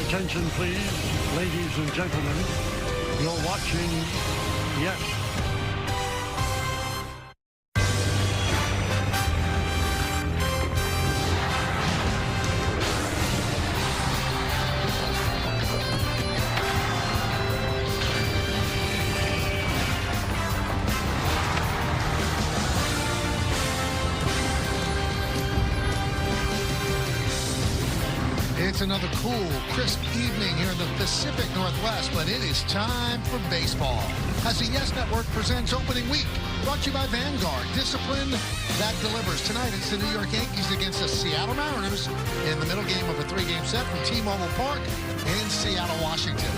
Attention, please, ladies and gentlemen. You're watching Yes. It's another cool, crisp evening here in the Pacific Northwest, but it is time for baseball. As the Yes Network presents opening week, brought to you by Vanguard. Discipline that delivers. Tonight, it's the New York Yankees against the Seattle Mariners in the middle game of a three-game set from T-Mobile Park in Seattle, Washington.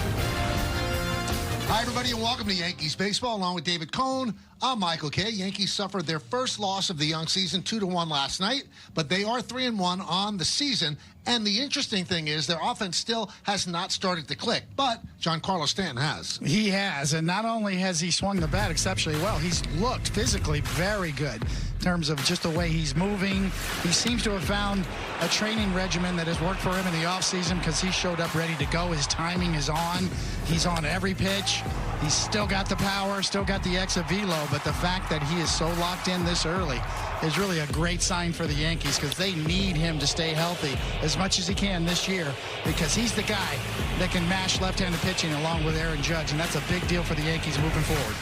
Hi, everybody, and welcome to Yankees Baseball, along with David Cohn. I'm Michael Kay. Yankees suffered their first loss of the young season, 2-1 last night, but they are 3-1 on the season. And the interesting thing is their offense still has not started to click, but Giancarlo Stanton has. He has, and not only has he swung the bat exceptionally well, he's looked physically very good in terms of just the way he's moving. He seems to have found a training regimen that has worked for him in the offseason because he showed up ready to go. His timing is on. He's on every pitch. He's still got the power, still got the exit velo, but the fact that he is so locked in this early is really a great sign for the Yankees because they need him to stay healthy as much as he can this year because he's the guy that can mash left-handed pitching along with Aaron Judge, and that's a big deal for the Yankees moving forward.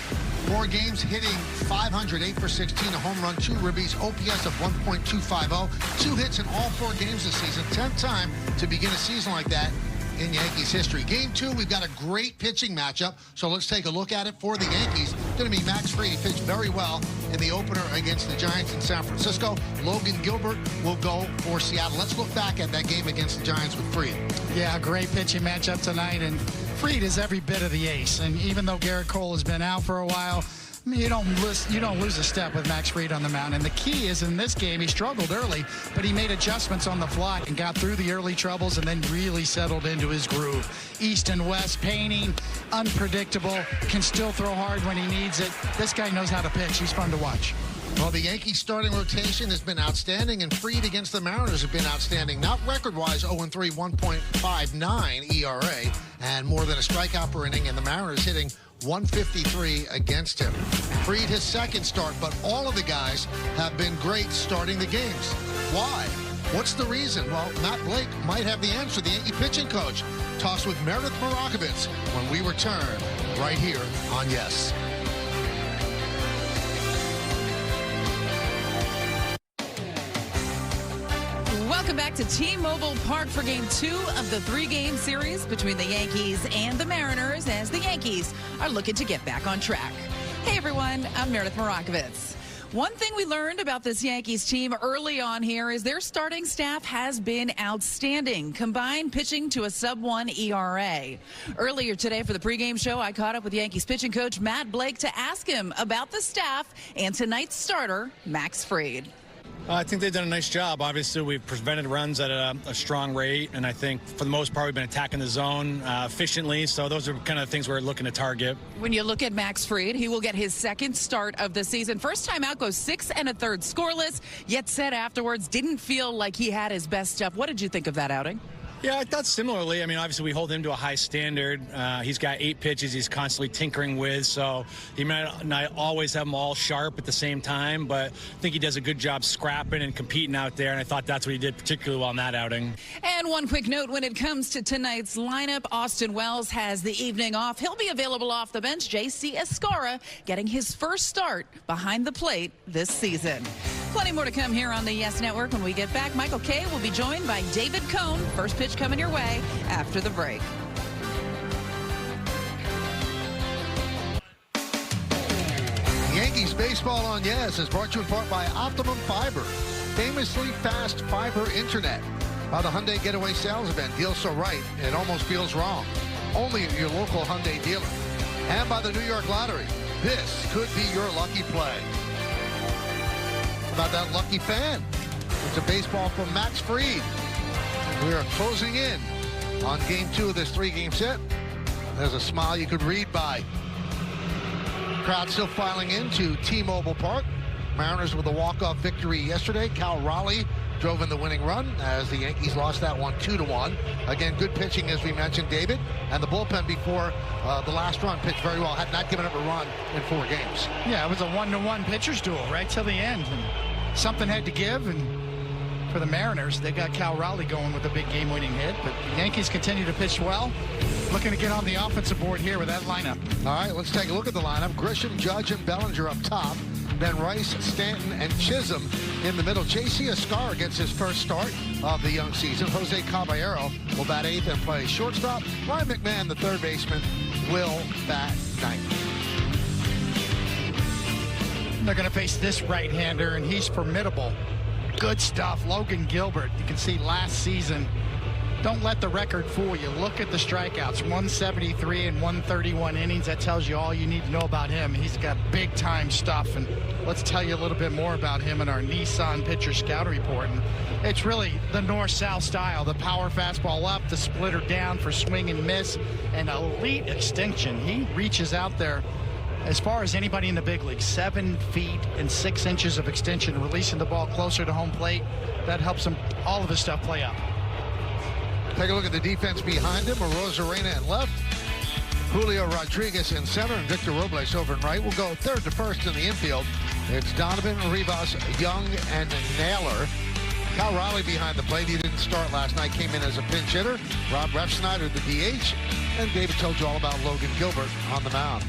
4 games, hitting .500, 8 for 16, a home run, 2 ribbies, OPS of 1.250, 2 hits in all 4 games this season. 10th time to begin a season like that in Yankees history. Game 2, we've got a great pitching matchup, so let's take a look at it for the Yankees. It's going to be Max Fried. He pitched very well in the opener against the Giants in San Francisco. Logan Gilbert will go for Seattle. Let's look back at that game against the Giants with Fried. Yeah, great pitching matchup tonight, and Fried is every bit of the ace. And even though Garrett Cole has been out for a while, you don't lose a step with Max Fried on the mound. And the key is in this game, he struggled early, but he made adjustments on the fly and got through the early troubles and then really settled into his groove. East and west, painting, unpredictable, can still throw hard when he needs it. This guy knows how to pitch. He's fun to watch. Well, the Yankees starting rotation has been outstanding, and Fried against the Mariners have been outstanding. Not record-wise, 0-3, 1.59 ERA, and more than a strikeout per inning, and the Mariners hitting 153 against him. Fried his second start, but all of the guys have been great starting the games. Why? What's the reason? Well, Matt Blake might have the answer, the Yankee pitching coach. Toss with Meredith Marakovitz when we return right here on Yes. Welcome back to T-Mobile Park for Game 2 of the 3-game series between the Yankees and the Mariners as the Yankees are looking to get back on track. Hey, everyone. I'm Meredith Marakovitz. One thing we learned about this Yankees team early on here is their starting staff has been outstanding, combined pitching to a sub-1 ERA. Earlier today for the pregame show, I caught up with Yankees pitching coach Matt Blake to ask him about the staff and tonight's starter, Max Fried. I think they've done a nice job. Obviously, we've prevented runs at a strong rate, and I think for the most part we've been attacking the zone efficiently, so those are kind of the things we're looking to target. When you look at Max Fried, he will get his second start of the season. First time out, goes 6 1/3 scoreless, yet said afterwards didn't feel like he had his best stuff. What did you think of that outing? Yeah, I thought similarly. I mean, obviously, we hold him to a high standard. He's got 8 pitches he's constantly tinkering with, so he might not always have them all sharp at the same time, but I think he does a good job scrapping and competing out there, and I thought that's what he did particularly well in that outing. And one quick note when it comes to tonight's lineup, Austin Wells has the evening off. He'll be available off the bench. J.C. Escara getting his first start behind the plate this season. Plenty more to come here on the Yes Network when we get back. Michael Kay will be joined by David Cohn. First pitch coming your way after the break. Yankees baseball on Yes is brought to you in part by Optimum Fiber, famously fast fiber internet. By the Hyundai Getaway Sales Event, deals so right, it almost feels wrong. Only at your local Hyundai dealer. And by the New York Lottery, this could be your lucky play. About that lucky fan. It's a baseball from Max Fried. We are closing in on Game 2 of this 3-game set. There's a smile you could read by. Crowd still filing into T-Mobile Park. Mariners with a walk-off victory yesterday. Cal Raleigh drove in the winning run as the Yankees lost that one 2-1. Again, good pitching, as we mentioned, David. And the bullpen before the last run pitched very well. Had not given up a run in 4 games. Yeah, it was a 1-to-1 pitcher's duel right till the end. And something had to give, and for the Mariners, they got Cal Raleigh going with a big game-winning hit. But the Yankees continue to pitch well. Looking to get on the offensive board here with that lineup. All right, let's take a look at the lineup. Grisham, Judge, and Bellinger up top. Then Rice, Stanton, and Chisholm in the middle. J.C. Escar gets his first start of the young season. Jose Caballero will bat 8th and play shortstop. Ryan McMahon, the third baseman, will bat 9th. They're going to face this right-hander, and he's formidable. Good stuff. Logan Gilbert, you can see last season. Don't let the record fool you. Look at the strikeouts, 173 and 131 innings. That tells you all you need to know about him. He's got big-time stuff, and let's tell you a little bit more about him in our Nissan Pitcher Scout Report. And it's really the north-south style, the power fastball up, the splitter down for swing and miss, and elite extension. He reaches out there as far as anybody in the big league. 7 feet and 6 inches of extension, releasing the ball closer to home plate. That helps him, all of his stuff play up. Take a look at the defense behind him. Arozarena in left, Julio Rodriguez in center, and Victor Robles over in right. We'll go third to first in the infield. It's Donovan, Rivas, Young, and Naylor. Cal Raleigh behind the plate. He didn't start last night. Came in as a pinch hitter. Rob Refsnyder, the DH. And David told you all about Logan Gilbert on the mound.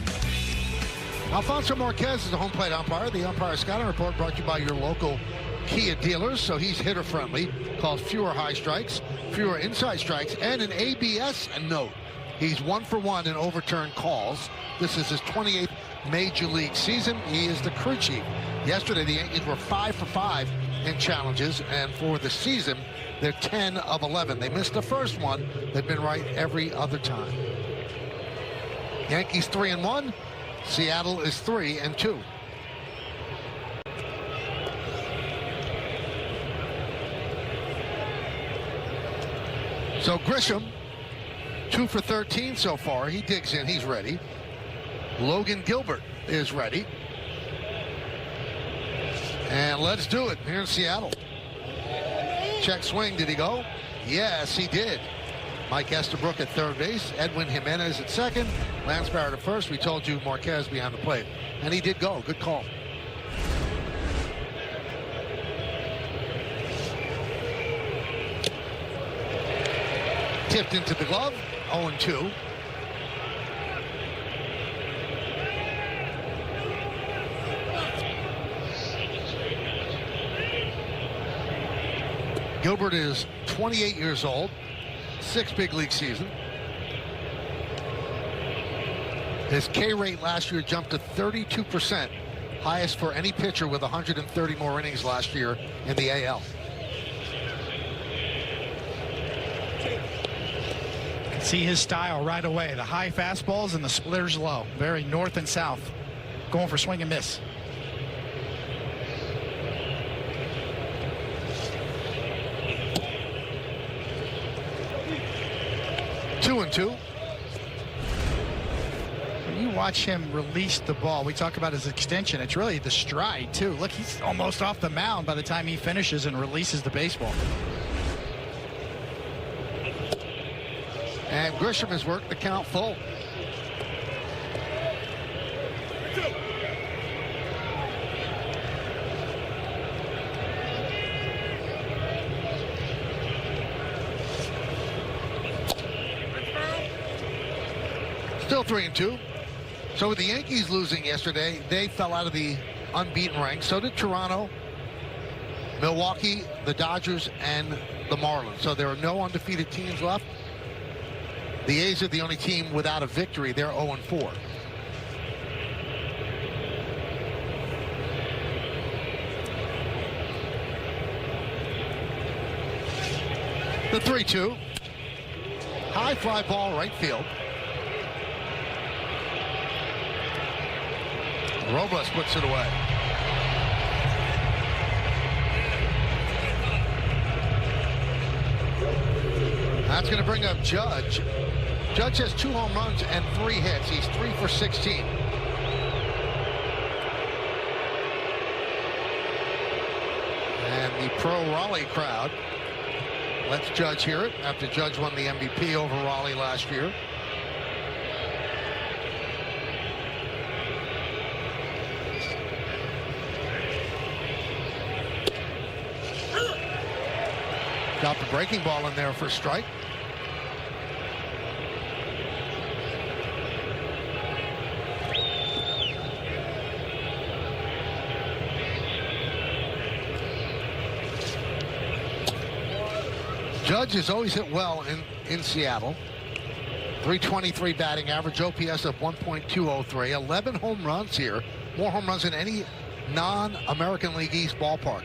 Alfonso Marquez is a home plate umpire. The Umpire Scouting Report brought to you by your local Kia dealers. So he's hitter-friendly. Calls fewer high strikes, fewer inside strikes, and an ABS note. He's 1 for 1 in overturned calls. This is his 28th Major League season. He is the crew chief. Yesterday, the Yankees were 5 for 5 in challenges, and for the season, they're 10 of 11. They missed the first one. They've been right every other time. Yankees 3-1. Seattle is 3-2. So Grisham, 2 for 13 so far. He digs in. He's ready. Logan Gilbert is ready. And let's do it here in Seattle. Check swing. Did he go? Yes, he did. Mike Estabrook at third base. Edwin Jimenez at second. Lance Barrett at first. We told you Marquez behind the plate. And he did go. Good call. Tipped into the glove. 0-2. Gilbert is 28 years old. 6 big league season. His K rate last year jumped to 32%, highest for any pitcher with 130 more innings last year in the AL. See his style right away. The high fastballs and the splitters low. Very north and south. Going for swing and miss. Two and two. When you watch him release the ball, we talk about his extension. It's really the stride, too. Look, he's almost off the mound by the time he finishes and releases the baseball. And Grisham has worked the count full. Still 3-2. So with the Yankees losing yesterday, they fell out of the unbeaten ranks. So did Toronto, Milwaukee, the Dodgers, and the Marlins. So there are no undefeated teams left. The A's are the only team without a victory. They're 0-4. The 3-2. High fly ball right field. Robles puts it away. That's going to bring up Judge. Judge has 2 home runs and 3 hits. He's 3 for 16. And the pro Raleigh crowd. Let's Judge hear it after Judge won the MVP over Raleigh last year. Got the breaking ball in there for a strike. Judge has always hit well in Seattle. 323 batting average, OPS of 1.203, 11 home runs here, more home runs than any non-American League East ballpark.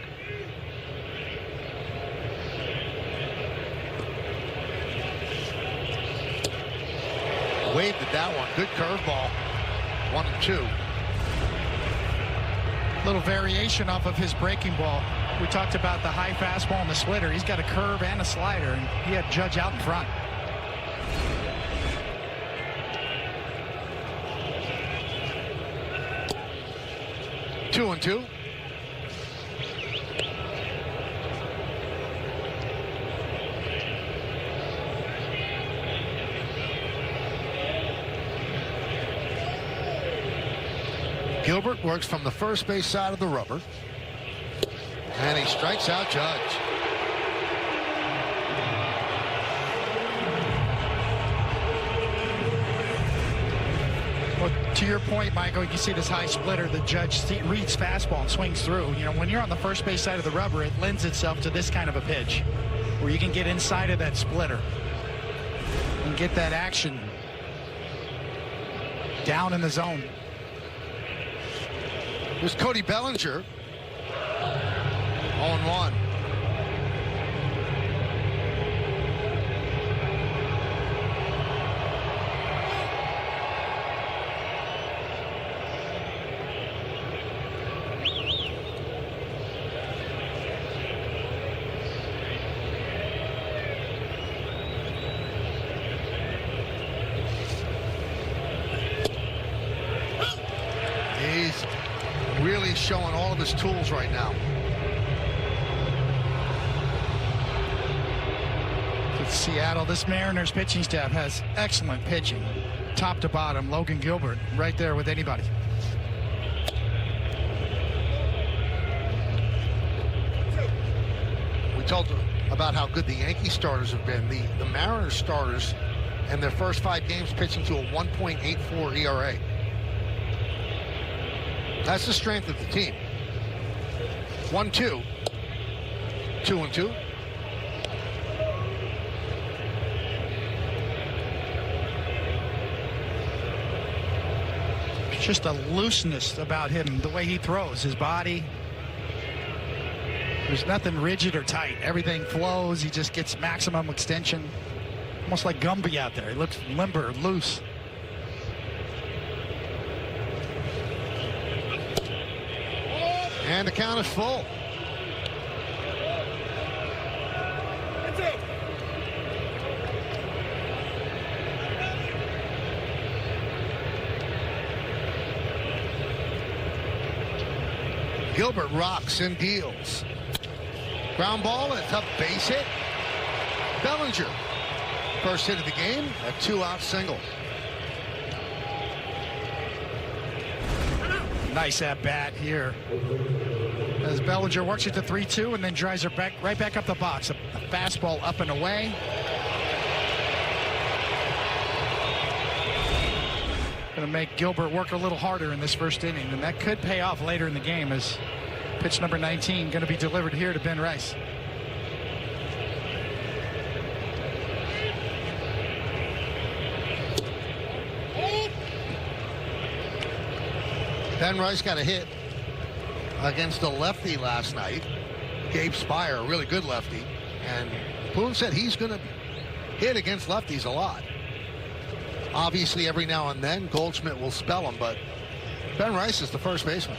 Waved at that one. Good curveball. 1-2. Little variation off of his breaking ball. We talked about the high fastball and the slitter. He's got a curve and a slider, and he had Judge out in front. Two and two. Gilbert works from the first base side of the rubber. And he strikes out Judge. Well, to your point, Michael, you see this high splitter. The Judge reads fastball and swings through. You know, when you're on the first base side of the rubber, it lends itself to this kind of a pitch where you can get inside of that splitter and get that action down in the zone. Here's Cody Bellinger. 0-1. He's really showing all of his tools right now. Seattle, this Mariners pitching staff has excellent pitching, top to bottom. Logan Gilbert right there with anybody. We told about how good the Yankee starters have been. The Mariners starters in their first 5 games pitching to a 1.84 ERA. That's the strength of the team. 1-2. 2-2. Just a looseness about him, the way he throws, his body. There's nothing rigid or tight. Everything flows. He just gets maximum extension. Almost like Gumby out there. He looks limber, loose. And the count is full. Gilbert rocks and deals. Ground ball, and it's a base hit. Bellinger, first hit of the game, a 2-out single. Nice at bat here as Bellinger works it to 3-2 and then drives her back right back up the box. A fastball up and away. Going to make Gilbert work a little harder in this first inning, and that could pay off later in the game as pitch number 19 going to be delivered here to Ben Rice. Ben Rice got a hit against a lefty last night. Gabe Spire, a really good lefty. And Boone said he's going to hit against lefties a lot. Obviously, every now and then, Goldschmidt will spell him, but Ben Rice is the first baseman.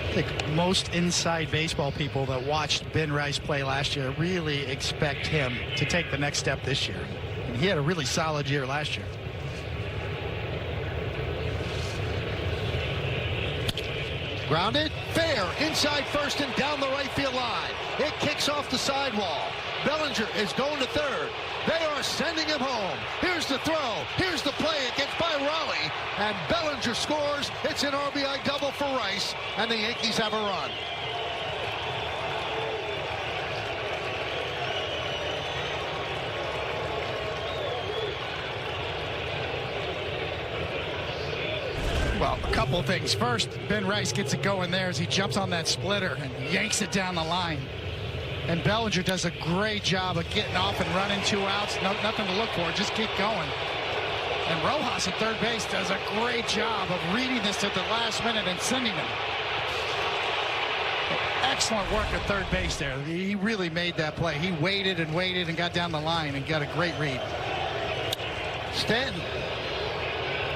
I think most inside baseball people that watched Ben Rice play last year really expect him to take the next step this year. And he had a really solid year last year. Grounded, fair, inside first and down the right field line. It kicks off the sidewall. Bellinger is going to third. They are sending him home. Here's the throw. Here's the play. It gets by Raleigh, and Bellinger scores. It's an RBI double for Rice, and the Yankees have a run. Well, a couple of things. First, Ben Rice gets it going there as he jumps on that splitter and yanks it down the line. And Bellinger does a great job of getting off and running 2 outs. Nothing to look for. Just keep going. And Rojas at third base does a great job of reading this at the last minute and sending him. Excellent work at third base there. He really made that play. He waited and waited and got down the line and got a great read. Stanton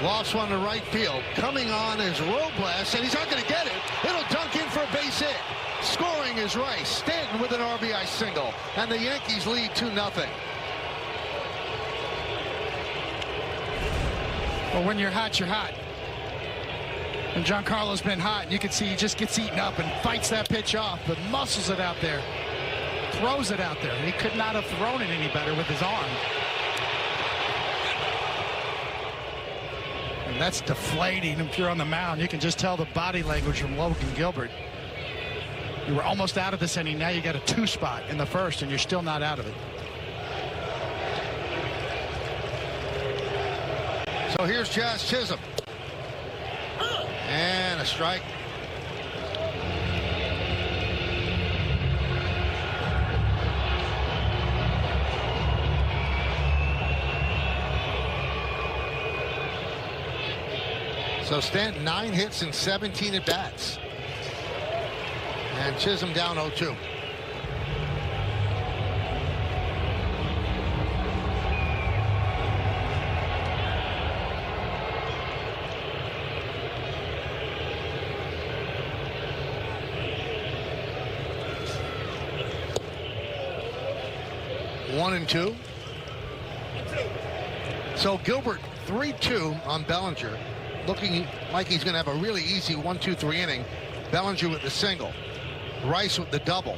lost one to right field. Coming on is Robles, and he's not going to get it. It'll dunk in for a base hit. Scoring is Rice. Stanton with an RBI single, and the Yankees lead 2-0. Well, when you're hot, you're hot. And Giancarlo's been hot, and you can see he just gets eaten up and fights that pitch off, but muscles it out there, throws it out there. He could not have thrown it any better with his arm. And that's deflating if you're on the mound. You can just tell the body language from Logan Gilbert. You were almost out of this inning. Now you got a 2 spot in the first, and you're still not out of it. So here's Jazz Chisholm. And a strike. So Stanton 9 hits and 17 at bats. And Chisholm down 0-2. One and two. So Gilbert 3-2 on Bellinger. Looking like he's going to have a really easy 1-2-3 inning. Bellinger with the single. Rice with the double.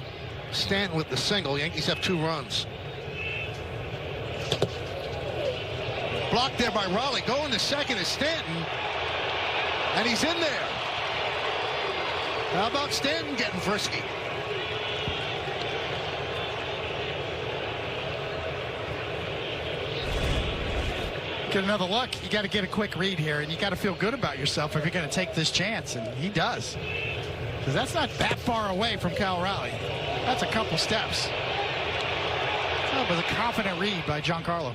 Stanton with the single. Yankees have 2 runs. Blocked there by Raleigh. Going to second is Stanton. And he's in there. How about Stanton getting frisky? Get another look. You got to get a quick read here, and you got to feel good about yourself if you're going to take this chance, and he does. Because that's not that far away from Cal Raleigh. That's a couple steps. That was a confident read by Giancarlo.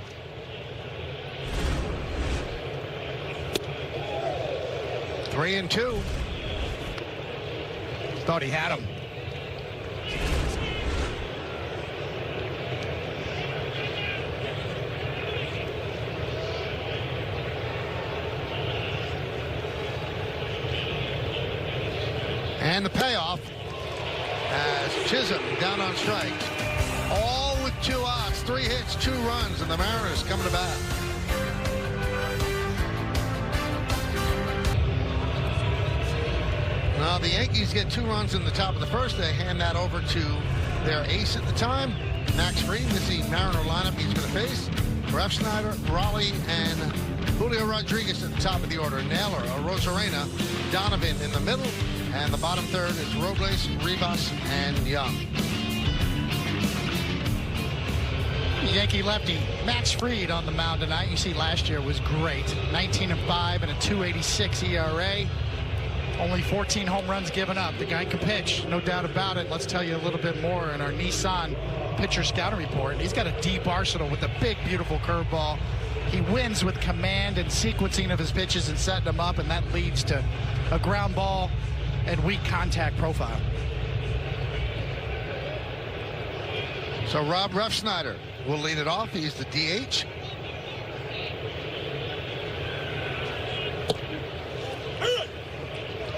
Three and two. Thought he had him. And the payoff as Chisholm down on strikes. All with 2 outs, 3 hits, 2 runs, and the Mariners coming to bat. Now the Yankees get 2 runs in the top of the first. They hand that over to their ace at the time, Max Fried. This is the Mariner lineup he's going to face. Refsnyder, Raleigh, and Julio Rodriguez at the top of the order. Naylor, Rosarena, Donovan in the middle. And the bottom third is Robles, Rivas, and Young. Yankee lefty Max Fried on the mound tonight. You see last year was great. 19-5 and a 2.86 ERA. Only 14 home runs given up. The guy can pitch, no doubt about it. Let's tell you a little bit more in our Nissan pitcher scouting report. He's got a deep arsenal with a big, beautiful curveball. He wins with command and sequencing of his pitches and setting them up, and that leads to a ground ball and weak contact profile. So Rob Refsnyder will lead it off. He's the DH.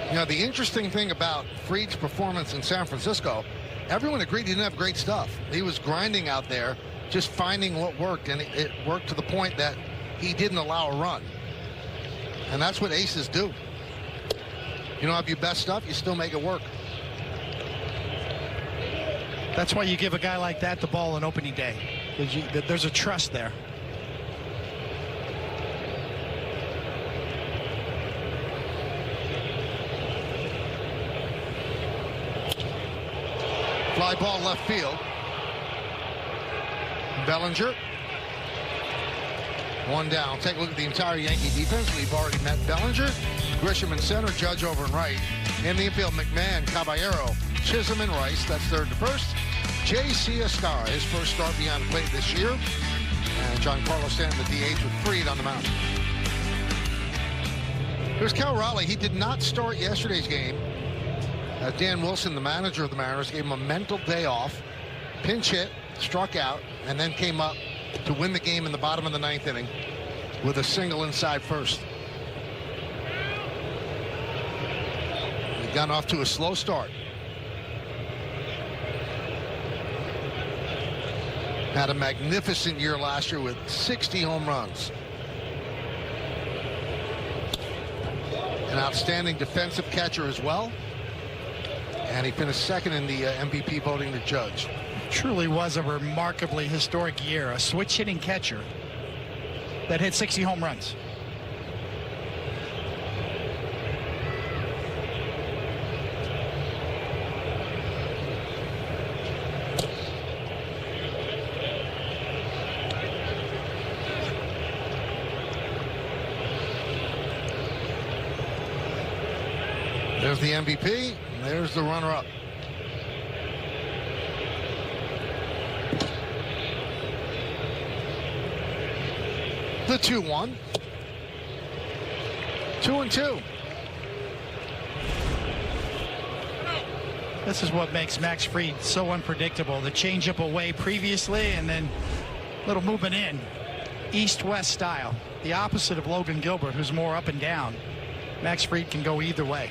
You know, the interesting thing about Fried's performance in San Francisco, everyone agreed he didn't have great stuff. He was grinding out there, just finding what worked, and it worked to the point that he didn't allow a run. And that's what aces do. You don't have your best stuff, you still make it work. That's why you give a guy like that the ball on opening day. There's a trust there. Fly ball left field. Bellinger. One down. Take a look at the entire Yankee defense. We've already met Bellinger, Grisham in center, Judge over and right. In the infield, McMahon, Caballero, Chisholm, and Rice. That's third to first. J.C. Estar, his first start beyond the plate this year. And Giancarlo Stanton, the DH, with Fried on the mound. Here's Cal Raleigh. He did not start yesterday's game. Dan Wilson, the manager of the Mariners, gave him a mental day off. Pinch hit, struck out, and then came up to win the game in the bottom of the ninth inning with a single inside first. He got off to a slow start. Had a magnificent year last year with 60 home runs. An outstanding defensive catcher as well. And he finished second in the MVP voting to Judge. Truly was a remarkably historic year. A switch hitting catcher that hit 60 home runs. There's the MVP, and there's the runner-up. The 2-1. 2-2. This is what makes Max Fried so unpredictable. The changeup away previously, and then little movement in. East-west style. The opposite of Logan Gilbert, who's more up and down. Max Fried can go either way.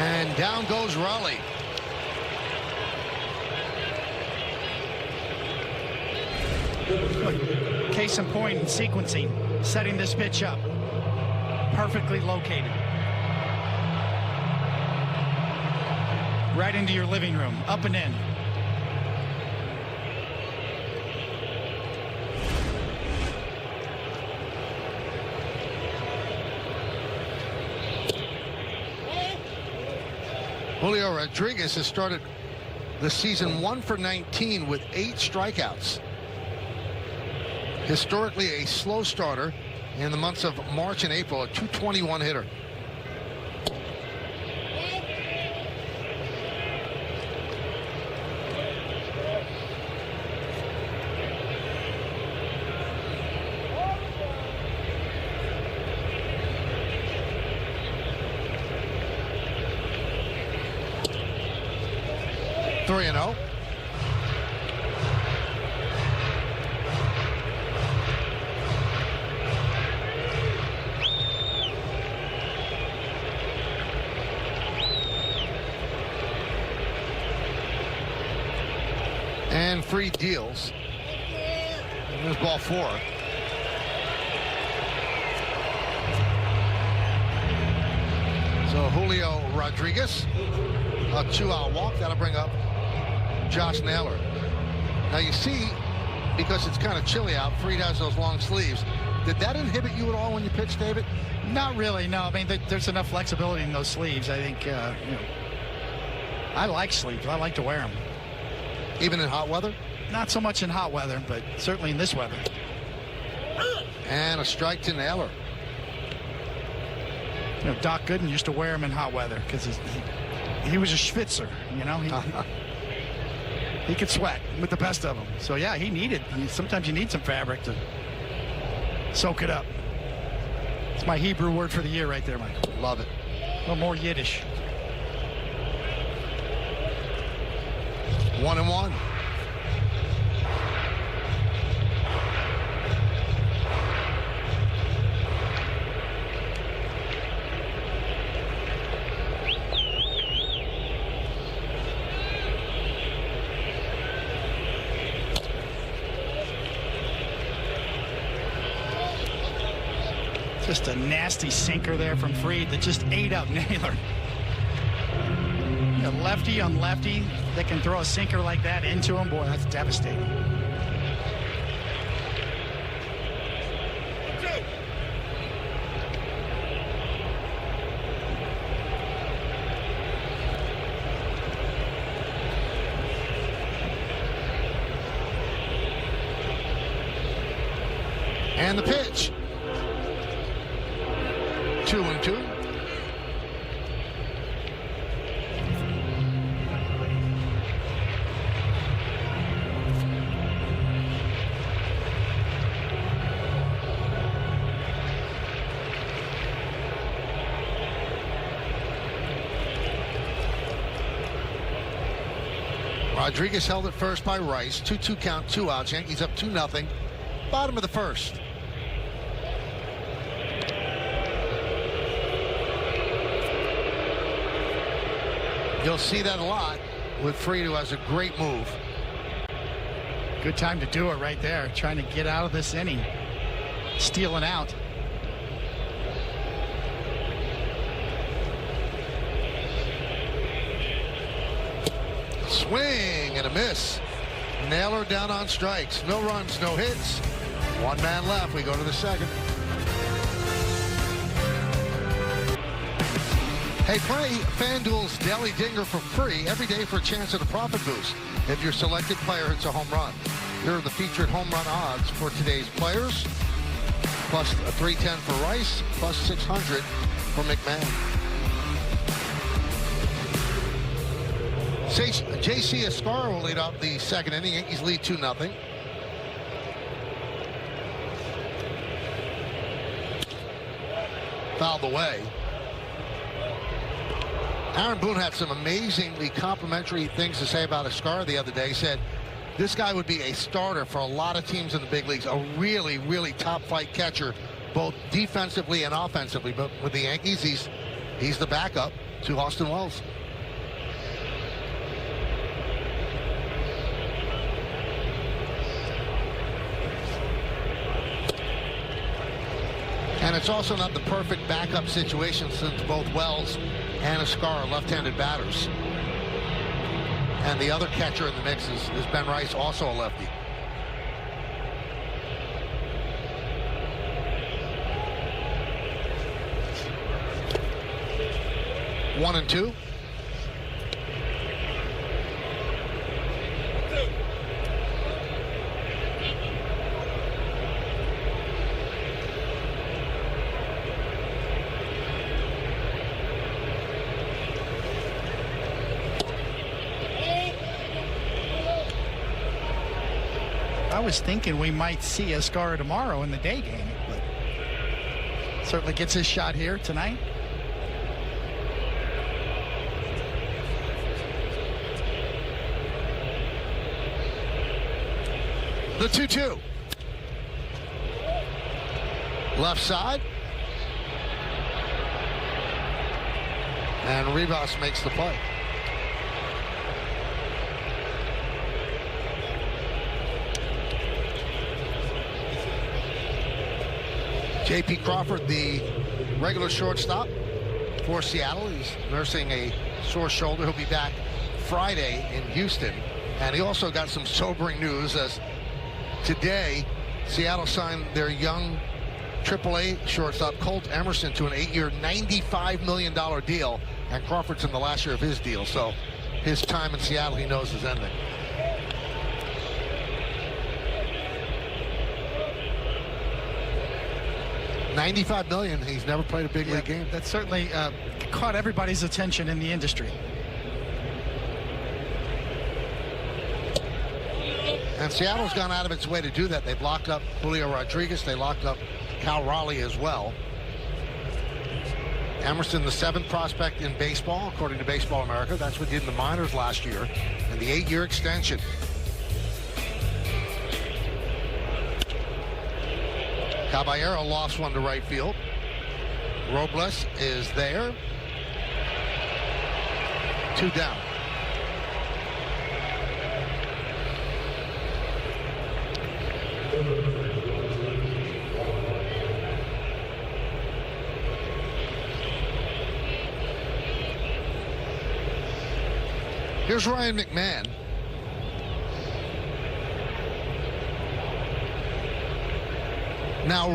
And down goes Raleigh. Case in point in sequencing, setting this pitch up. Perfectly located. Right into your living room, up and in. Julio Rodriguez has started the season 1 for 19 with 8 strikeouts. Historically a slow starter in the months of March and April, a .221 hitter. Three and 0. And Fried deals. And there's ball 4. So Julio Rodriguez, a 2-out walk. That'll bring up Josh Naylor. Now you see, because it's kind of chilly out, Fried has those long sleeves. Did that inhibit you at all when you pitched, David? Not really, no. I mean, there's enough flexibility in those sleeves. I think, I like sleeves. I like to wear them. Even in hot weather? Not so much in hot weather, but certainly in this weather. And a strike to Naylor. You know, Doc Gooden used to wear them in hot weather because he was a schwitzer, you know. He could sweat with the best of them. So, yeah, sometimes you need some fabric to soak it up. It's my Hebrew word for the year right there, Mike. Love it. A little more Yiddish. 1-1. Just a nasty sinker there from Fried that just ate up Naylor. A lefty on lefty that can throw a sinker like that into him, boy, that's devastating. And the pitch. 2-2. Rodriguez held it first by Rice. 2-2 count, 2 outs. Yankees up 2-0. Bottom of the first. You'll see that a lot with Fried, who has a great move. Good time to do it right there. Trying to get out of this inning. Stealing out. Swing and a miss. Naylor down on strikes. No runs, no hits. One man left. We go to the second. Hey, play FanDuel's Daily Dinger for free every day for a chance at a profit boost if your selected player hits a home run. Here are the featured home run odds for today's players. Plus a 310 for Rice, plus 600 for McMahon. J.C. Escar will lead off the second inning. Yankees lead 2-0. Fouled away. Aaron Boone had some amazingly complimentary things to say about Escar the other day. He said this guy would be a starter for a lot of teams in the big leagues. A really, really top flight catcher, both defensively and offensively. But with the Yankees, he's the backup to Austin Wells. And it's also not the perfect backup situation since both Wells and Escar are left-handed batters. And the other catcher in the mix is Ben Rice, also a lefty. One and two. I was thinking we might see Escar tomorrow in the day game, but certainly gets his shot here tonight. The 2-2. Left side. And Rivas makes the play. J.P. Crawford, the regular shortstop for Seattle. He's nursing a sore shoulder. He'll be back Friday in Houston. And he also got some sobering news as today Seattle signed their young AAA shortstop Colt Emerson to an 8-year, $95 million deal. And Crawford's in the last year of his deal. So his time in Seattle, he knows, is ending. $95 million. He's never played a big league game. That certainly caught everybody's attention in the industry. And Seattle's gone out of its way to do that. They've locked up Julio Rodriguez. They locked up Cal Raleigh as well. Emerson, the 7th prospect in baseball, according to Baseball America. That's what he did in the minors last year. And the 8-year extension. Caballero lost one to right field. Robles is there. 2 down. Here's Ryan McMahon. Now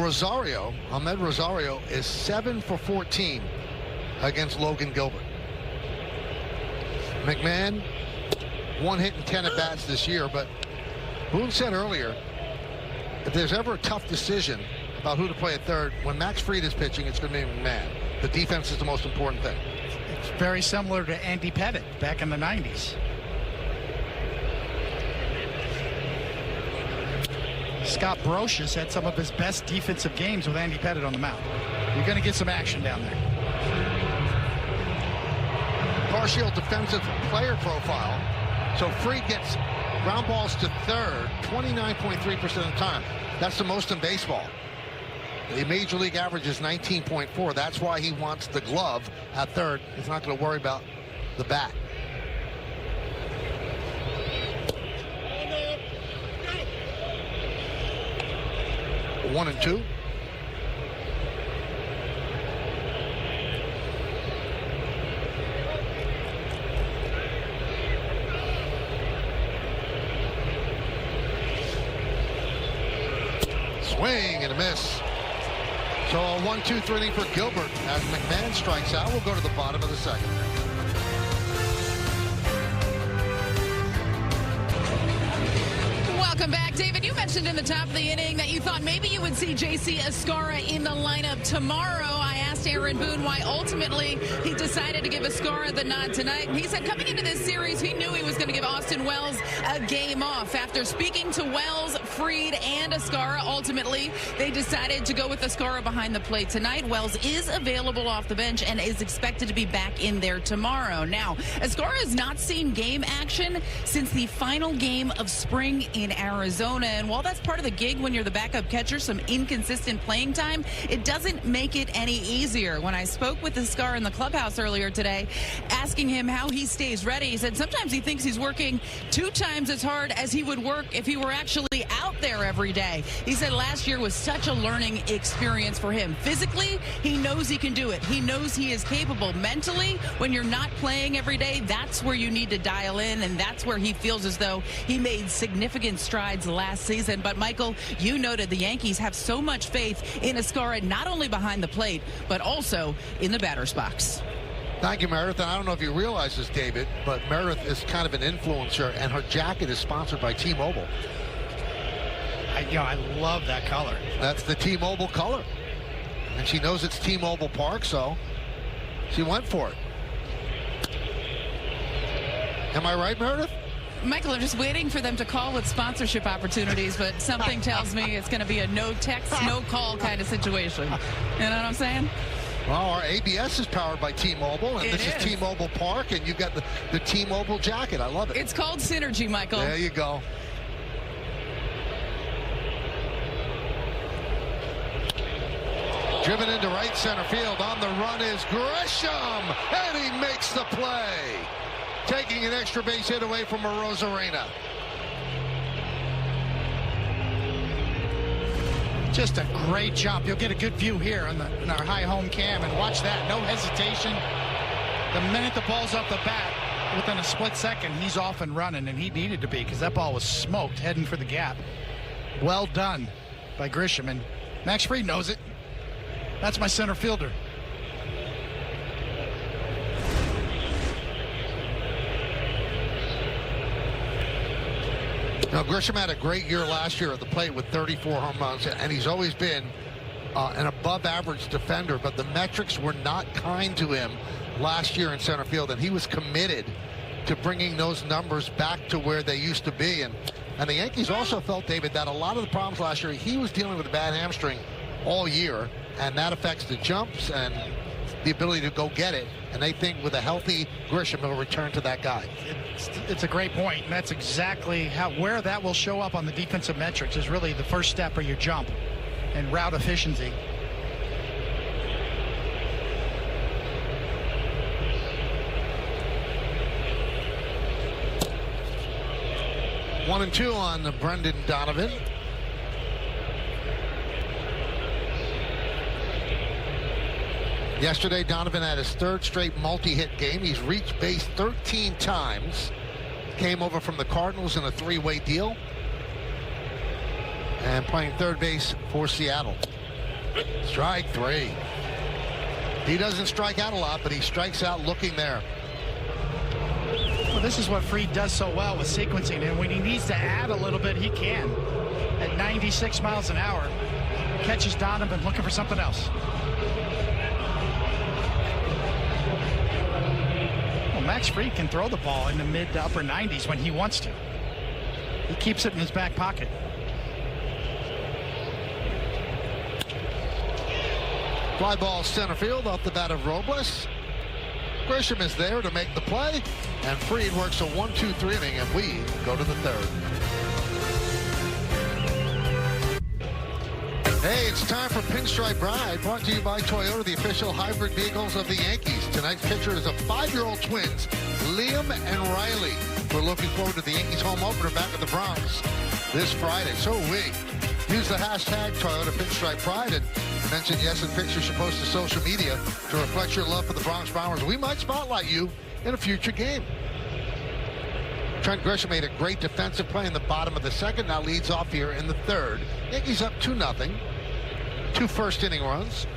Ahmed Rosario is 7 for 14 against Logan Gilbert. McMahon, 1 hit and 10 at-bats this year, but Boone said earlier, if there's ever a tough decision about who to play at third, when Max Fried is pitching, it's going to be McMahon. The defense is the most important thing. It's very similar to Andy Pettitte back in the 90s. Scott Brocious had some of his best defensive games with Andy Pettitte on the mound. You're going to get some action down there. Partial defensive player profile. So Fried gets ground balls to third 29.3% of the time. That's the most in baseball. The major league average is 19.4. That's why he wants the glove at third. He's not going to worry about the bat. One and two. Swing and a miss. So a 1-2-3 inning for Gilbert as McMahon strikes out. We'll go to the bottom of the second. Welcome back, David. You mentioned in the top of the inning that you thought maybe you would see J.C. Escarra in the lineup tomorrow. I asked Aaron Boone why ultimately he decided to give Escarra the nod tonight. And he said coming into this series, he knew he was going to give Austin Wells a game off. After speaking to Wells, Fried, and Escarra, ultimately they decided to go with Escarra behind the plate tonight. Wells is available off the bench and is expected to be back in there tomorrow. Now, Escarra has not seen game action since the final game of spring in Arizona. And while that's part of the gig when you're the backup catcher, some inconsistent playing time, it doesn't make it any easier. When I spoke with Escarra in the clubhouse earlier today, asking him how he stays ready, he said sometimes he thinks he's working 2 times as hard as he would work if he were actually out there every day. He said last year was such a learning experience for him. Physically, he knows he can do it. He knows he is capable. Mentally, when you're not playing every day, that's where you need to dial in, and that's where he feels as though he made significant strides last season. But Michael, you noted the Yankees have so much faith in Escarra, not only behind the plate, but also in the batter's box. Thank you, Meredith. And I don't know if you realize this, David, but Meredith is kind of an influencer, and her jacket is sponsored by T-Mobile. I love that color. That's the T-Mobile color. And she knows it's T-Mobile Park, so she went for it. Am I right, Meredith? Michael, I'm just waiting for them to call with sponsorship opportunities, but something tells me it's going to be a no text, no call kind of situation. You know what I'm saying? Well, our ABS is powered by T-Mobile, and this is T-Mobile Park, and you've got the T-Mobile jacket. I love it. It's called Synergy, Michael. There you go. Driven into right center field. On the run is Grisham, and he makes the play, taking an extra base hit away from Arozarena. Just a great jump. You'll get a good view here in our high home cam, and watch that. No hesitation. The minute the ball's up the bat, within a split second, he's off and running, and he needed to be because that ball was smoked heading for the gap. Well done by Grisham, and Max Fried knows it. That's my center fielder. Now, Grisham had a great year last year at the plate with 34 home runs, and he's always been an above-average defender, but the metrics were not kind to him last year in center field, and he was committed to bringing those numbers back to where they used to be. And the Yankees also felt, David, that a lot of the problems last year, he was dealing with a bad hamstring all year, and that affects the jumps and the ability to go get it. And they think with a healthy Grisham, he'll return to that guy. It's a great point, and that's exactly where that will show up on the defensive metrics is really the first step of your jump and route efficiency. One and two on Brendan Donovan. Yesterday, Donovan had his third straight multi-hit game. He's reached base 13 times came over from the Cardinals in a 3-way deal. And playing third base for Seattle. Strike 3. He doesn't strike out a lot, but he strikes out looking there. Well, this is what Fried does so well with sequencing, and when he needs to add a little bit, he can. At 96 miles an hour, catches Donovan looking for something else. Well, Max Fried can throw the ball in the mid to upper 90s when he wants to. He keeps it in his back pocket. Fly ball center field off the bat of Robles. Grisham is there to make the play, and Fried works a 1-2-3 inning, and we go to the third. Hey, it's time for Pinstripe Ride, brought to you by Toyota, the official hybrid vehicles of the Yankees. Tonight's pitcher is a 5-year-old twins, Liam and Riley. We're looking forward to the Yankees home opener back at the Bronx this Friday. So are we. Use the hashtag Toyota Pinstripe Pride and mention yes in pictures you post to social media to reflect your love for the Bronx Bombers. We might spotlight you in a future game. Trent Grisham made a great defensive play in the bottom of the second. Now leads off here in the third. Yankees up 2-0. 2 first-inning runs.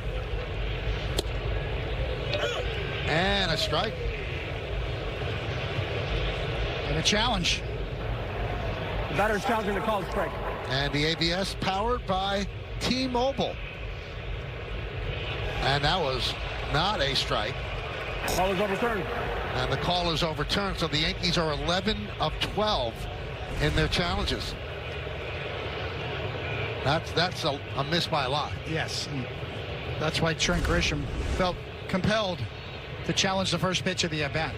And a strike. And a challenge. The batter's challenging the call strike. And the ABS powered by T-Mobile. And that was not a strike. Call is overturned. And the call is overturned, so the Yankees are 11 of 12 in their challenges. That's a miss by a lot. Yes, and that's why Trent Grisham felt compelled to challenge the first pitch of the at-bat.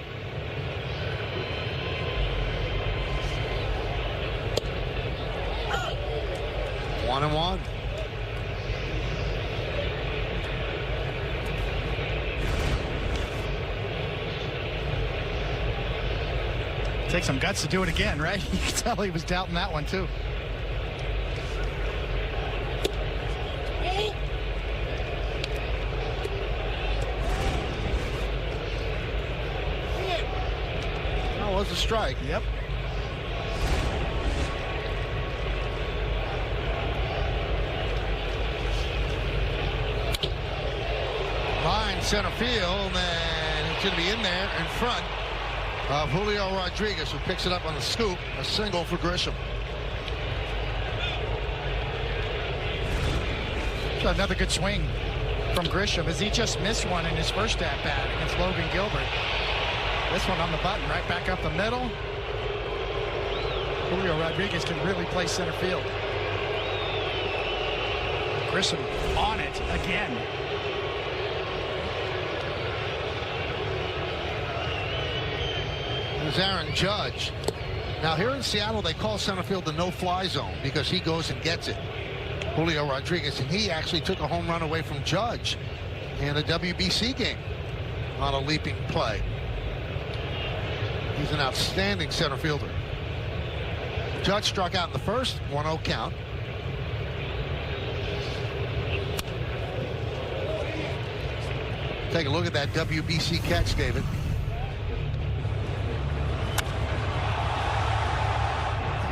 One and one. Take some guts to do it again, right? You can tell he was doubting that one too. That was a strike. Yep. Line center field, and it's going to be in there in front of Julio Rodriguez, who picks it up on the scoop. A single for Grisham. So another good swing from Grisham, as he just missed one in his first at-bat against Logan Gilbert. This one on the button, right back up the middle. Julio Rodriguez can really play center field. Grisham on it again. There's Aaron Judge. Now here in Seattle, they call center field the no-fly zone because he goes and gets it. Julio Rodriguez, and he actually took a home run away from Judge in a WBC game on a leaping play. He's an outstanding center fielder. Judge struck out in the first, 1-0 count. Take a look at that WBC catch, David.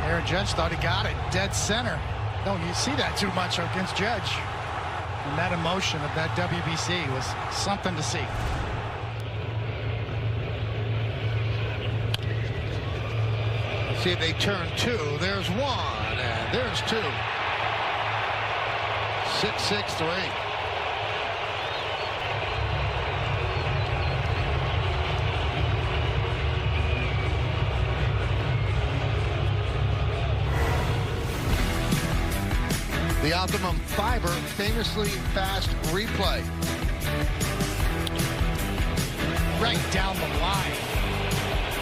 Aaron Judge thought he got it. Dead center. Don't you see that too much against Judge? And that emotion of that WBC was something to see. See if they turn two. There's one, and there's two. 6-6-3. The Optimum Fiber famously fast replay. Right down the line.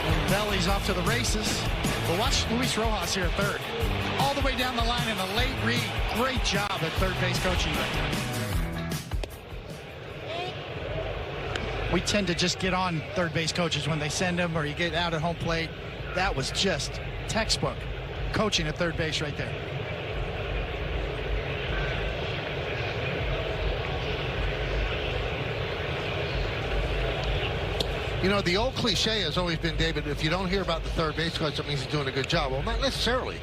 And Belly's off to the races. But watch Luis Rojas here at third. All the way down the line in a late read. Great job at third base coaching right there. We tend to just get on third base coaches when they send them or you get out at home plate. That was just textbook coaching at third base right there. You know, the old cliche has always been, David, if you don't hear about the third base coach, that means he's doing a good job. Well, not necessarily.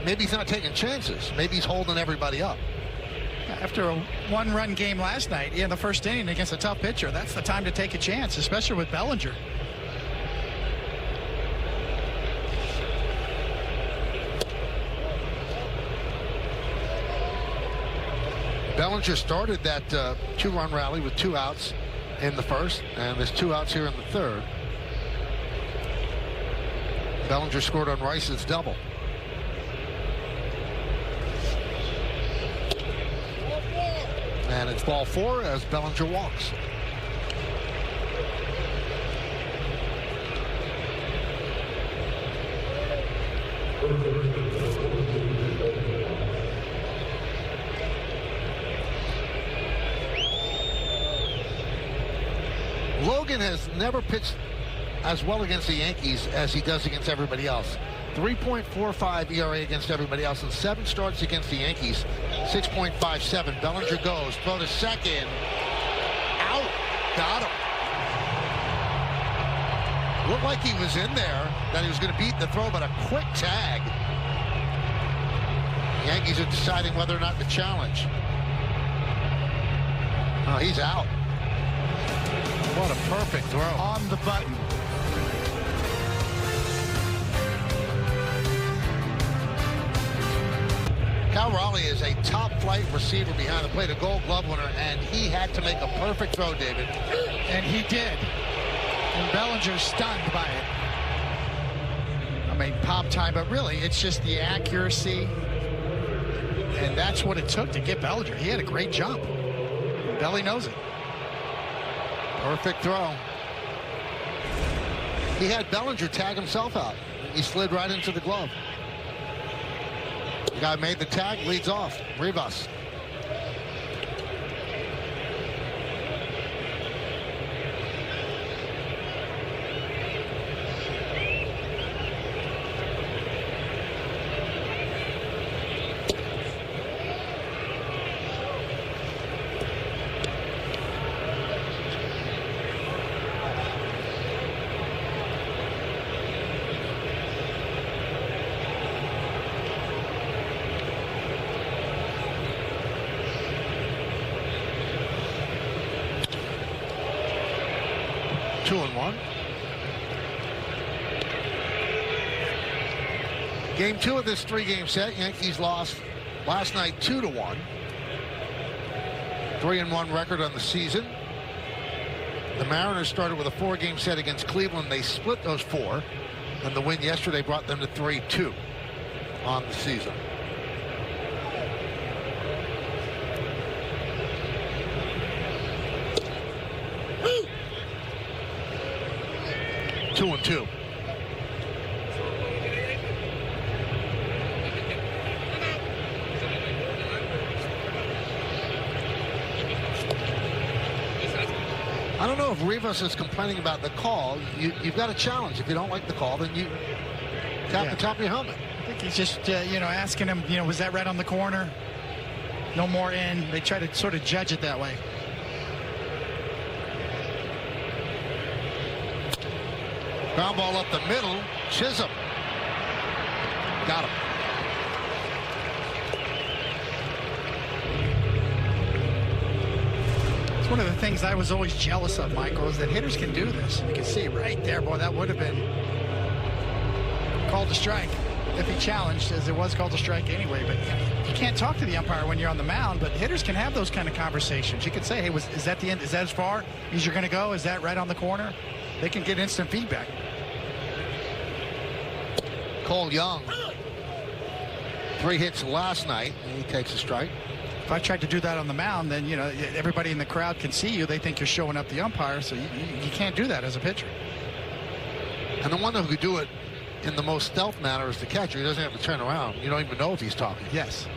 Maybe he's not taking chances. Maybe he's holding everybody up. After a one-run game last night, in the first inning against a tough pitcher, that's the time to take a chance, especially with Bellinger. Bellinger started that two-run rally with 2 outs in the first, and there's 2 outs here in the third. Bellinger scored on Rice's double. And it's ball 4 as Bellinger walks. Logan has never pitched as well against the Yankees as he does against everybody else. 3.45 ERA against everybody else, and 7 starts against the Yankees. 6.57. Bellinger goes. Throw to second. Out. Got him. Looked like he was in there, that he was going to beat the throw, but a quick tag. The Yankees are deciding whether or not to challenge. Oh, he's out. What a perfect throw. On the button. Cal Raleigh is a top-flight receiver behind the plate, a Gold Glove winner, and he had to make a perfect throw, David. And he did. And Bellinger's stunned by it. I mean, pop time, but really, it's just the accuracy. And that's what it took to get Bellinger. He had a great jump. Belly knows it. Perfect throw. He had Bellinger tag himself out. He slid right into the glove. The guy made the tag, leads off. Rivas. Game 2 of this 3-game set. Yankees lost last night 2-1. 3-1 record on the season. The Mariners started with a 4-game set against Cleveland. They split those 4, and the win yesterday brought them to 3-2 on the season. Woo! 2-2. I don't know if Rivas is complaining about the call. You've got a challenge. If you don't like the call, then you tap the top of your helmet. I think he's just, asking him, was that right on the corner? No more in. They try to sort of judge it that way. Ground ball up the middle. Chisholm. Got him. One of the things I was always jealous of, Michael, is that hitters can do this. You can see right there, boy, that would have been called a strike if he challenged, as it was called a strike anyway. But you can't talk to the umpire when you're on the mound, but hitters can have those kind of conversations. You can say, hey, is that the end? Is that as far as you're going to go? Is that right on the corner? They can get instant feedback. Cole Young, 3 hits last night, and he takes a strike. If I tried to do that on the mound, then, everybody in the crowd can see you. They think you're showing up the umpire, so you can't do that as a pitcher. And the one who could do it in the most stealth manner is the catcher. He doesn't have to turn around. You don't even know if he's talking. Yes.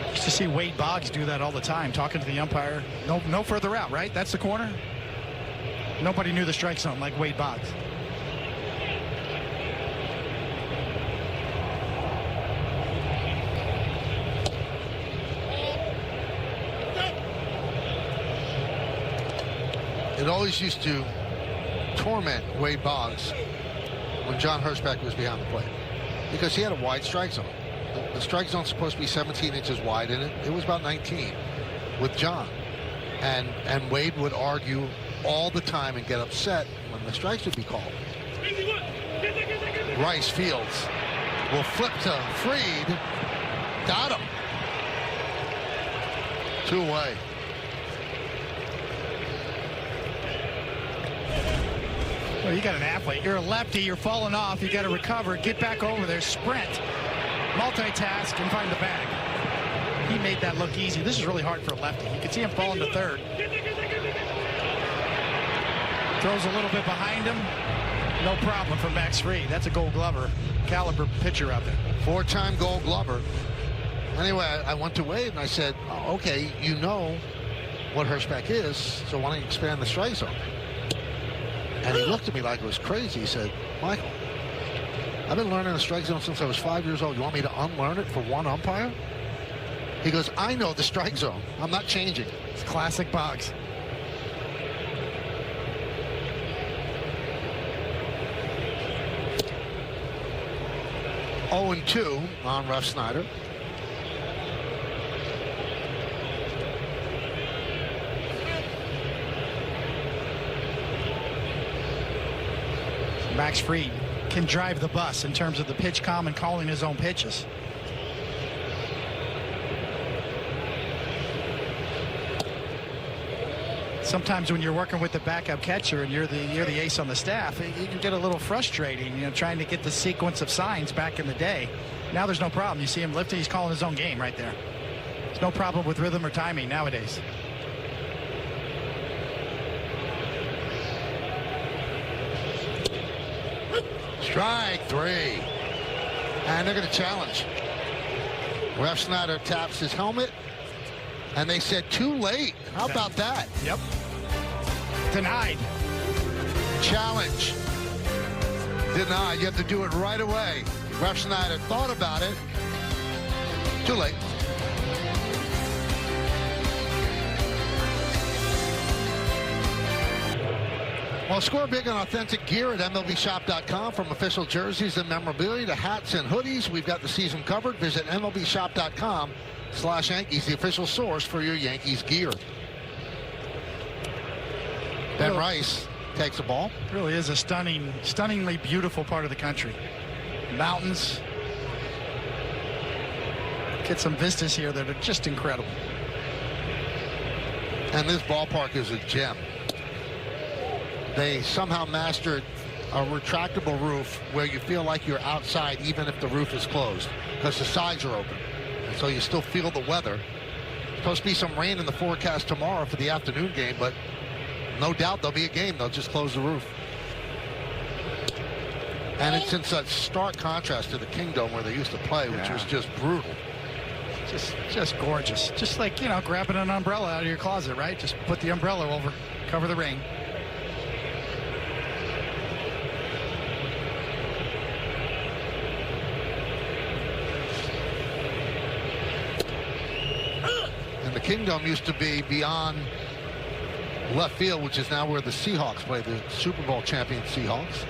Used to see Wade Boggs do that all the time, talking to the umpire. No further out, right? That's the corner. Nobody knew the strike zone like Wade Boggs. it always used to torment Wade Boggs when John Hirschbeck was behind the plate, because he had a wide strike zone. The strike zone's supposed to be 17 inches wide, and it was about 19 with John. And Wade would argue all the time and get upset when the strikes would be called. Rice fields, will flip to Fried. Got him. 2 away. Well, you got an athlete. You're a lefty. You're falling off. You got to recover. Get back over there. Sprint. Multitask and find the bag. He made that look easy. This is really hard for a lefty. You can see him falling to third. Throws a little bit behind him. No problem for Max Fried. That's a Gold Glover caliber pitcher out there. 4-time Gold Glover. Anyway, I went to Wade and I said, oh, okay, you know what Hirschbeck is, so why don't you expand the strike zone? And he looked at me like it was crazy. He said, Michael, I've been learning the strike zone since I was 5 years old. You want me to unlearn it for one umpire? He goes, I know the strike zone. I'm not changing. It's classic Boggs. Oh, 2 on Ruff Snyder. Max Fried can drive the bus in terms of the pitch calm and calling his own pitches. Sometimes when you're working with the backup catcher and you're the ace on the staff, it can get a little frustrating, trying to get the sequence of signs back in the day. Now there's no problem. You see him lifting, he's calling his own game right there. There's no problem with rhythm or timing nowadays. Strike 3. And they're going to challenge. Ruff Snyder taps his helmet. And they said too late. How about that? Yep. Denied. Challenge. Denied. You have to do it right away. Ruff Snyder thought about it. Too late. Well, score big on authentic gear at MLBshop.com. From official jerseys and memorabilia to hats and hoodies, we've got the season covered. Visit MLBshop.com/Yankees, the official source for your Yankees gear. Ben Rice takes the ball. It really is a stunningly beautiful part of the country. Mountains. Get some vistas here that are just incredible. And this ballpark is a gem. They somehow mastered a retractable roof where you feel like you're outside even if the roof is closed, because the sides are open. And so you still feel the weather. Supposed to be some rain in the forecast tomorrow for the afternoon game, but no doubt there'll be a game. They'll just close the roof. And it's in such stark contrast to the Kingdom where they used to play, which was just brutal. Just gorgeous. Just like, grabbing an umbrella out of your closet, right? Just put the umbrella over, cover the rain. And the Kingdom used to be beyond left field, which is now where the Seahawks play, the Super Bowl champion Seahawks.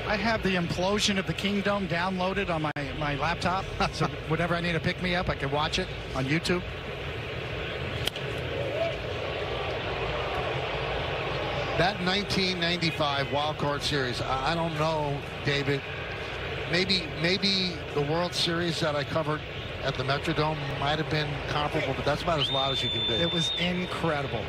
I have the implosion of the Kingdom downloaded on my laptop. So whenever I need to pick me up, I can watch it on YouTube. That 1995 Wild Card Series, I don't know, David. Maybe the World Series that I covered at the Metrodome might have been comparable, but that's about as loud as you can be. It was incredible.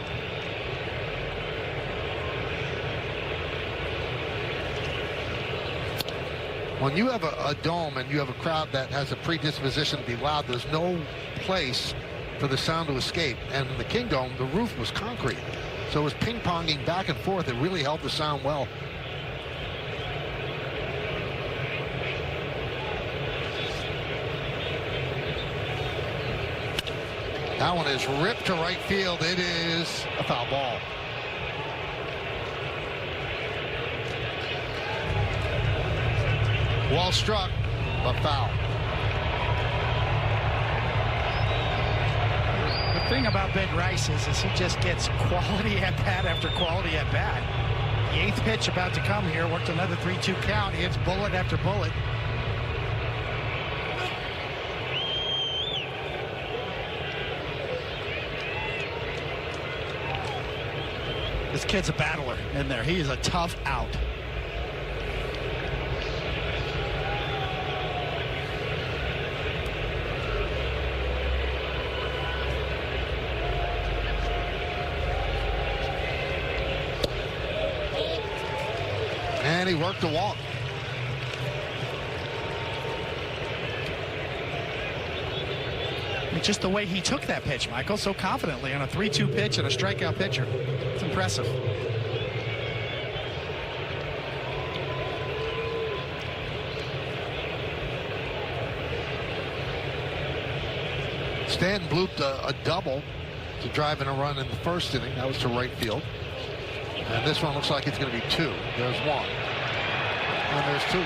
When you have a dome and you have a crowd that has a predisposition to be loud, there's no place for the sound to escape. And in the Kingdom, the roof was concrete. So it was ping-ponging back and forth. It really held the sound well. That one is ripped to right field. It is a foul ball. Well struck, but foul. The thing about Ben Rice is he just gets quality at bat after quality at bat. The 8th pitch about to come here, worked another 3-2 count. He hits bullet after bullet. This kid's a battler in there. He is a tough out. And he worked the walk. Just the way he took that pitch, Michael, so confidently on a 3-2 pitch and a strikeout pitcher. It's impressive. Stanton blooped a double to drive in a run in the first inning. That was to right field. And this one looks like it's going to be 2. There's 1. And there's 2.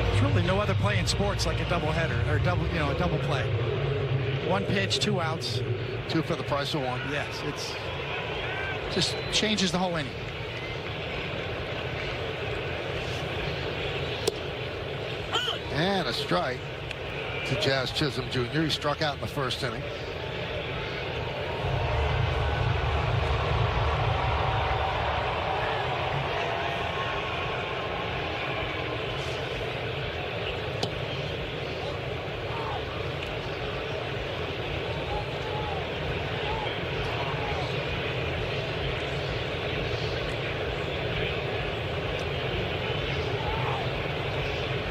There's really no other play in sports like a doubleheader or a double play. 1 pitch, 2 outs. 2 for the price of 1. Yes, it's just changes the whole inning. And a strike to Jazz Chisholm Jr. He struck out in the first inning.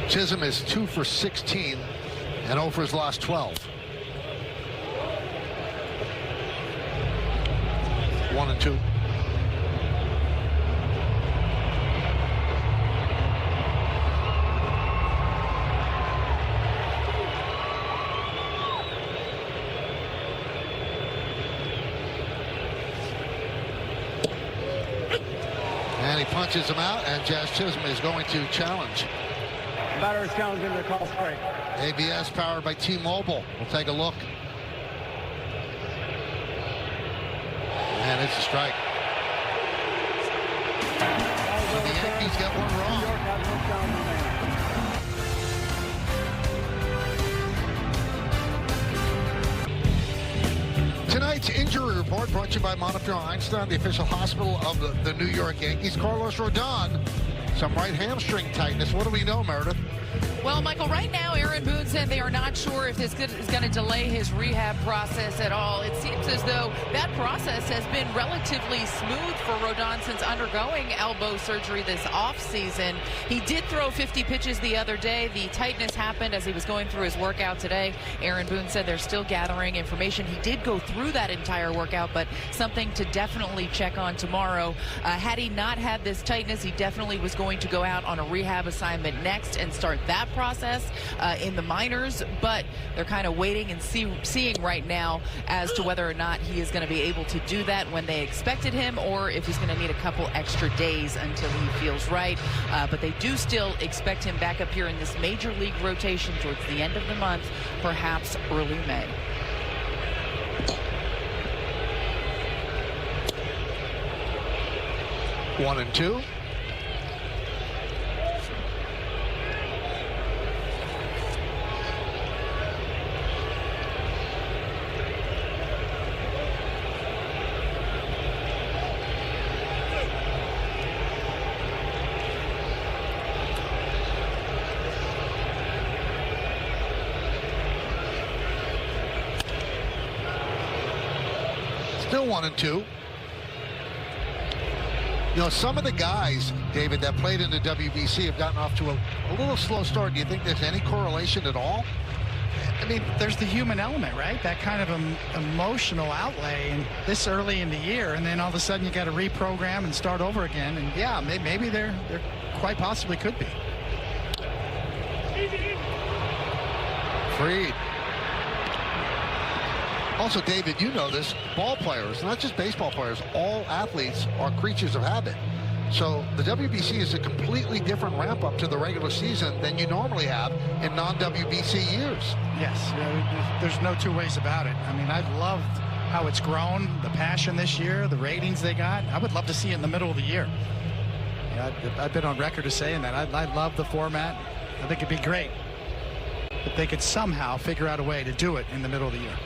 Chisholm is 2 for 16 and 0 for his last 12. 1-2. And he punches him out, and Jazz Chisholm is going to challenge. Batter is challenging the call strike. ABS powered by T-Mobile. We'll take a look. And it's a strike. So the Yankees got one wrong. New York has no challenge remaining. Tonight's injury report brought to you by Montefiore Einstein, the official hospital of the New York Yankees. Carlos Rodon, some right hamstring tightness. What do we know, Meredith? Well, Michael, right now, Aaron Boone said they are not sure if this is going to delay his rehab process at all. It seems as though that process has been relatively smooth for Rodon since undergoing elbow surgery this offseason. He did throw 50 pitches the other day. The tightness happened as he was going through his workout today. Aaron Boone said they're still gathering information. He did go through that entire workout, but something to definitely check on tomorrow. Had he not had this tightness, he definitely was going to go out on a rehab assignment next and start that process in the minors, but they're kind of waiting and seeing right now as to whether or not he is going to be able to do that when they expected him, or if he's going to need a couple extra days until he feels right. But they do still expect him back up here in this major league rotation towards the end of the month, perhaps early May. One and two. Still 1-2. You know, some of the guys, David, that played in the WBC have gotten off to a little slow start. Do you think there's any correlation at all? I mean, there's the human element, right? That kind of emotional outlay and this early in the year, and then all of a sudden you got to reprogram and start over again. And yeah, maybe there quite possibly could be. Freed. Also, David, you know this, ball players, not just baseball players, all athletes are creatures of habit. So the WBC is a completely different ramp up to the regular season than you normally have in non-WBC years. Yes, there's no two ways about it. I mean, I've loved how it's grown, the passion this year, the ratings they got. I would love to see it in the middle of the year. Yeah, I've been on record as saying that. I love the format. I think it'd be great if they could somehow figure out a way to do it in the middle of the year.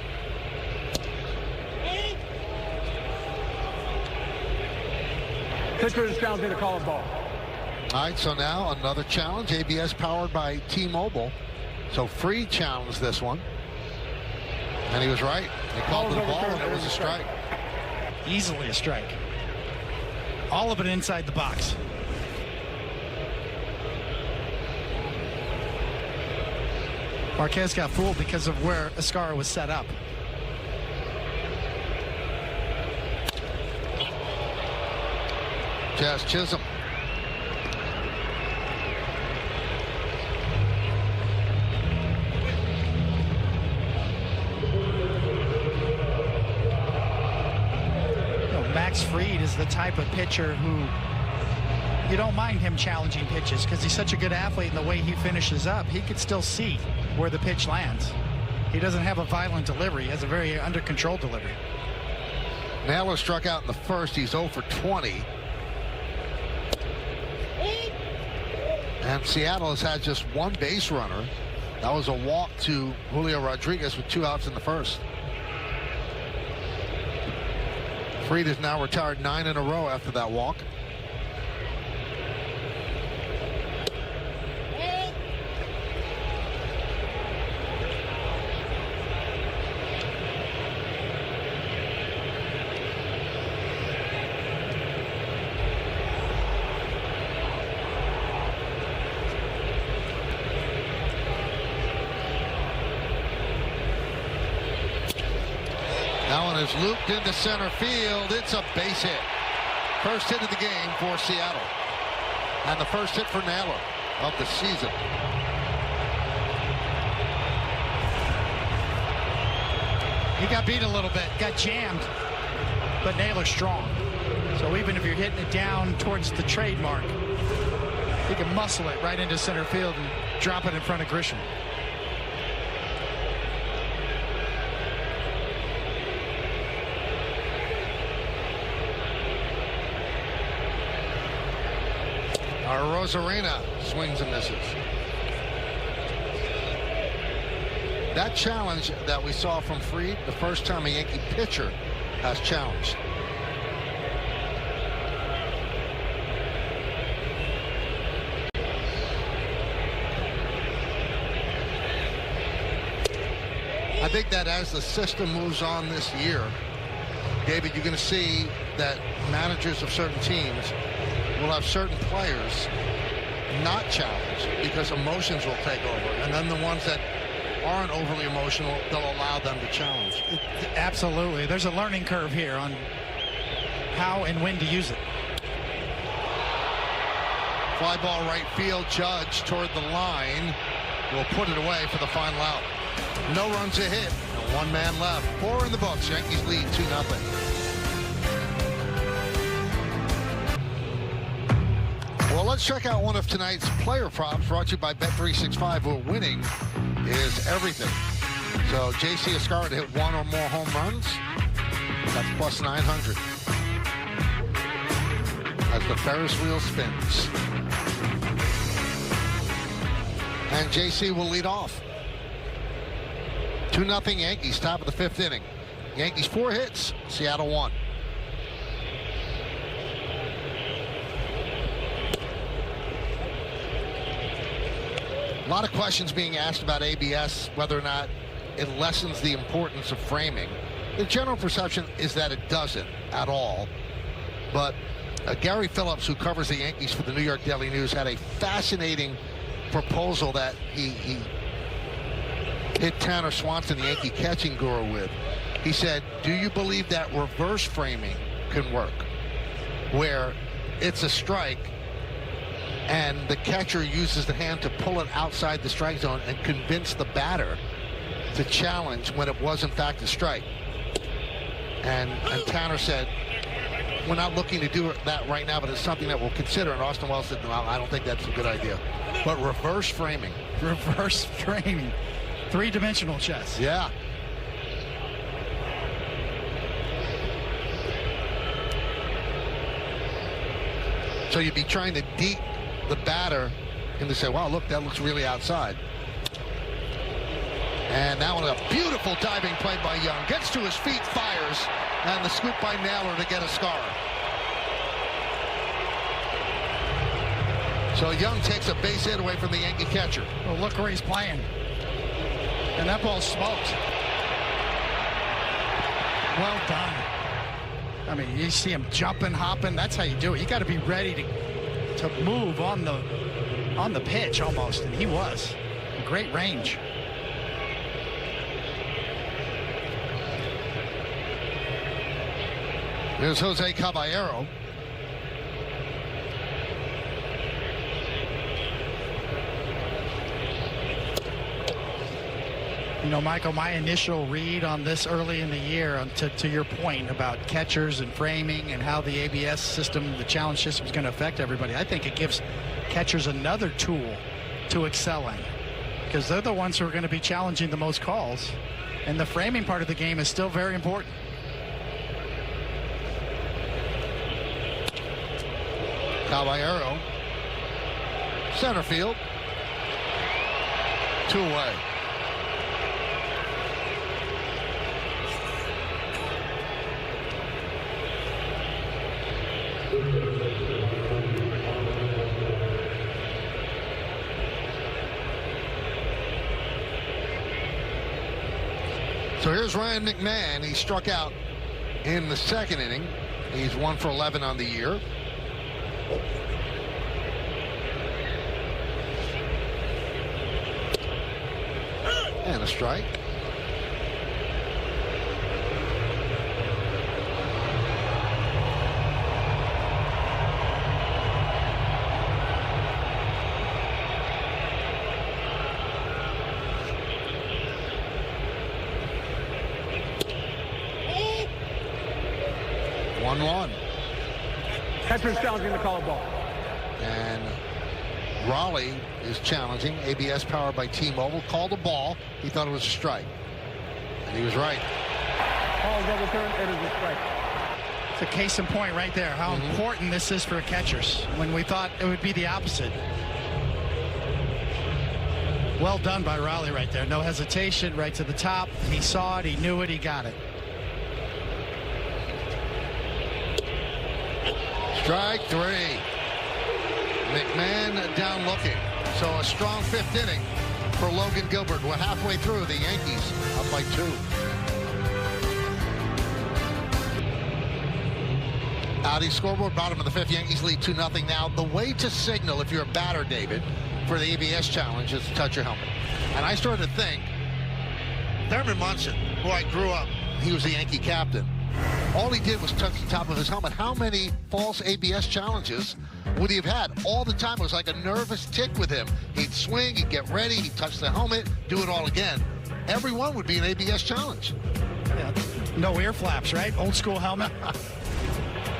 Pitcher is challenging to call a ball. All right, so now another challenge. ABS powered by T-Mobile. So Fried challenged this one. And he was right. They called it a ball, and it was a strike. Easily a strike. All of it inside the box. Marquez got fooled because of where Escara was set up. Jazz Chisholm. Max Fried is the type of pitcher who you don't mind him challenging pitches because he's such a good athlete, and the way he finishes up, he could still see where the pitch lands. He doesn't have a violent delivery. He has a very under control delivery. Naylor struck out in the first. He's 0 for 20. And Seattle has had just one base runner. That was a walk to Julio Rodriguez with 2 outs in the first. Fried is now retired 9 in a row after that walk. That one is looped into center field. It's a base hit. First hit of the game for Seattle. And the first hit for Naylor of the season. He got beat a little bit, got jammed, but Naylor's strong. So even if you're hitting it down towards the trademark, he can muscle it right into center field and drop it in front of Grisham. Rosarena swings and misses. That challenge that we saw from Fried, the first time a Yankee pitcher has challenged. I think that as the system moves on this year, David, you're going to see that managers of certain teams will have certain players not challenged because emotions will take over, and then the ones that aren't overly emotional, they'll allow them to challenge. Absolutely. There's a learning curve here on how and when to use it. Fly ball right field. Judge toward the line will put it away for the final out. No runs a hit, and 1 man left. 4 in the books. Yankees lead 2-0. Well, let's check out one of tonight's player props brought to you by Bet365, where winning is everything. So J.C. Escara to hit 1 or more home runs. That's plus 900. As the Ferris wheel spins. And J.C. will lead off. 2-0 Yankees, top of the 5th inning. Yankees 4 hits, Seattle 1. A lot of questions being asked about ABS, whether or not it lessens the importance of framing. The general perception is that it doesn't at all. But Gary Phillips, who covers the Yankees for the New York Daily News, had a fascinating proposal that he hit Tanner Swanson, the Yankee catching guru, with. He said, do you believe that reverse framing can work, where it's a strike and the catcher uses the hand to pull it outside the strike zone and convince the batter to challenge when it was in fact a strike? And Tanner said, we're not looking to do that right now, but it's something that we'll consider. And Austin Wells said, no, I don't think that's a good idea. But reverse framing. Reverse framing. Three-dimensional chess. Yeah. So you'd be trying to deke the batter and to say, wow, look, that looks really outside. And that one, a beautiful diving play by Young. Gets to his feet, fires, and the scoop by Naylor to get a scar. So Young takes a base hit away from the Yankee catcher. Well, look where he's playing. And that ball's smoked. Well done. I mean, you see him jumping, hopping. That's how you do it. You got to be ready to move on the pitch almost, and he was. Great range. There's Jose Caballero. You know, Michael, my initial read on this early in the year, to your point about catchers and framing and how the ABS system, the challenge system is going to affect everybody, I think it gives catchers another tool to excel in, because they're the ones who are going to be challenging the most calls, and the framing part of the game is still very important. Caballero, center field, 2 away. So here's Ryan McMahon. He struck out in the second inning. He's 1 for 11 on the year. And a strike. Catcher's challenging the call of ball. And Raleigh is challenging. ABS powered by T-Mobile. Called a ball. He thought it was a strike. And he was right. Ball is overturned. It is a strike. It's a case in point right there, how important this is for catchers when we thought it would be the opposite. Well done by Raleigh right there. No hesitation, right to the top. He saw it, he knew it, he got it. Strike 3. McMahon down looking. So a strong 5th inning for Logan Gilbert. We're halfway through. The Yankees up by 2. Audi scoreboard, bottom of the 5th. Yankees lead 2-0 now. The way to signal if you're a batter, David, for the ABS challenge is to touch your helmet. And I started to think, Thurman Munson, who I grew up, he was the Yankee captain. All he did was touch the top of his helmet. How many false ABS challenges would he have had? All the time. It was like a nervous tick with him. He'd swing, he'd get ready, he'd touch the helmet, do it all again. Every one would be an ABS challenge. Yeah. No ear flaps, right? Old school helmet.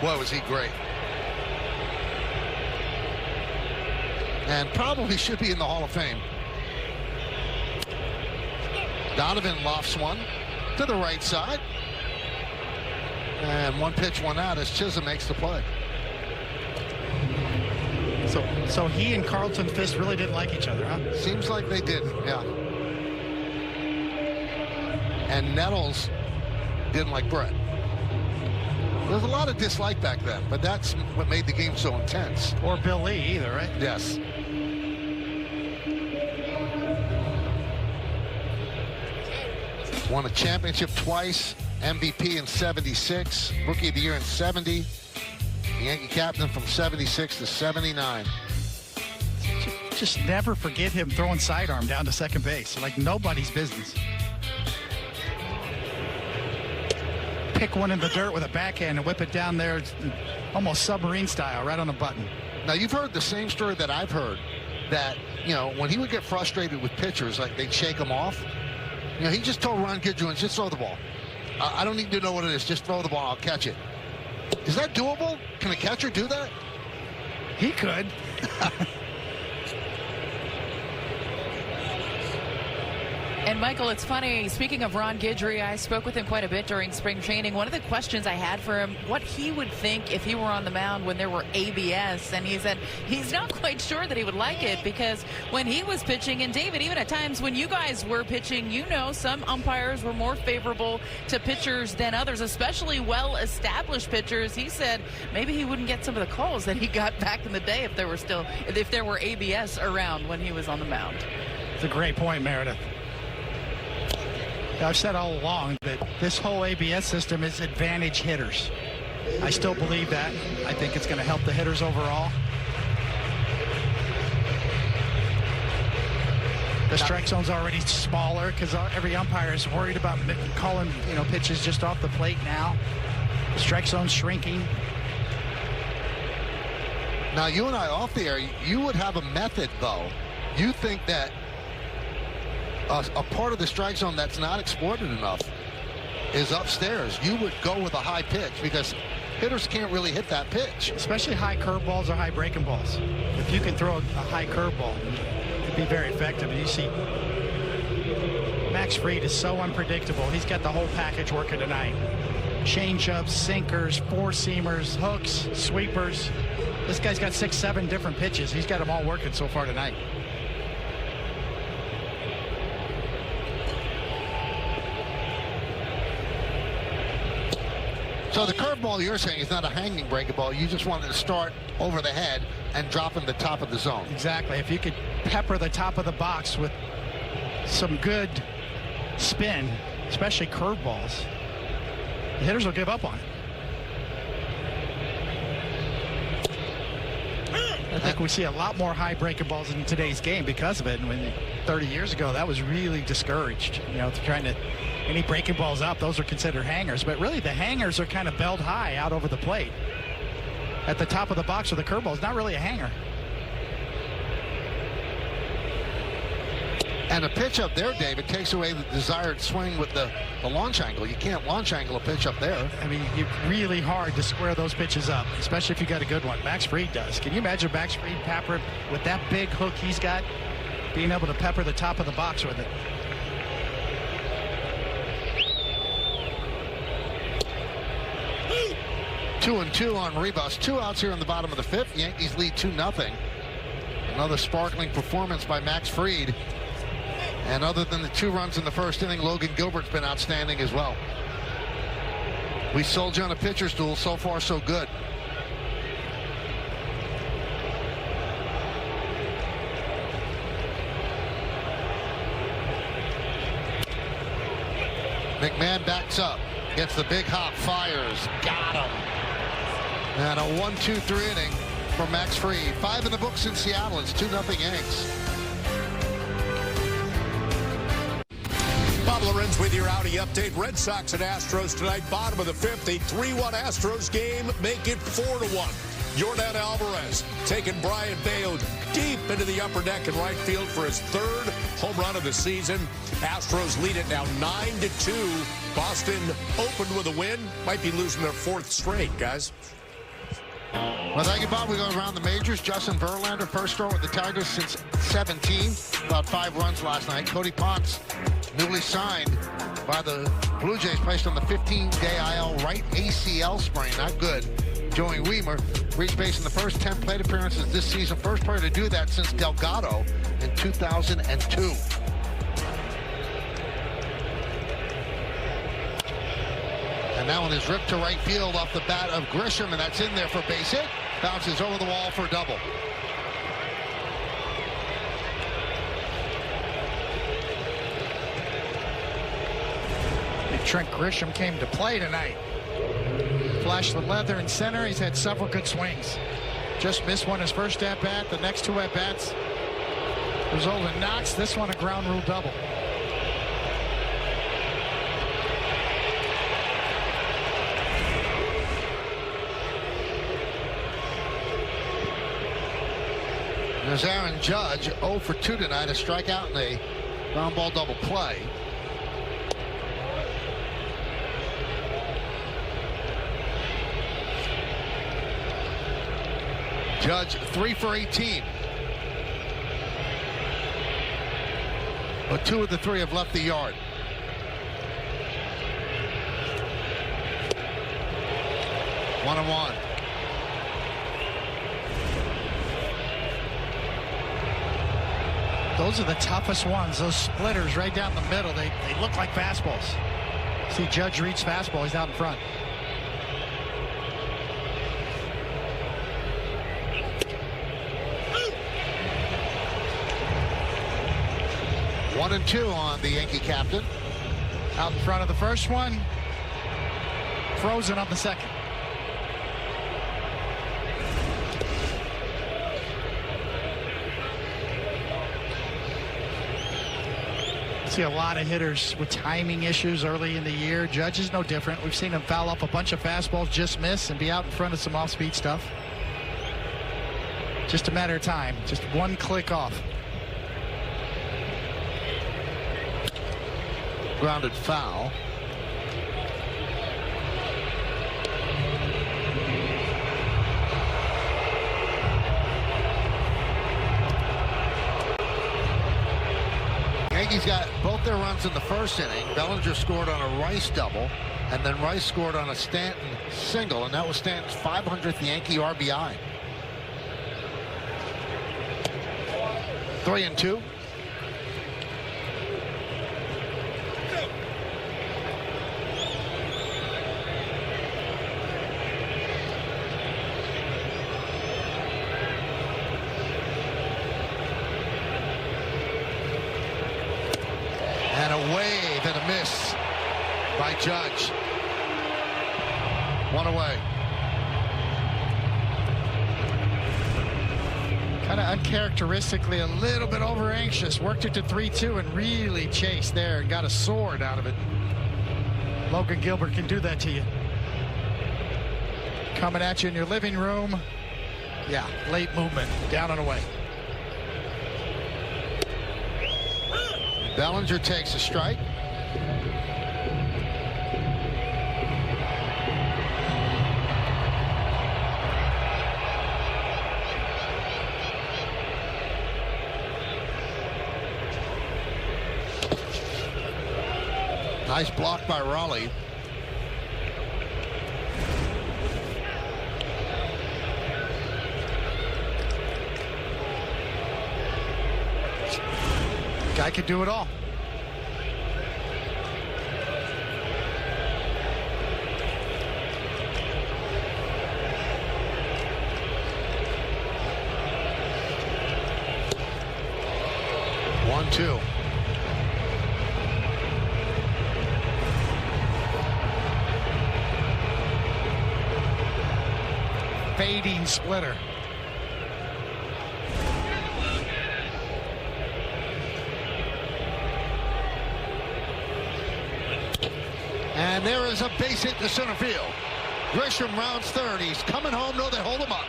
Boy, was he great. And probably should be in the Hall of Fame. Donovan lofts one to the right side. And 1 pitch, 1 out as Chisholm makes the play. So he and Carlton Fisk really didn't like each other, huh? Seems like they did, yeah. And Nettles didn't like Brett. There was a lot of dislike back then, but that's what made the game so intense. Or Bill Lee either, right? Yes. Won a championship twice. MVP in 76, Rookie of the Year in 70, the Yankee captain from 76 to 79. Just never forget him throwing sidearm down to second base, like nobody's business. Pick one in the dirt with a backhand and whip it down there, almost submarine style, right on the button. Now, you've heard the same story that I've heard, that, you know, when he would get frustrated with pitchers, like they'd shake him off, you know, he just told Ron Guidry, just throw the ball. I don't need to know what it is. Just throw the ball. I'll catch it. Is that doable? Can a catcher do that? He could. And Michael, it's funny, speaking of Ron Guidry, I spoke with him quite a bit during spring training. One of the questions I had for him, what he would think if he were on the mound when there were ABS, and he said he's not quite sure that he would like it, because when he was pitching, and David, even at times when you guys were pitching, you know, some umpires were more favorable to pitchers than others, especially well-established pitchers. He said maybe he wouldn't get some of the calls that he got back in the day if there were ABS around when he was on the mound. It's a great point, Meredith. I've said all along that this whole ABS system is advantage hitters. I still believe that. I think it's going to help the hitters overall. The strike zone's already smaller because every umpire is worried about calling, pitches just off the plate now. The strike zone's shrinking. Now, you and I off the air, you would have a method, though. You think that a part of the strike zone that's not exploited enough is upstairs. You would go with a high pitch because hitters can't really hit that pitch. Especially high curveballs or high breaking balls. If you can throw a high curveball, it'd be very effective. And you see Max Fried is so unpredictable. He's got the whole package working tonight. Changeups, sinkers, four-seamers, hooks, sweepers. This guy's got 6-7 different pitches. He's got them all working so far tonight. So the curveball you're saying is not a hanging breaking ball. You just wanted to start over the head and drop in the top of the zone. Exactly. If you could pepper the top of the box with some good spin, especially curveballs, the hitters will give up on it. I think we see a lot more high breaking balls in today's game because of it. And when 30 years ago, that was really discouraged. Trying to any breaking balls up, those are considered hangers. But really, the hangers are kind of belled high out over the plate. At the top of the box with the curveball is not really a hanger. And a pitch up there, David, takes away the desired swing with the launch angle. You can't launch angle a pitch up there. I mean, it's really hard to square those pitches up, especially if you got a good one. Max Fried does. Can you imagine Max Fried pepper with that big hook he's got, being able to pepper the top of the box with it? Two and two on Rebus. 2 outs here in the bottom of the 5th. Yankees lead 2-0. Another sparkling performance by Max Fried. And other than the 2 runs in the first inning, Logan Gilbert's been outstanding as well. We sold you on a pitcher's duel. So far, so good. McMahon backs up. Gets the big hop. Fires. Got him. And a 1-2-3 inning for Max Fried. 5 in the books in Seattle. It's 2-0 Yanks. Bob Lorenz with your Audi update. Red Sox and Astros tonight, bottom of the 5th. A 3-1 Astros game, make it 4-1. Jordan Alvarez taking Brian Bale deep into the upper deck in right field for his 3rd home run of the season. Astros lead it now 9-2. Boston opened with a win. Might be losing their 4th straight, guys. Well, thank you, Bob. We go around the majors. Justin Verlander, first start with the Tigers since 17. About 5 runs last night. Cody Ponce, newly signed by the Blue Jays, placed on the 15-day IL right ACL sprain. Not good. Joey Wiemer reached base in the first 10 plate appearances this season. First player to do that since Delgado in 2002. And that one is ripped to right field off the bat of Grisham, and that's in there for base hit. Bounces over the wall for a double. Trent Grisham came to play tonight. Flashed the leather in center. He's had several good swings. Just missed one his first at-bat. The next 2 at-bats result in knocks. This one a ground rule double. There's Aaron Judge, 0 for 2 tonight, a strikeout and a ground ball double play. Judge 3 for 18. But 2 of the 3 have left the yard. One and one. Those are the toughest ones. Those splitters right down the middle. They look like fastballs. See Judge reach fastball. He's out in front. One and two on the Yankee captain. Out in front of the first one. Frozen on the second. See a lot of hitters with timing issues early in the year. Judge is no different. We've seen him foul up a bunch of fastballs, just miss, and be out in front of some off-speed stuff. Just a matter of time. Just one click off. Grounded foul. Yankees got both their runs in the first inning. Bellinger scored on a Rice double, and then Rice scored on a Stanton single, and that was Stanton's 500th Yankee RBI. 3 and 2. And a wave and a miss by Judge. One away. Kind of uncharacteristically a little bit over anxious. Worked it to 3-2 and really chased there and got a sword out of it. Logan Gilbert can do that to you. Coming at you in your living room. Yeah, late movement, down and away. Bellinger takes a strike. Nice block by Raleigh. Guy could do it all. One, two. Fading splitter. And there is a base hit to center field. Grisham rounds third. He's coming home. No, they hold him up.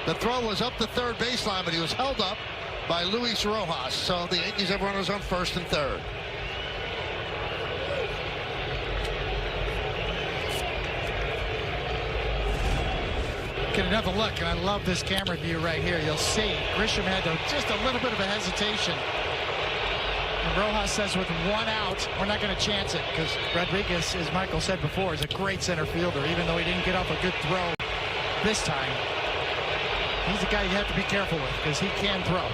The throw was up the third baseline, but he was held up by Luis Rojas. So the Yankees have runners on first and third. Get another look, and I love this camera view right here. You'll see Grisham had just a little bit of a hesitation. And Rojas says with one out, we're not going to chance it, because Rodriguez, as Michael said before, is a great center fielder, even though he didn't get off a good throw this time. He's the guy you have to be careful with, because he can throw.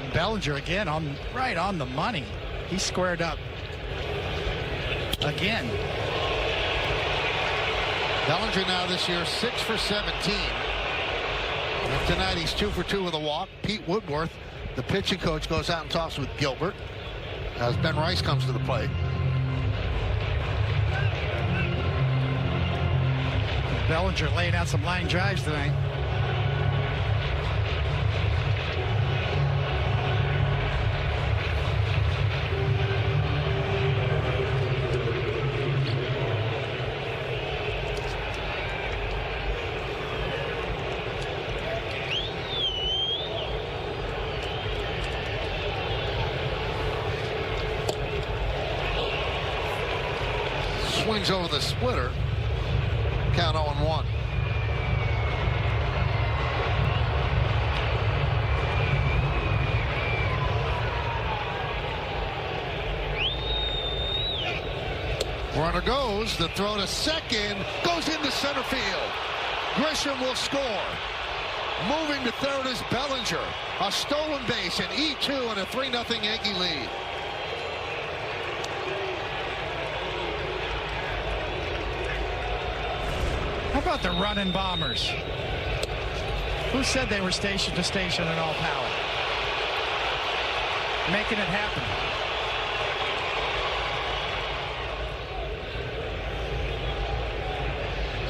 And Bellinger again right on the money. He squared up again. Bellinger now this year 6 for 17. And tonight he's 2 for 2 with a walk. Pete Woodworth, the pitching coach, goes out and talks with Gilbert as Ben Rice comes to the plate. Bellinger laying out some line drives tonight. Swings over the splitter. Count 0-1. Runner goes. The throw to second. Goes into center field. Grisham will score. Moving to third is Bellinger. A stolen base, an E2, and a 3-0 Yankee lead. How about the running Bombers? Who said they were station to station and all power? Making it happen.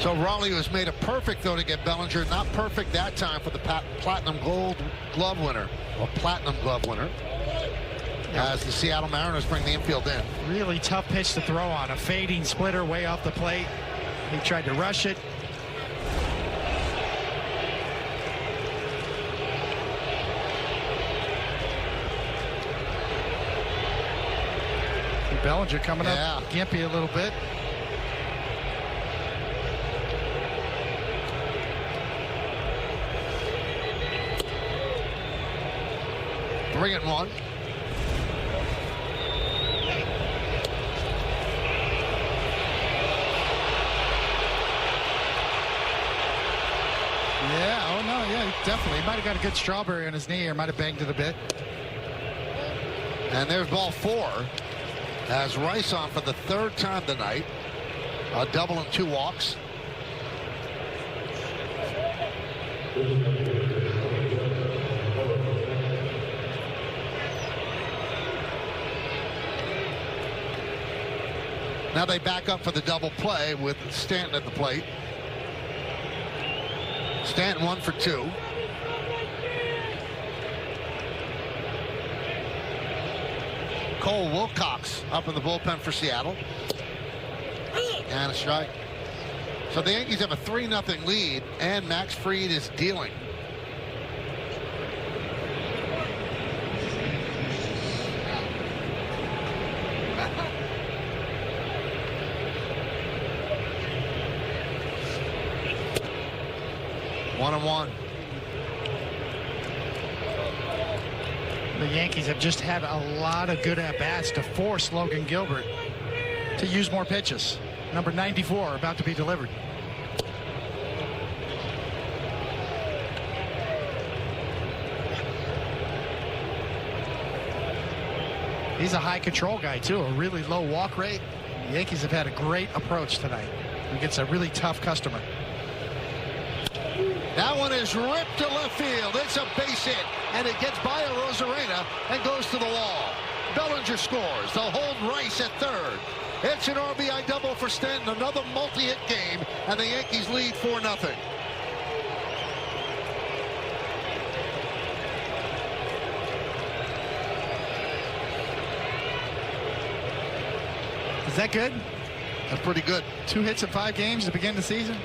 So Raleigh was made a perfect, though, to get Bellinger. Not perfect that time for the Platinum Gold Glove winner, or Platinum Glove winner, as the Seattle Mariners bring the infield in. Really tough pitch to throw on. A fading splitter way off the plate. He tried to rush it. Bellinger coming up gimpy a little bit. Bring it one. Yeah, oh no, yeah, definitely. He might have got a good strawberry on his knee or might have banged it a bit. And there's ball 4. As Rice on for the 3rd time tonight. A double and 2 walks. Now they back up for the double play with Stanton at the plate. Stanton 1 for 2. Cole Wilcox up in the bullpen for Seattle. And a strike. So the Yankees have a 3-0 lead, and Max Fried is dealing. One and one. The Yankees have just had a lot of good at-bats to force Logan Gilbert to use more pitches. Number 94 about to be delivered. He's a high control guy too, a really low walk rate. The Yankees have had a great approach tonight against a really tough customer. That one is ripped to left field. It's a base hit, and it gets by Arozarena and goes to the wall. Bellinger scores. They'll hold Rice at third. It's an RBI double for Stanton. Another multi-hit game, and the Yankees lead 4-0. Is that good? That's pretty good. 2 hits in 5 games to begin the season.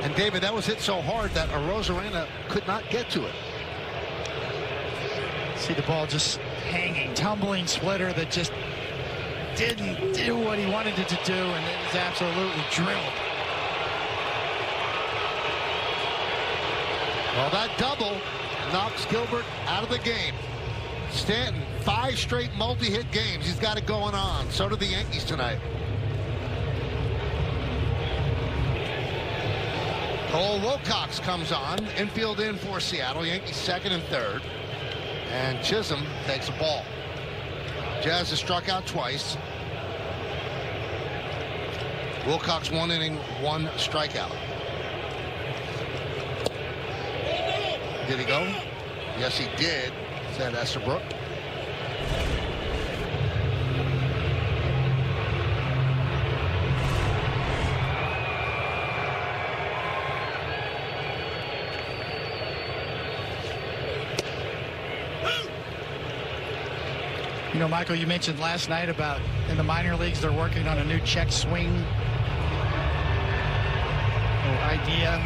And David, that was hit so hard that Arozarena could not get to it. See the ball just hanging, tumbling splitter that just didn't do what he wanted it to do, and it was absolutely drilled. Well, that double knocks Gilbert out of the game. Stanton, 5 straight multi-hit games. He's got it going on. So do the Yankees tonight. Cole Wilcox comes on. Infield in for Seattle. Yankees 2nd and 3rd. And Chisholm takes a ball. Jazz has struck out twice. Wilcox 1 inning, 1 strikeout. Did he go? Yes, he did, said Estabrook. You know, Michael, you mentioned last night about in the minor leagues they're working on a new check swing idea.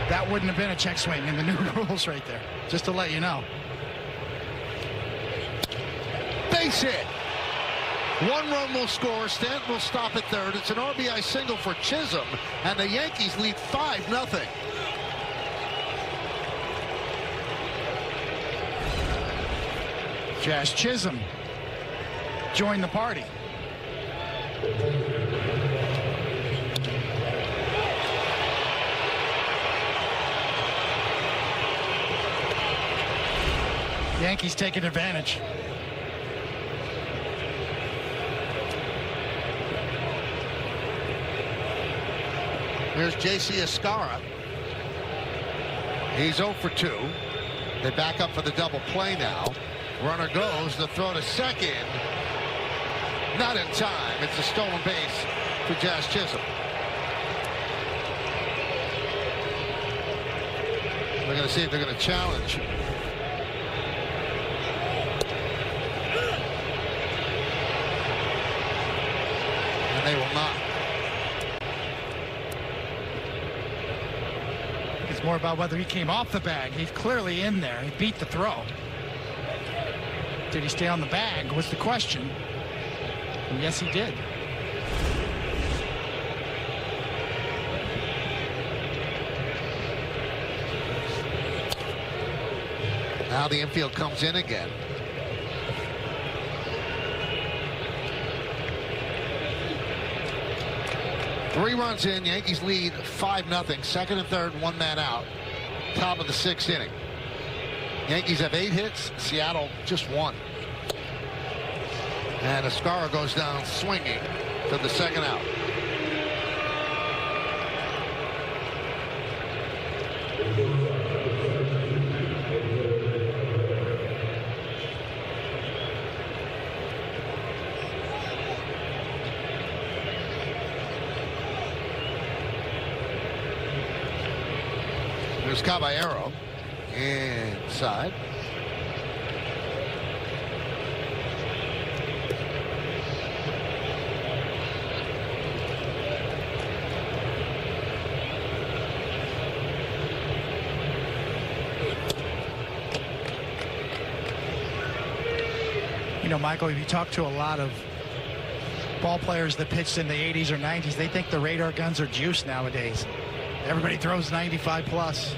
That wouldn't have been a check swing in the new rules right there, just to let you know. Base hit. 1 run will score. Stanton will stop at third. It's an RBI single for Chisholm, and the Yankees lead 5-0. Jazz Chisholm joined the party. Yankees taking advantage. Here's J.C. Escara. He's 0 for 2. They back up for the double play now. Runner goes, the throw to second. Not in time. It's a stolen base for Jazz Chisholm. We're going to see if they're going to challenge. And they will not. It's more about whether he came off the bag. He's clearly in there. He beat the throw. Did he stay on the bag was the question. And yes, he did. Now the infield comes in again. Three runs in, Yankees lead 5-0. Second and third, one man out. Top of the 6th inning. Yankees have 8 hits, Seattle just 1. And Escara goes down swinging to the second out. There's Caballero inside. You know, Michael, if you talk to a lot of ball players that pitched in the 80s or 90s, they think the radar guns are juiced nowadays. Everybody throws 95 plus.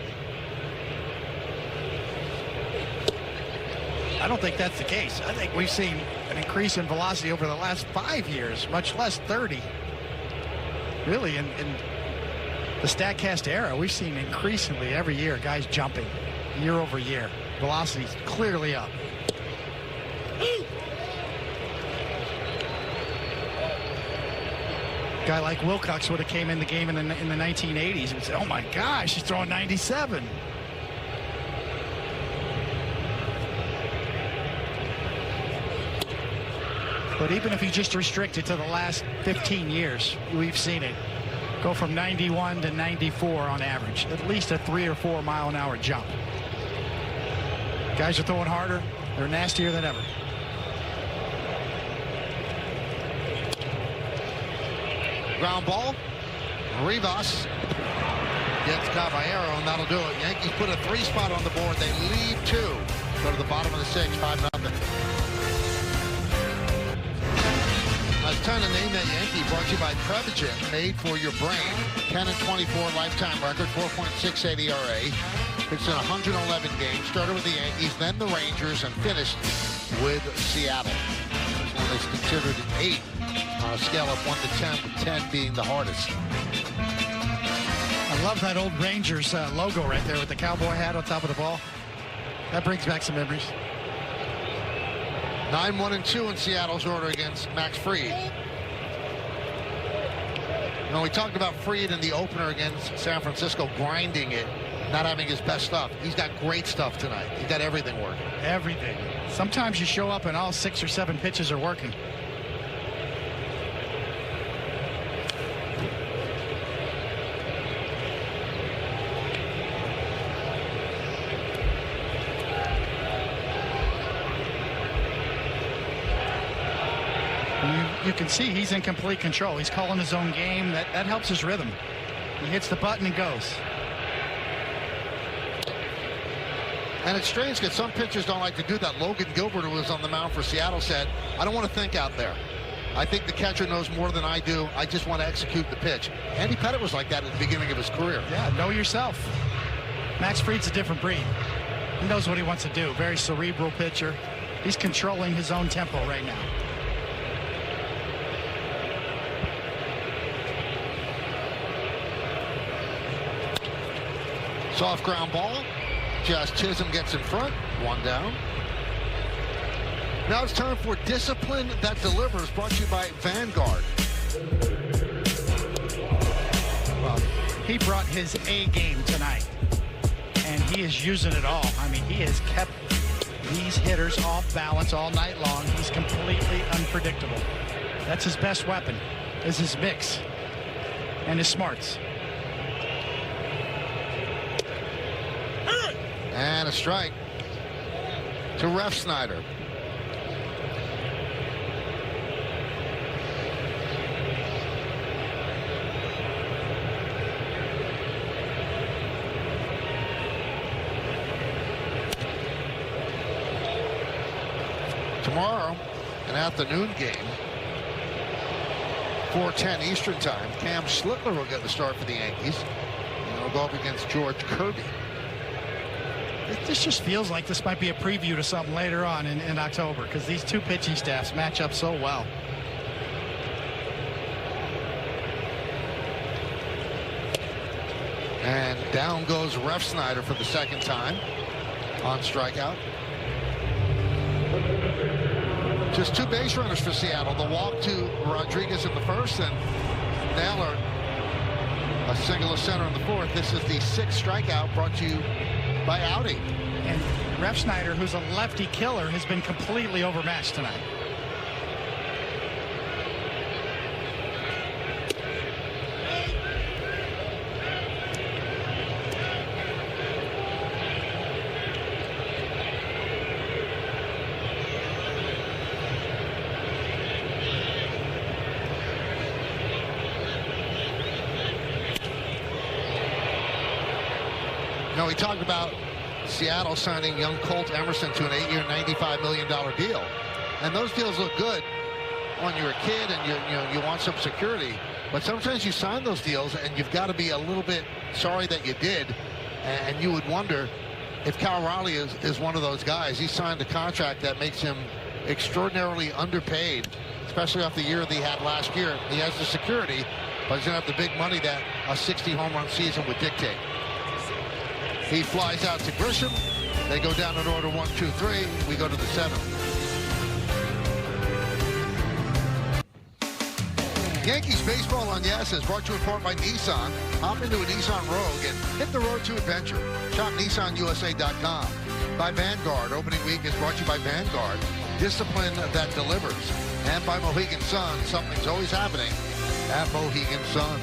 I don't think that's the case. I think we've seen an increase in velocity over the last 5 years, much less 30. Really, in the StatCast era, we've seen increasingly every year guys jumping year over year. Velocity's clearly up. Guy like Wilcox would have came in the game in the 1980s and said, "Oh my gosh, he's throwing 97." But even if you just restrict it to the last 15 years, we've seen it go from 91 to 94 on average, at least a 3 or 4 mile an hour jump. Guys are throwing harder. They're nastier than ever. Ground ball. Rivas gets Caballero, and that'll do it. Yankees put a 3 spot on the board. They lead 2. Go to the bottom of the 6th, 5-0. I was trying to name that Yankee, brought to you by Prevagen, made for your brain. 10 and 24 lifetime record, 4.68 ERA. It's in 111 games. Started with the Yankees, then the Rangers, and finished with Seattle. This one is considered an 8 on a scale of 1 to 10, with 10 being the hardest. I love that old Rangers logo right there with the cowboy hat on top of the ball. That brings back some memories. 9-1-2 in Seattle's order against Max Fried. Now, we talked about Fried in the opener against San Francisco, grinding it, not having his best stuff. He's got great stuff tonight. He's got everything working. Everything. Sometimes you show up and all 6 or 7 pitches are working. You can see he's in complete control. He's calling his own game. That helps his rhythm. He hits the button and goes. And it's strange because some pitchers don't like to do that. Logan Gilbert, who was on the mound for Seattle, said, "I don't want to think out there. I think the catcher knows more than I do. I just want to execute the pitch." Andy Pettitte was like that at the beginning of his career. Yeah, know yourself. Max Fried's a different breed. He knows what he wants to do. Very cerebral pitcher. He's controlling his own tempo right now. Soft ground ball. Josh Chisholm gets in front. One down. Now it's time for Discipline That Delivers, brought to you by Vanguard. Well, he brought his A game tonight, and he is using it all. I mean, he has kept these hitters off balance all night long. He's completely unpredictable. That's his best weapon, is his mix and his smarts. And a strike to Ref Snyder. Tomorrow, an afternoon game, 4:10 Eastern time. Cam Schlittler will get the start for the Yankees. And he'll go up against George Kirby. This just feels like this might be a preview to something later on in October, because these two pitching staffs match up so well. And down goes Ref Snyder for the second time on strikeout. Just two base runners for Seattle. The walk to Rodriguez in the first, and Naylor a single to center in the fourth. This is the sixth strikeout brought to you by Audi. And Ref Snyder, who's a lefty killer, has been completely overmatched tonight. You know, we talked about Seattle signing young Colt Emerson to an 8-year, $95 million deal. And those deals look good when you're a kid and you want some security. But sometimes you sign those deals and you've got to be a little bit sorry that you did. And you would wonder if Cal Raleigh is one of those guys. He signed a contract that makes him extraordinarily underpaid, especially off the year that he had last year. He has the security, but he's going to have the big money that a 60 home run season would dictate. He flies out to Grisham. They go down in order 1, 2, 3. We go to the 7th. Yankees baseball on Yes is brought to you in part by Nissan. Hop into a Nissan Rogue and hit the road to adventure. Shop NissanUSA.com. By Vanguard. Opening week is brought to you by Vanguard. Discipline that delivers. And by Mohegan Sun. Something's always happening at Mohegan Sun.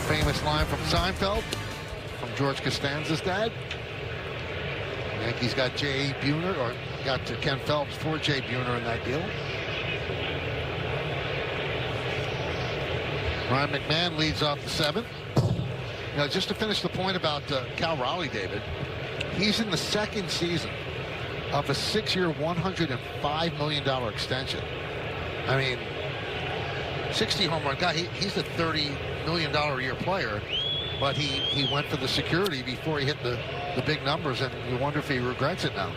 Famous line from Seinfeld, from George Costanza's dad. Yankees got Jay Buhner, or got Ken Phelps for Jay Buhner in that deal. Ryan McMahon leads off the 7th. Now, just to finish the point about Cal Raleigh, David, he's in the second season of a 6-year, $105 million extension. I mean, 60 home run guy. He's a $30 million a year player, but he went for the security before he hit the big numbers, and you wonder if he regrets it now.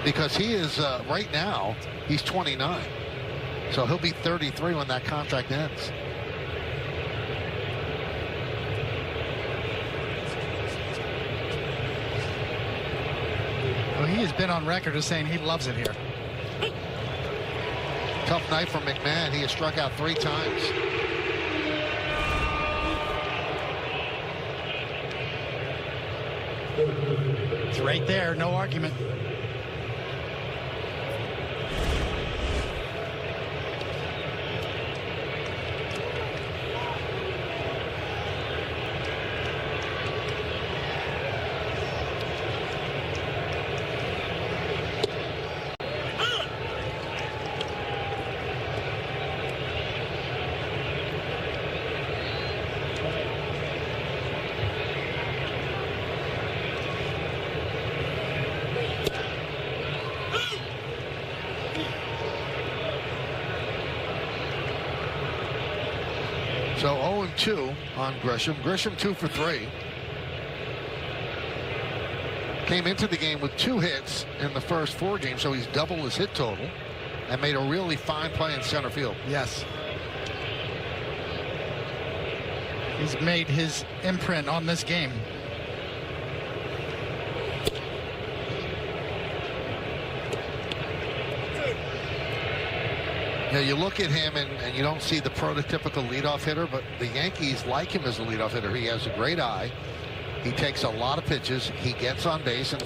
Because he is, right now, he's 29. So he'll be 33 when that contract ends. Well, he has been on record as saying he loves it here. Tough night for McMahon. He has struck out 3 times. It's right there, no argument. So 0-2 on Grisham. Grisham 2 for 3. Came into the game with 2 hits in the first 4 games, so he's double his hit total and made a really fine play in center field. Yes. He's made his imprint on this game. You know, you look at him and you don't see the prototypical leadoff hitter, but the Yankees like him as a leadoff hitter. He has a great eye. He takes a lot of pitches. He gets on base, and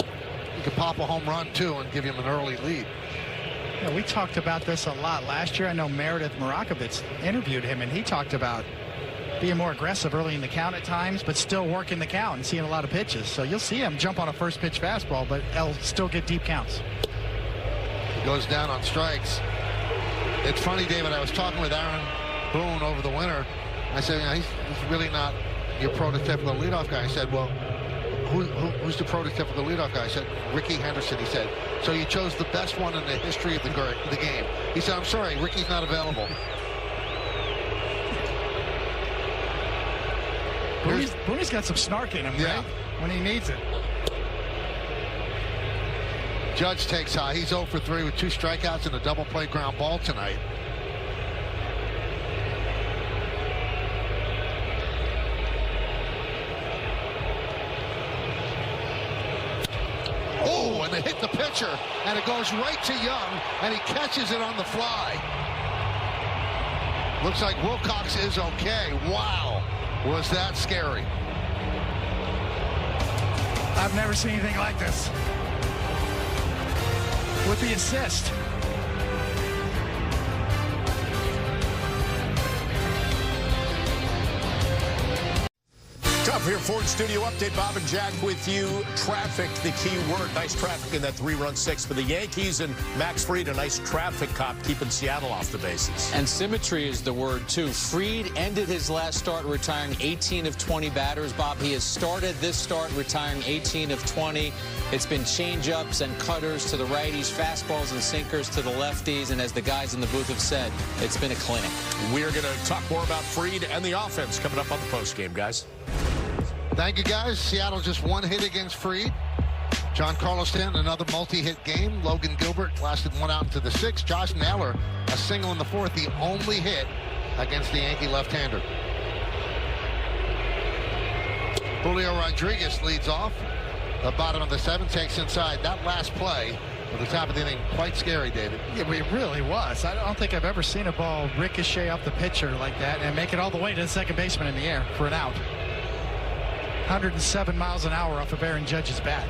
he could pop a home run, too, and give him an early lead. Yeah, we talked about this a lot last year. I know Meredith Marakovitz interviewed him, and he talked about being more aggressive early in the count at times, but still working the count and seeing a lot of pitches. So you'll see him jump on a first pitch fastball, but he'll still get deep counts. He goes down on strikes. It's funny, David, I was talking with Aaron Boone over the winter. I said, you know, he's really not your prototypical leadoff guy. I said, well, who's the prototypical leadoff guy? I said, Ricky Henderson. He said, so you chose the best one in the history of the game. He said, I'm sorry, Ricky's not available. Boone's got some snark in him, yeah, right? When he needs it. Judge takes high. He's 0 for 3 with 2 strikeouts and a double play ground ball tonight. Oh, and they hit the pitcher, and it goes right to Young, and he catches it on the fly. Looks like Wilcox is okay. Wow, was that scary. I've never seen anything like this. With the assist. Top here, Ford Studio Update. Bob and Jack with you. Traffic, the key word. Nice traffic in that 3-run 6 for the Yankees. And Max Fried, a nice traffic cop, keeping Seattle off the bases. And symmetry is the word, too. Fried ended his last start retiring 18 of 20 batters. Bob, he has started this start retiring 18 of 20. It's been change-ups and cutters to the righties, fastballs and sinkers to the lefties. And as the guys in the booth have said, it's been a clinic. We're going to talk more about Fried and the offense coming up on the postgame, guys. Thank you, guys. Seattle just 1 hit against Fried. John Carlos Stanton, another multi-hit game. Logan Gilbert lasted 1 out into the 6th. Josh Naylor, a single in the 4th, the only hit against the Yankee left-hander. Julio Rodriguez leads off. The bottom of the 7th takes inside. That last play at the top of the inning, quite scary, David. Yeah, it really was. I don't think I've ever seen a ball ricochet off the pitcher like that and make it all the way to the second baseman in the air for an out. 107 miles an hour off of Aaron Judge's bat.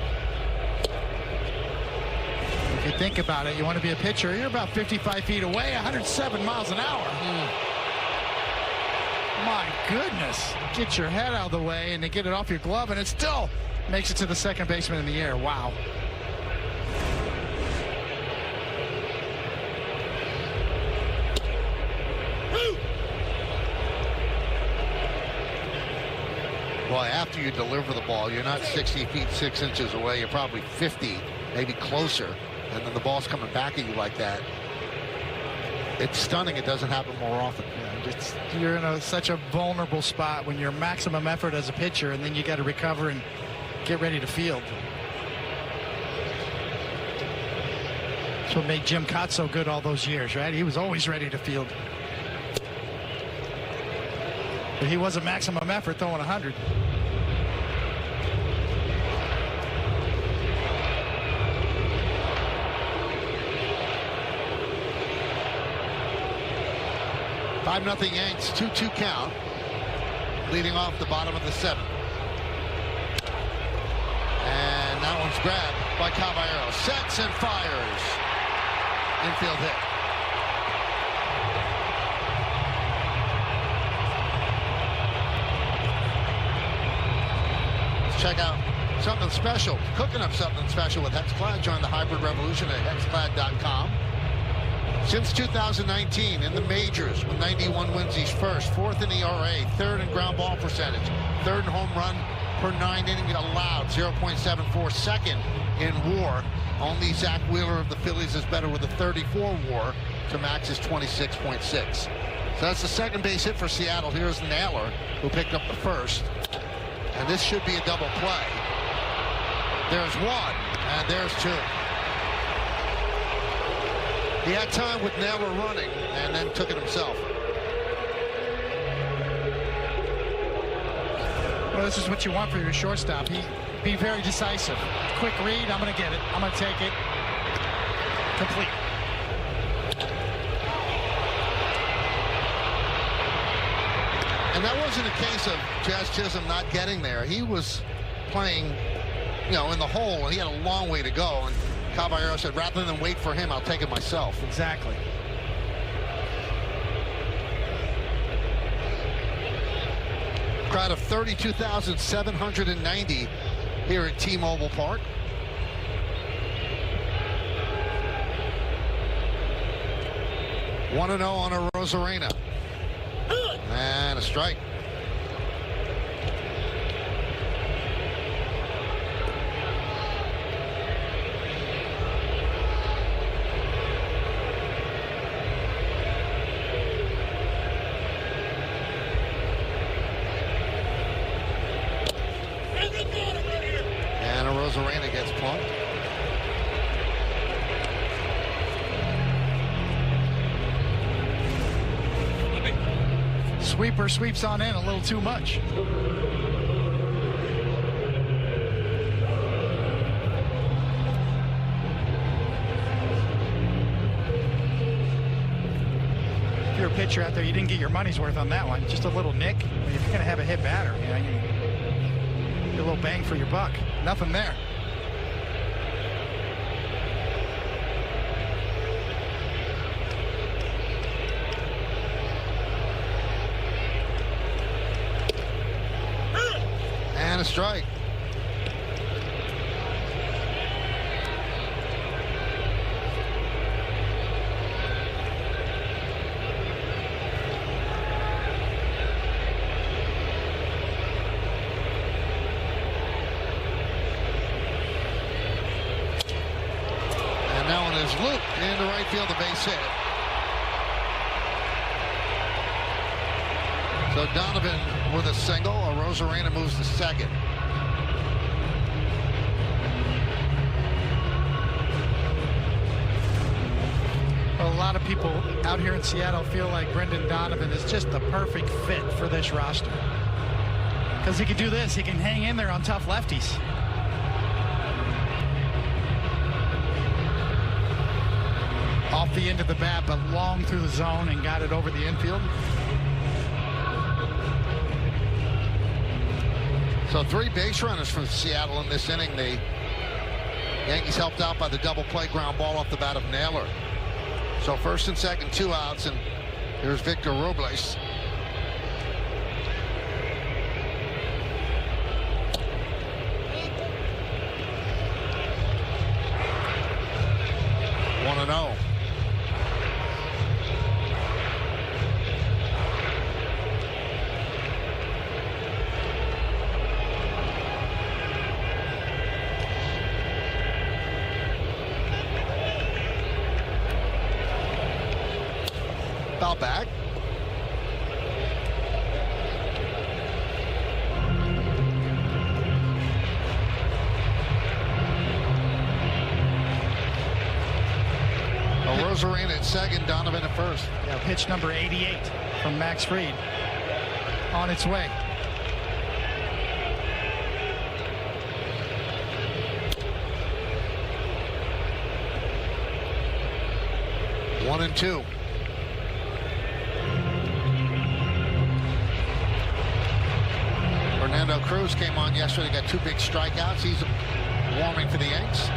If you think about it, you want to be a pitcher, you're about 55 feet away, 107 miles an hour. My goodness. Get your head out of the way and then get it off your glove, and it still makes it to the second baseman in the air. Wow. Well, after you deliver the ball, you're not 60 feet 6 inches away. You're probably 50, maybe closer. And then the ball's coming back at you like that. It's stunning. It doesn't happen more often. Yeah, you're in such a vulnerable spot when you're maximum effort as a pitcher, and then you got to recover and get ready to field. That's what made Jim Cott so good all those years, right? He was always ready to field. But he was a maximum effort throwing 100. Five-0 Yanks, 2-2 count. Leading off the bottom of the 7th. And that one's grabbed by Caballero. Sets and fires. Infield hit. Check out something special, cooking up something special with Hexclad. Join the hybrid revolution at hexclad.com. Since 2019, in the majors, with 91 wins, he's first, 4th in ERA, 3rd in ground ball percentage, 3rd in home run per 9 innings allowed, 0.74, 2nd in WAR. Only Zach Wheeler of the Phillies is better with a 34 WAR to Max's 26.6. So that's the second base hit for Seattle. Here's Naylor, who picked up the first. And this should be a double play. There's one, and there's two. He had time with Naylor running, and then took it himself. Well, this is what you want for your shortstop. Be very decisive. Quick read, I'm going to get it. I'm going to take it. Complete. And that wasn't a case of Jazz Chisholm not getting there. He was playing, in the hole, and he had a long way to go. And Caballero said, rather than wait for him, I'll take it myself. Exactly. Crowd of 32,790 here at T-Mobile Park. One 1-0 on a Rosarena. And a strike. And a Rosarena gets plunked. Sweeper sweeps on in a little too much. If you're a pitcher out there, you didn't get your money's worth on that one. Just a little nick. I mean, if you're going to have a hit batter, you get a little bang for your buck. Nothing there. And a strike. And that one is looped into right field, a base hit. So Donovan with a single. Rosarena moves to second. Well, a lot of people out here in Seattle feel like Brendan Donovan is just the perfect fit for this roster. Because he can do this. He can hang in there on tough lefties. Off the end of the bat, but long through the zone and got it over the infield. So 3 base runners for Seattle in this inning. The Yankees helped out by the double play ground ball off the bat of Naylor. So first and second, 2 outs, and here's Victor Robles. One and 0. Foul back. Rosarena at second, Donovan at first. Yeah, pitch number 88 from Max Fried on its way. One and 2. Fernando Cruz came on yesterday, got 2 big strikeouts. He's warming for the Yanks.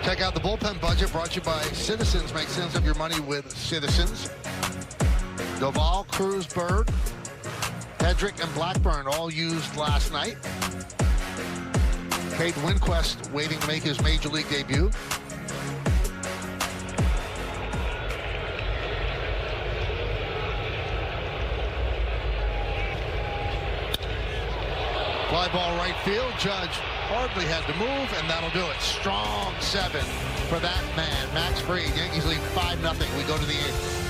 Check out the bullpen budget brought to you by Citizens. Make sense of your money with Citizens. Doval, Cruz, Bird, Hedrick, and Blackburn all used last night. Kate Winquist waiting to make his Major League debut. Fly ball right field. Judge hardly had to move, and that'll do it. Strong 7 for that man, Max Fried. Yankees lead 5-0. We go to the 8th.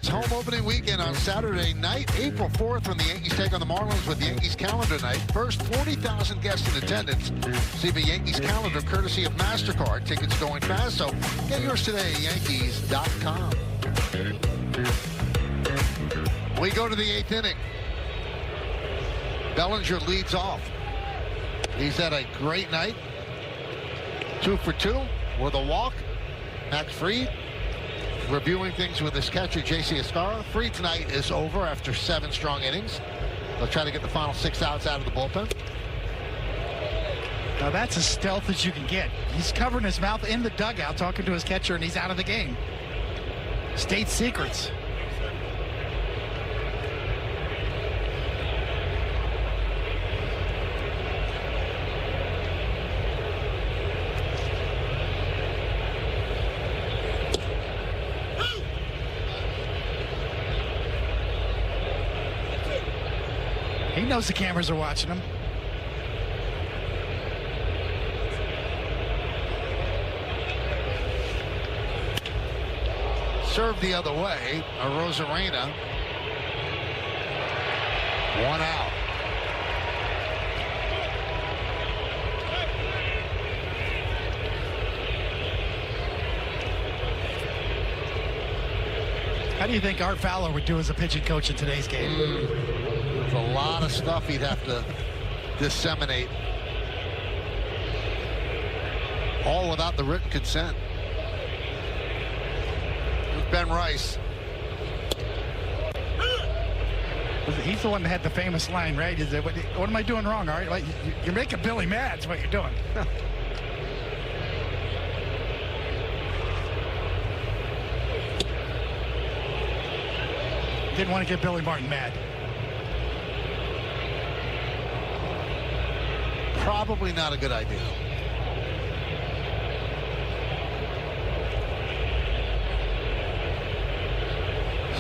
It's home opening weekend on Saturday night, April 4th, when the Yankees take on the Marlins with Yankees calendar night. First 40,000 guests in attendance. See the Yankees calendar courtesy of MasterCard. Tickets going fast, so get yours today at Yankees.com. We go to the 8th inning. Bellinger leads off. He's had a great night. 2 for 2 with a walk. Max Fried reviewing things with his catcher, J.C. Escara. Fried's night is over after 7 strong innings. They'll try to get the final 6 outs out of the bullpen. Now that's as stealth as you can get. He's covering his mouth in the dugout talking to his catcher, and he's out of the game. State secrets. He knows the cameras are watching him. Served the other way. Rosarena. 1 out. How do you think Art Fowler would do as a pitching coach in today's game? There's a lot of stuff he'd have to disseminate. All without the written consent. Here's Ben Rice. He's the one that had the famous line, right? Is it, what am I doing wrong, Art? Like, you're making Billy mad is what you're doing. Didn't want to get Billy Martin mad. Probably not a good idea.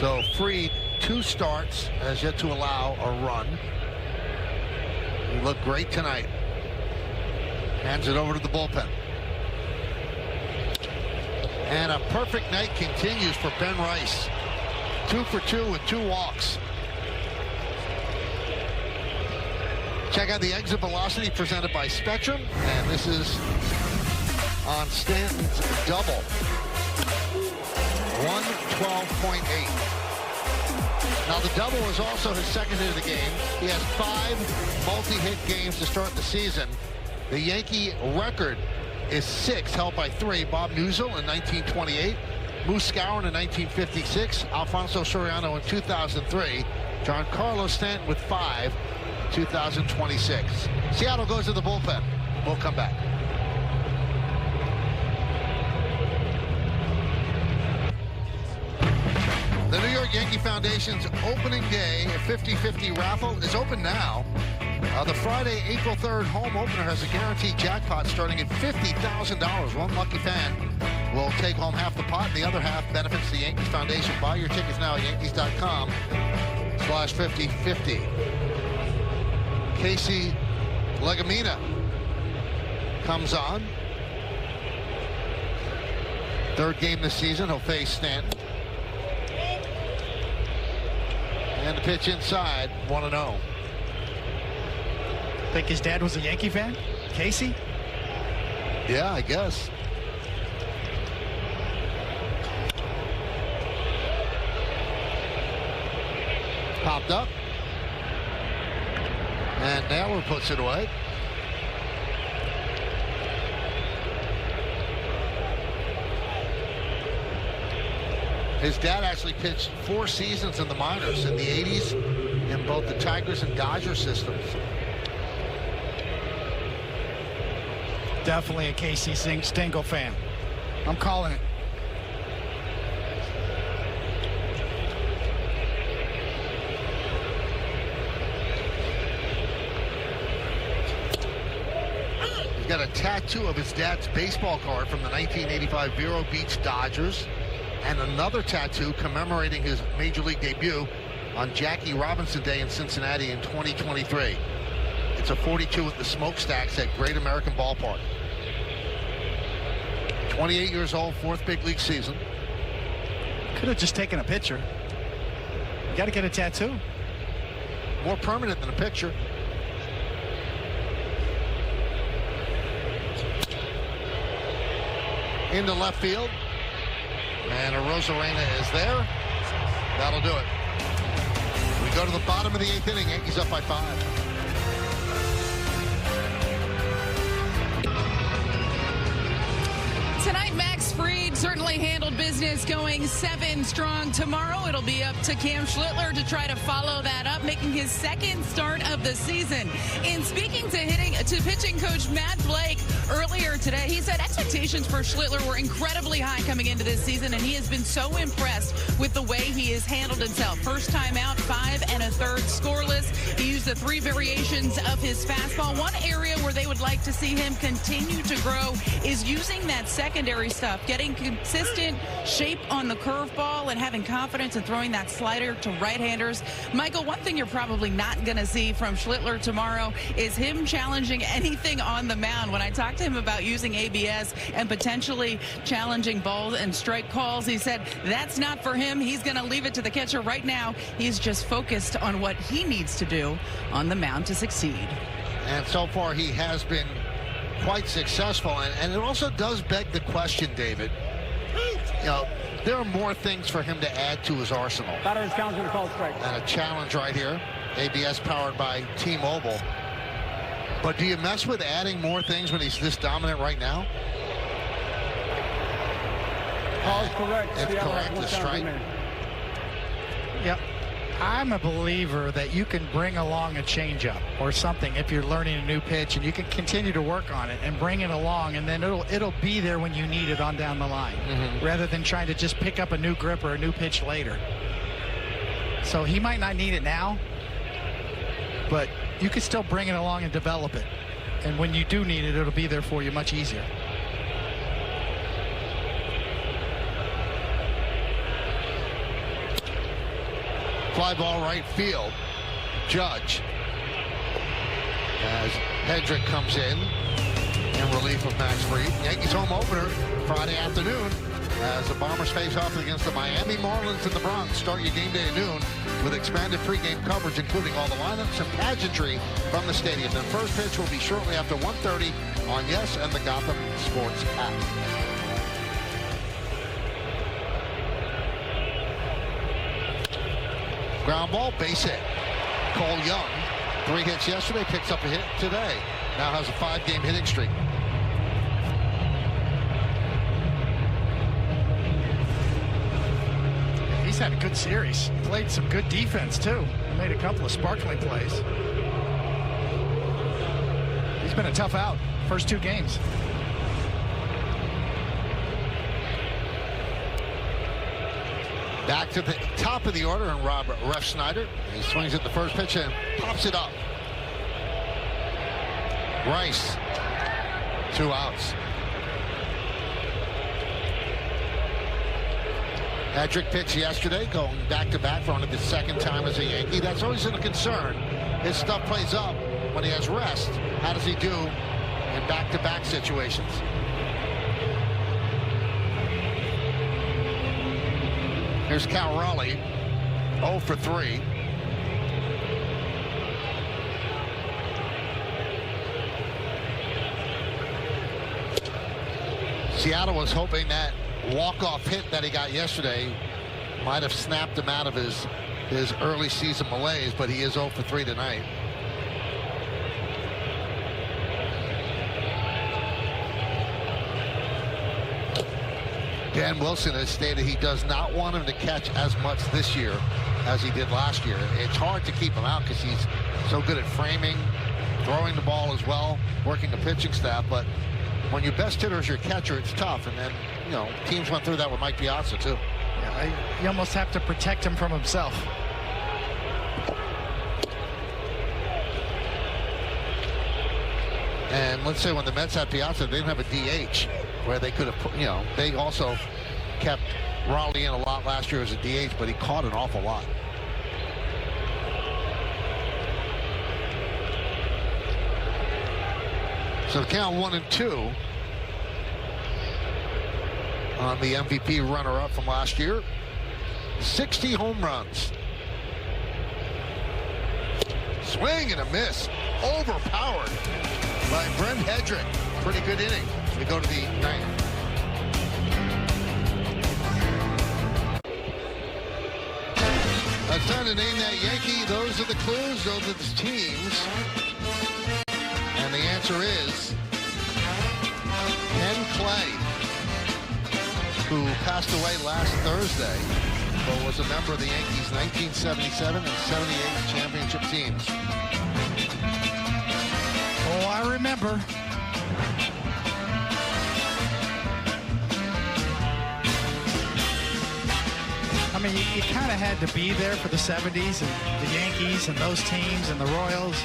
So Fried, 2 starts, has yet to allow a run. He looked great tonight. Hands it over to the bullpen. And a perfect night continues for Ben Rice. 2 for 2 with 2 walks. Check out the exit velocity presented by Spectrum, and this is on Stanton's double. 112.8. Now the double is also his second hit of the game. He has 5 multi-hit games to start the season. The Yankee record is 6, held by 3. Bob Newsel in 1928, Moose Skowron in 1956, Alfonso Soriano in 2003, Giancarlo Stanton with 5. 2026. Seattle goes to the bullpen. We'll come back. The New York Yankee Foundation's opening day 50-50 raffle is open now. The Friday, April 3rd home opener has a guaranteed jackpot starting at $50,000. One lucky fan will take home half the pot, and the other half benefits the Yankees Foundation. Buy your tickets now at Yankees.com/50-50. Casey Legumina comes on. 3rd game this season. He'll face Stanton. And the pitch inside, 1-0. Think his dad was a Yankee fan? Casey? Yeah, I guess. Popped up. And Naylor puts it away. His dad actually pitched 4 seasons in the minors in the 80s in both the Tigers and Dodger systems. Definitely a Casey Stengel fan. I'm calling it. He's got a tattoo of his dad's baseball card from the 1985 Vero Beach Dodgers, and another tattoo commemorating his Major League debut on Jackie Robinson Day in Cincinnati in 2023. It's a 42 at the Smokestacks at Great American Ballpark. 28 years old, fourth big league season. Could have just taken a picture. You got to get a tattoo. More permanent than a picture. Into left field. And Arozarena is there. That'll do it. We go to the bottom of the 8th inning. Yankees up by 5. Tonight, Max Fried certainly handled business, going 7 strong. Tomorrow, it'll be up to Cam Schlittler to try to follow that up, making his 2nd start of the season. In speaking to pitching coach Matt Blake earlier today, he said expectations for Schlittler were incredibly high coming into this season, and he has been so impressed with the way he has handled himself. First time out, 5 1/3 scoreless. He used the 3 variations of his fastball. One area where they would like to see him continue to grow is using that secondary stuff, getting consistent shape on the curveball and having confidence in throwing that slider to right-handers. Michael, one thing you're probably not going to see from Schlittler tomorrow is him challenging anything on the mound. When I talked to him about using ABS and potentially challenging balls and strike calls, he said that's not for him. He's going to leave it to the catcher right now. He's just focused on what he needs to do on the mound to succeed. And so far he has been quite successful, and it also does beg the question, David. You know, there are more things for him to add to his arsenal. Batter is challenging the call strike. And a challenge right here. ABS powered by T-Mobile. But do you mess with adding more things when he's this dominant right now? Call is correct. It's correct, the strike. Yep. I'm a believer that you can bring along a changeup or something if you're learning a new pitch, and you can continue to work on it and bring it along, and then it'll be there when you need it on down the line, rather than trying to just pick up a new grip or a new pitch later. So he might not need it now, but you can still bring it along and develop it. And when you do need it, it'll be there for you much easier. Fly ball right field. Judge, as Hedrick comes in relief of Max Fried. Yankees home opener Friday afternoon as the Bombers face off against the Miami Marlins in the Bronx. Start your game day at noon with expanded pregame coverage, including all the lineups and pageantry from the stadium. The first pitch will be shortly after 1:30 on Yes and the Gotham Sports app. Ground ball, base hit. Cole Young, 3 hits yesterday, picks up a hit today. Now has a 5-game hitting streak. He's had a good series. Played some good defense, too. Made a couple of sparkling plays. He's been a tough out first 2 games. Back to the top of the order, and Robert Refsnyder. He swings at the first pitch and pops it up. Rice, 2 outs. Hedrick pitched yesterday, going back-to-back for only the 2nd time as a Yankee. That's always a concern. His stuff plays up when he has rest. How does he do in back-to-back situations? Here's Cal Raleigh, 0 for 3. Seattle was hoping that walk-off hit that he got yesterday might have snapped him out of his early season malaise, but he is 0 for 3 tonight. Dan Wilson has stated he does not want him to catch as much this year as he did last year. It's hard to keep him out because he's so good at framing, throwing the ball as well, working the pitching staff. But when your best hitter is your catcher, it's tough. And then, you know, teams went through that with Mike Piazza, too. Yeah, you almost have to protect him from himself. And let's say when the Mets had Piazza, they didn't have a DH where they could have put, you know, they also kept Raleigh in a lot last year as a DH, but he caught an awful lot. So the count 1-2 on the MVP runner-up from last year. 60 home runs. Swing and a miss. Overpowered by Brent Hedrick. Pretty good inning. We go to the ninth. It's time to name that Yankee. Those are the clues. Those are the teams. And the answer is Ken Clay, who passed away last Thursday, but was a member of the Yankees' 1977 and 78 championship teams. Oh, I remember. I mean, you kind of had to be there for the 70s and the Yankees and those teams and the Royals.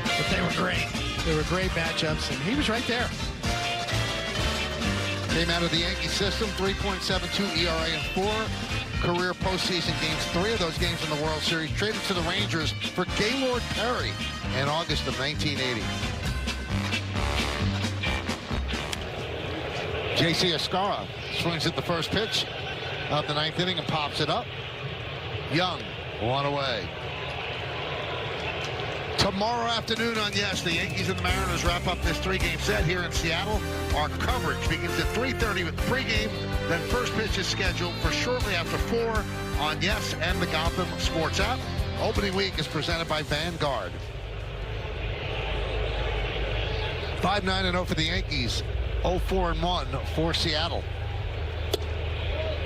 But they were great. They were great matchups, and he was right there. Came out of the Yankee system, 3.72 ERA in 4 career postseason games. 3 of those games in the World Series. Traded to the Rangers for Gaylord Perry in August of 1980. J.C. Escara swings at the first pitch of the 9th inning and pops it up. Young, 1 away. Tomorrow afternoon on Yes, the Yankees and the Mariners wrap up this 3-game set here in Seattle. Our coverage begins at 3:30 with pregame. Then first pitch is scheduled for shortly after 4 on Yes and the Gotham Sports app. Opening week is presented by Vanguard. 5-9-0 for the Yankees. 0-4-1 for Seattle.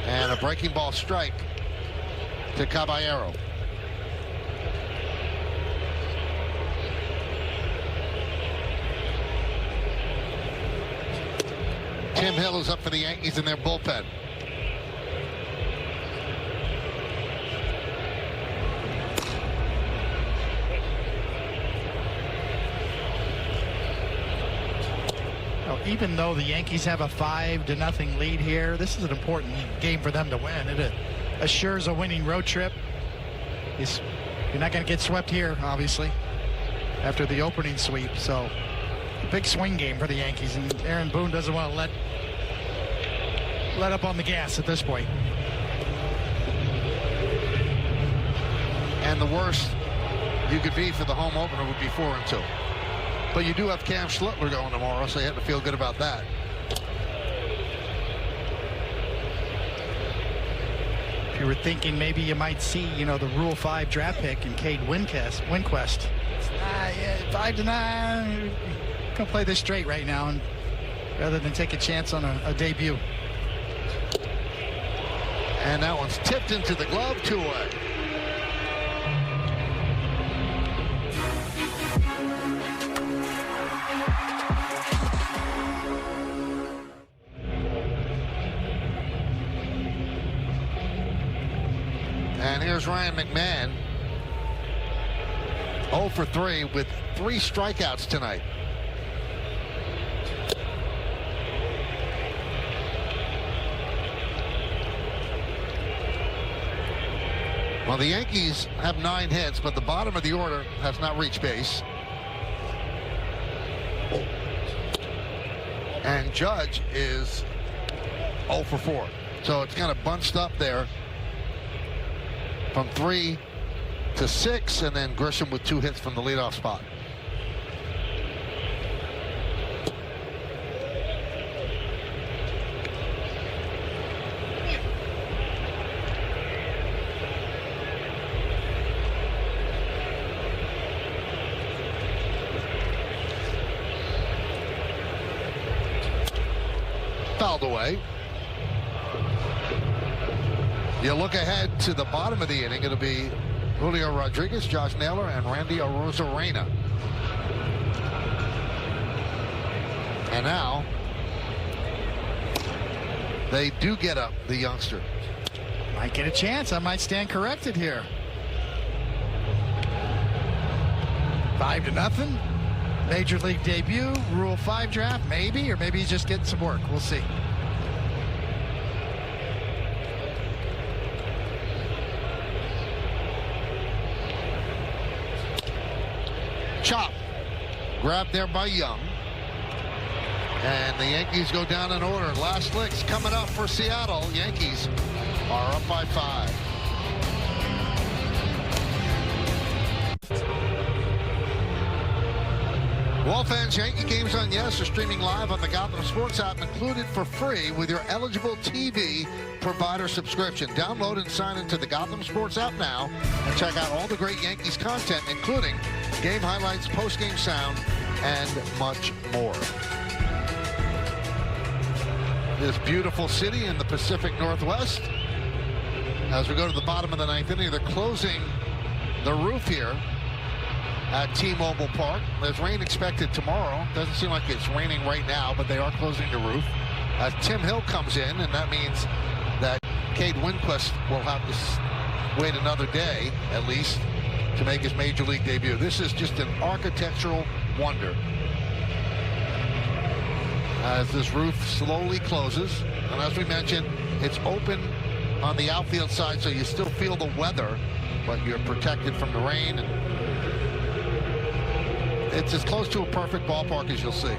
And a breaking ball strike to Caballero. Tim Hill is up for the Yankees in their bullpen. Even though the Yankees have a 5-0 lead here, this is an important game for them to win. It assures a winning road trip. You're not going to get swept here, obviously, after the opening sweep. So, a big swing game for the Yankees, and Aaron Boone doesn't want to let up on the gas at this point. And the worst you could be for the home opener would be 4-2. But you do have Cam Schlittler going tomorrow, so you have to feel good about that. If you were thinking maybe you might see, the Rule 5 draft pick in Cade Winquest. 5-9. Gonna play this straight right now, and rather than take a chance on a debut. And that one's tipped into the glove, 2 away. And here's Ryan McMahon, 0 for 3 with 3 strikeouts tonight. Well, the Yankees have 9 hits, but the bottom of the order has not reached base. And Judge is 0 for 4. So it's kind of bunched up there from 3 to 6, and then Grisham with 2 hits from the leadoff spot. Fouled away. You look ahead to the bottom of the inning. It'll be Julio Rodriguez, Josh Naylor, and Randy Arozarena. And now they do get up the youngster. Might get a chance. I might stand corrected here. 5-0. Major League debut, Rule 5 draft, maybe, or maybe he's just getting some work. We'll see. Chop Grabbed there by Young. And the Yankees go down in order. Last licks coming up for Seattle. Yankees are up by 5. Wall fans, Yankee games on Yes are streaming live on the Gotham Sports app, included for free with your eligible TV provider subscription. Download and sign into the Gotham Sports app now and check out all the great Yankees content, including game highlights, post-game sound, and much more. This beautiful city in the Pacific Northwest. As we go to the bottom of the 9th inning, they're closing the roof here at T-Mobile Park. There's rain expected tomorrow. Doesn't seem like it's raining right now, but they are closing the roof. As Tim Hill comes in, and that means that Cade Winquist will have to wait another day, at least, to make his Major League debut. This is just an architectural wonder. As this roof slowly closes, and as we mentioned, it's open on the outfield side, so you still feel the weather, but you're protected from the rain. And it's as close to a perfect ballpark as you'll see.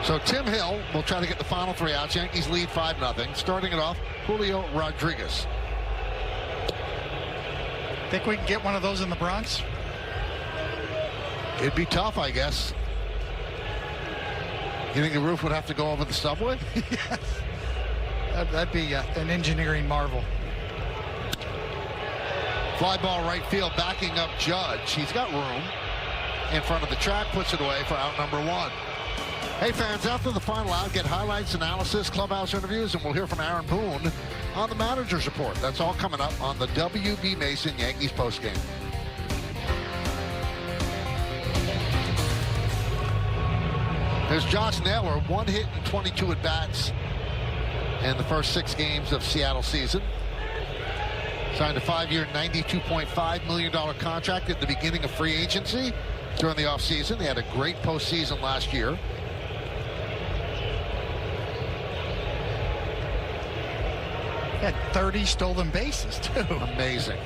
So Tim Hill will try to get the final 3 outs. Yankees lead 5-0. Starting it off, Julio Rodriguez. Think we can get one of those in the Bronx? It'd be tough, I guess. You think the roof would have to go over the subway? Yes. That'd be an engineering marvel. Fly ball right field, backing up Judge. He's got room in front of the track, puts it away for out number 1. Hey fans, after the final out, get highlights, analysis, clubhouse interviews, and we'll hear from Aaron Boone on the manager's report. That's all coming up on the W.B. Mason Yankees postgame. There's Josh Naylor, 1 hit and 22 at-bats in the first 6 games of Seattle season. Signed a 5-year, $92.5 million contract at the beginning of free agency during the offseason. They had a great postseason last year. Had 30 stolen bases, too. Amazing.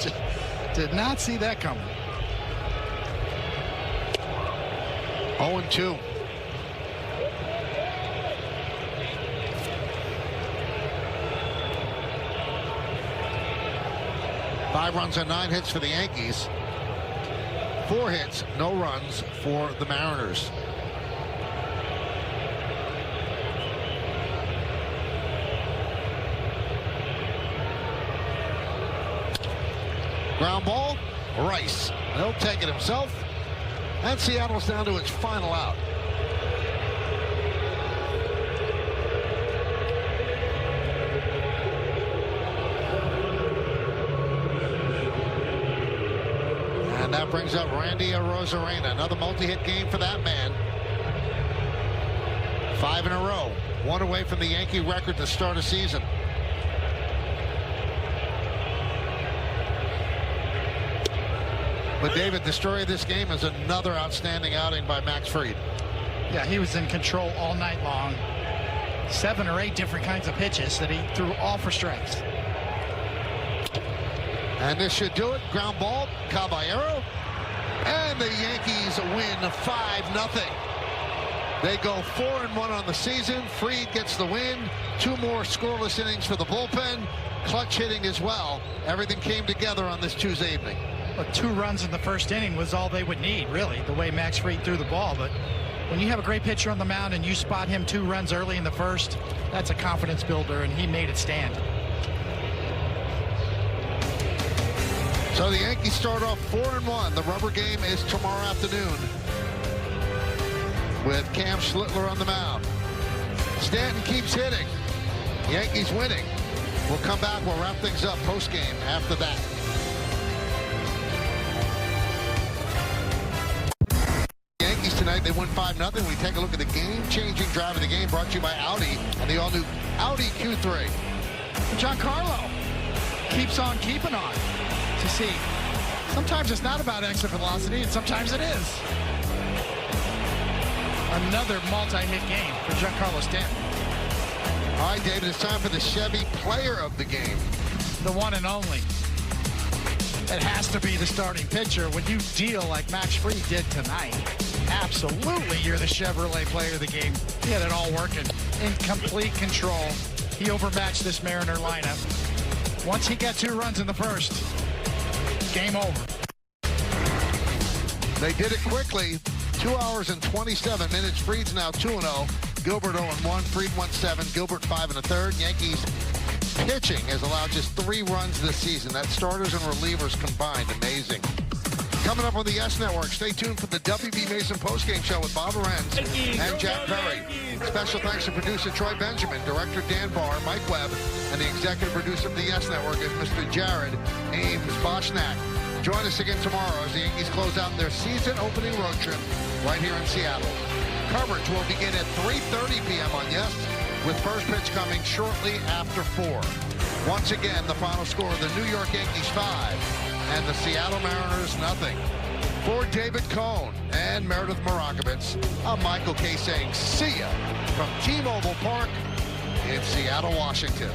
Just did not see that coming. 0-2. Five runs on 9 hits for the Yankees. 4 hits, no runs for the Mariners. Ground ball, Rice. He'll take it himself. And Seattle's down to its final out. And that brings up Randy Arozarena. Another multi-hit game for that man. 5 in a row. 1 away from the Yankee record to start a season. But David, the story of this game is another outstanding outing by Max Fried. Yeah, he was in control all night long. 7 or 8 different kinds of pitches that he threw all for strikes. And this should do it. Ground ball, Caballero. And the Yankees win 5-0. They go 4-1 on the season. Fried gets the win. 2 more scoreless innings for the bullpen. Clutch hitting as well. Everything came together on this Tuesday evening. But 2 runs in the first inning was all they would need, really, the way Max Fried threw the ball. But when you have a great pitcher on the mound and you spot him 2 runs early in the first, that's a confidence builder, and he made it stand. So the Yankees start off 4-1. The rubber game is tomorrow afternoon with Cam Schlittler on the mound. Stanton keeps hitting. Yankees winning. We'll come back. We'll wrap things up post-game after that. Yankees tonight, they win 5-0. We take a look at the game-changing drive of the game brought to you by Audi and the all-new Audi Q3. Giancarlo keeps on keeping on. To see, sometimes it's not about exit velocity, and sometimes it is. Another multi-hit game for Giancarlo Stanton. All right, David, it's time for the Chevy Player of the Game. The one and only. it has to be the starting pitcher. When you deal like Max Fried did tonight, absolutely you're the Chevrolet player of the game. He had it all working in complete control. He overmatched this Mariner lineup. Once he got 2 runs in the first, game over. They did it quickly. 2 hours and 27 minutes. Fried's now 2-0. Gilbert 0-1. Fried 1-7. Gilbert 5 1/3. Yankees pitching has allowed just 3 runs this season. That's starters and relievers combined. Amazing. Coming up on the YES Network, stay tuned for the WB Mason postgame show with Bob Lorenz and Jack Perry. Special thanks to producer Troy Benjamin, director Dan Barr, Mike Webb, and the executive producer of the YES Network is Mr. Jared Ames Boschnack. Join us again tomorrow as the Yankees close out their season-opening road trip right here in Seattle. Coverage will begin at 3:30 p.m. on YES, with first pitch coming shortly after 4. Once again, the final score of the New York Yankees 5 and the Seattle Mariners 0. For David Cohn and Meredith Morakovitz, I'm Michael Kay saying see ya from T-Mobile Park in Seattle, Washington.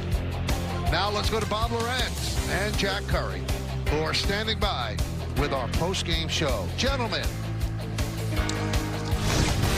Now let's go to Bob Lorenz and Jack Curry, who are standing by with our post-game show. Gentlemen.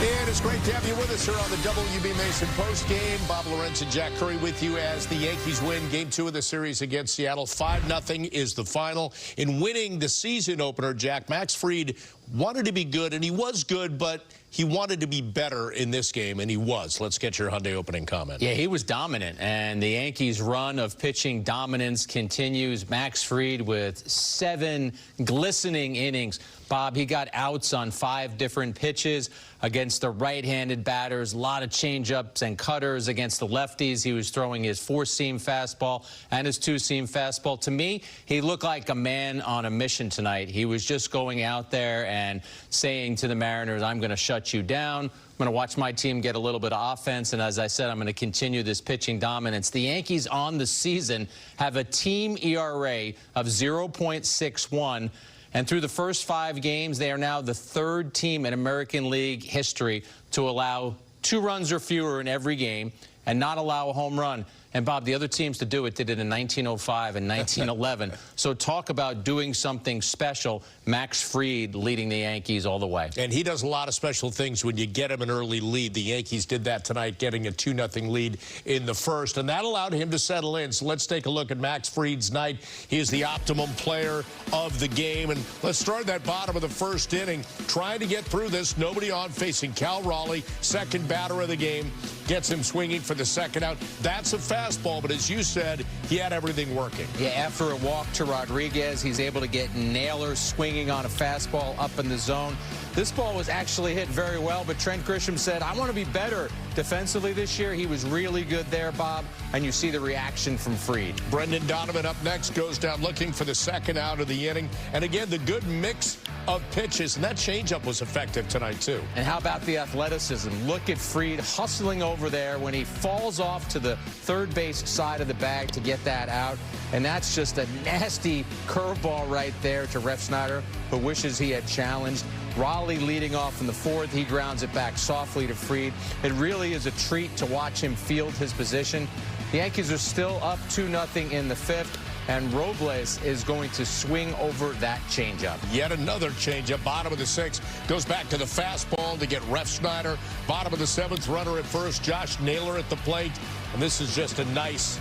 And it's great to have you with us here on the WB Mason postgame. Bob Lorenz and Jack Curry with you as the Yankees win Game 2 of the series against Seattle. 5-0 is the final. In winning the season opener, Jack, Max Fried wanted to be good, and he was good, but he wanted to be better in this game, and he was. Let's get your Hyundai opening comment. Yeah, he was dominant, and the Yankees' run of pitching dominance continues. Max Fried with 7 glistening innings. Bob, he got outs on 5 different pitches against the right-handed batters. A lot of changeups and cutters against the lefties. He was throwing his 4-seam fastball and his 2-seam fastball. To me, he looked like a man on a mission tonight. He was just going out there and saying to the Mariners, I'm going to shut you down. I'm going to watch my team get a little bit of offense, and as I said, I'm going to continue this pitching dominance. The Yankees on the season have a team ERA of 0.61, and through the first 5 games, they are now the 3rd team in American League history to allow 2 runs or fewer in every game and not allow a home run. And, Bob, the other teams to do it did it in 1905 and 1911. So talk about doing something special. Max Fried leading the Yankees all the way. And he does a lot of special things when you get him an early lead. The Yankees did that tonight, getting a 2-0 lead in the first, and that allowed him to settle in. So let's take a look at Max Fried's night. He is the optimum player of the game. And let's start at that bottom of the first inning, trying to get through this. Nobody on, facing Cal Raleigh, second batter of the game. Gets him swinging for the second out. That's a fastball, but as you said, he had everything working. Yeah, after a walk to Rodriguez, he's able to get Naylor swinging on a fastball up in the zone. This ball was actually hit very well, but Trent Grisham said, I want to be better defensively this year. He was really good there, Bob, and you see the reaction from Fried. Brendan Donovan up next, goes down looking for the second out of the inning. And again, the good mix of pitches, and that changeup was effective tonight, too. And how about the athleticism? Look at Fried hustling over there when he falls off to the third base side of the bag to get that out. And that's just a nasty curveball right there to Refsnyder, who wishes he had challenged. Raleigh leading off in the 4th. He grounds it back softly to Fried. It really is a treat to watch him field his position. The Yankees are still up 2-0 in the 5th, and Robles is going to swing over that changeup. Yet another changeup. Bottom of the 6th. Goes back to the fastball to get Refsnyder. Bottom of the 7th, runner at first. Josh Naylor at the plate. And this is just a nice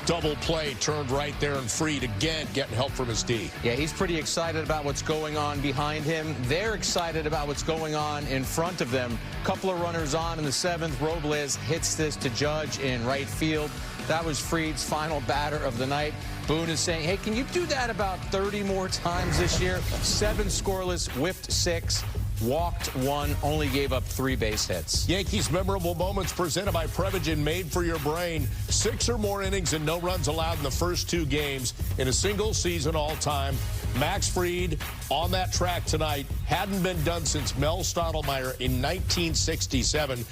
double play turned right there, and Fried again getting help from his D. Yeah, he's pretty excited about what's going on behind him. They're excited about what's going on in front of them. Couple of runners on in the 7th. Robles hits this to Judge in right field. That was Fried's final batter of the night. Boone is saying, hey, can you do that about 30 more times this year? 7 scoreless, whiffed 6. Walked 1, only gave up 3 base hits. Yankees memorable moments presented by Prevagen, made for your brain. 6 or more innings and no runs allowed in the first 2 games in a single season all time. Max Fried on that track tonight. Hadn't been done since Mel Stottlemyre in 1967.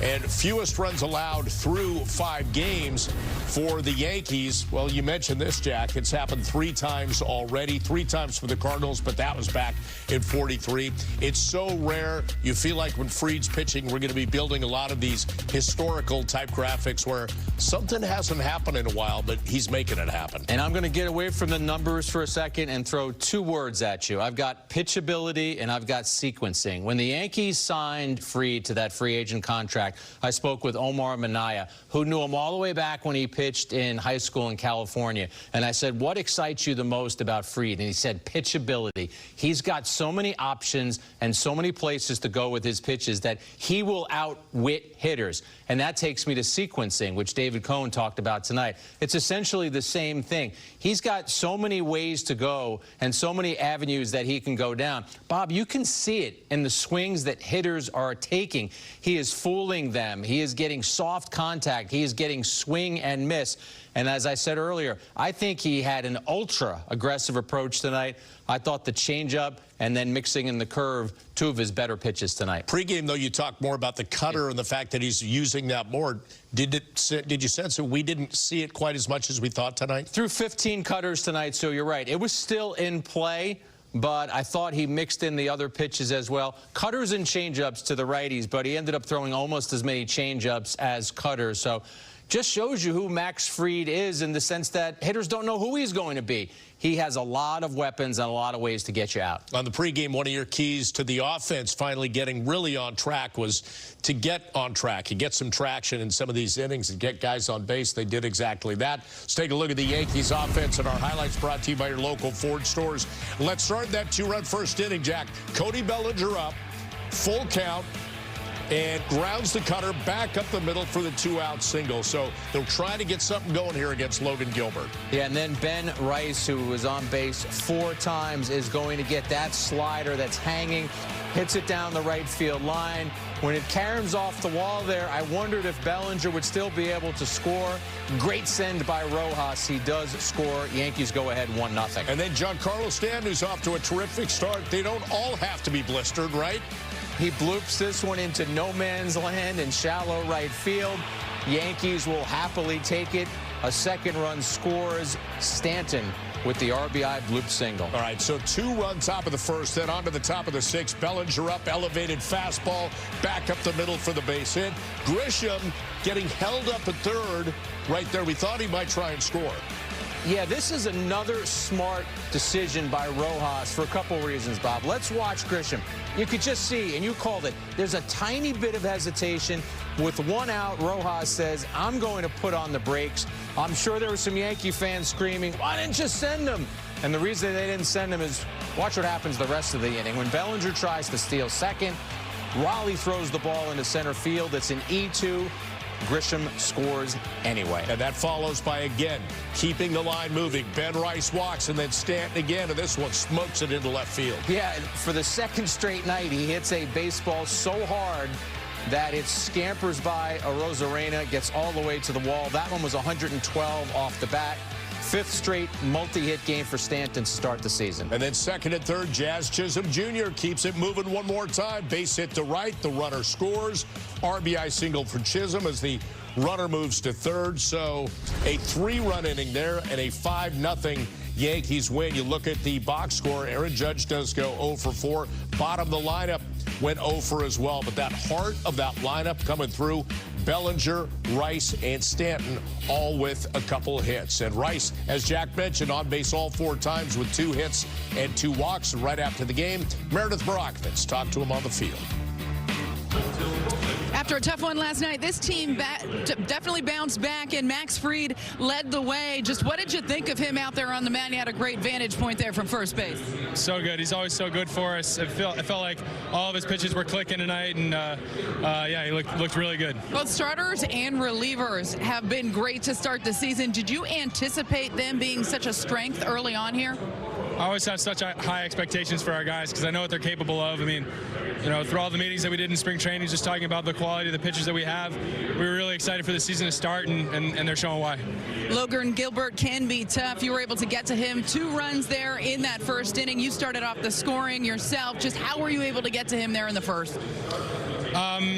And fewest runs allowed through 5 games for the Yankees. Well, you mentioned this, Jack. It's happened 3 times already. 3 times for the Cardinals, but that was back in 43. It's so rare. You feel like when Fried's pitching, we're going to be building a lot of these historical type graphics where something hasn't happened in a while, but he's making it happen. And I'm going to get away from the numbers for a second and throw two words at you. I've got pitchability and I've got sequencing. When the Yankees signed Fried to that free agent contract, I spoke with Omar Minaya, who knew him all the way back when he pitched in high school in California. And I said, what excites you the most about Fried? And he said, pitchability. He's got so many options and so many places to go with his pitches that he will outwit hitters. And that takes me to sequencing, which David Cohn talked about tonight. It's essentially the same thing. He's got so many ways to go and so many avenues that he can go down. Bob, you can see it in the swings that hitters are taking. He is fooling them. He is getting soft contact. He is getting swing and miss. And as I said earlier, I think he had an ultra-aggressive approach tonight. I thought the changeup and then mixing in the curve, two of his better pitches tonight. Pre-game, though, you talked more about the cutter and the fact that he's using that more. Did you sense that we didn't see it quite as much as we thought tonight? Threw 15 cutters tonight, so you're right. It was still in play, but I thought he mixed in the other pitches as well. Cutters and changeups to the righties, but he ended up throwing almost as many changeups as cutters. So just shows you who Max Fried is in the sense that hitters don't know who he's going to be. He has a lot of weapons and a lot of ways to get you out. On the pregame, one of your keys to the offense finally getting really on track was to get on track and get some traction in some of these innings and get guys on base. They did exactly that. Let's take a look at the Yankees offense and our highlights brought to you by your local Ford stores. Let's start that two-run first inning, Jack. Cody Bellinger up, full count, and grounds the cutter back up the middle for the two-out single. So they're trying to get something going here against Logan Gilbert. Yeah, and then Ben Rice, who was on base 4 times, is going to get that slider that's hanging, hits it down the right field line. When it caroms off the wall there, I wondered if Bellinger would still be able to score. Great send by Rojas. He does score. Yankees go ahead 1-0. And then Giancarlo Stanton, who's off to a terrific start. They don't all have to be blistered, right? He bloops this one into no man's land in shallow right field. Yankees will happily take it. A second run scores. Stanton with the RBI bloop single. All right, so 2-run top of the first, then onto the top of the 6th. Bellinger up, elevated fastball, back up the middle for the base hit. Grisham getting held up at third. Right there, we thought he might try and score. Yeah, this is another smart decision by Rojas for a couple reasons, Bob. Let's watch Grisham. You could just see, and you called it, there's a tiny bit of hesitation. With 1 out, Rojas says, I'm going to put on the brakes. I'm sure there were some Yankee fans screaming, why didn't you send him? And the reason they didn't send him is, watch what happens the rest of the inning. When Bellinger tries to steal second, Raleigh throws the ball into center field. It's an E2. Grisham scores anyway. And that follows by, again, keeping the line moving. Ben Rice walks, and then Stanton again, and this one smokes it into left field. Yeah, for the second straight night, he hits a baseball so hard that it scampers by Arozarena, gets all the way to the wall. That one was 112 off the bat. 5th straight multi-hit game for Stanton to start the season. And then second and third, Jazz Chisholm Jr. keeps it moving one more time. Base hit to right. The runner scores. RBI single for Chisholm as the runner moves to third. So a 3-run inning there and a 5-0 Yankees win. You look at the box score. Aaron Judge does go 0 for 4. Bottom of the lineup went 0 for as well. But that heart of that lineup coming through, Bellinger, Rice, and Stanton, all with a couple of hits. And Rice, as Jack mentioned, on base all 4 times with 2 hits and 2 walks. Right after the game, Meredith Barakovitz talked to him on the field. After a tough one last night, this team definitely bounced back, and Max Fried led the way. Just what did you think of him out there on the mound? He had a great vantage point there from first base. So good. He's always so good for us. It felt like all of his pitches were clicking tonight, and yeah, he looked really good. Both starters and relievers have been great to start the season. Did you anticipate them being such a strength early on here? I always have such high expectations for our guys because I know what they're capable of. I mean, you know, through all the meetings that we did in spring training, just talking about the quality of the pitchers that we have, we were really excited for the season to start, and they're showing why. Logan Gilbert can be tough. You were able to get to him 2 runs there in that first inning. You started off the scoring yourself. Just how were you able to get to him there in the first?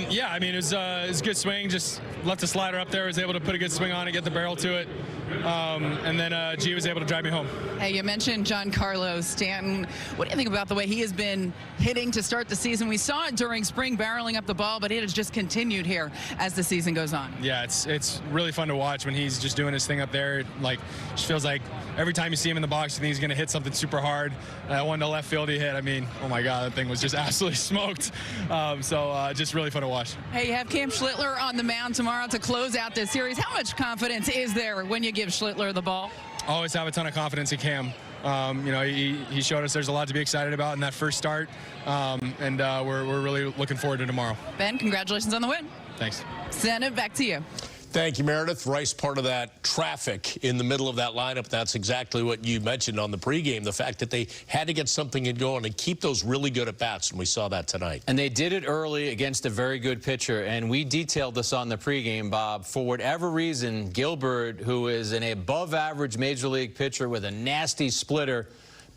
Yeah, I mean, it was a good swing. Just left the slider up there. Was able to put a good swing on it, get the barrel to it. and then G was able to drive me home. Hey, you mentioned Giancarlo Stanton. What do you think about the way he has been hitting to start the season? We saw it during spring, barreling up the ball, but it has just continued here as the season goes on. Yeah, it's really fun to watch when he's just doing his thing up there. Like, just feels like every time you see him in the box, you think he's going to hit something super hard. That one to left field he hit, I mean, oh my God, that thing was just absolutely smoked. Just really fun to watch. Hey, you have Cam Schlittler on the mound tomorrow to close out this series. How much confidence is there when you give Schlittler the ball? Always have a ton of confidence in Cam. He showed us there's a lot to be excited about in that first start, and we're really looking forward to tomorrow. Ben, congratulations on the win. Thanks. Send it back to you. Thank you, Meredith. Rice, part of that traffic in the middle of that lineup. That's exactly what you mentioned on the pregame, the fact that they had to get something in going and keep those really good at-bats, and we saw that tonight. And they did it early against a very good pitcher, and we detailed this on the pregame, Bob. For whatever reason, Gilbert, who is an above-average Major League pitcher with a nasty splitter,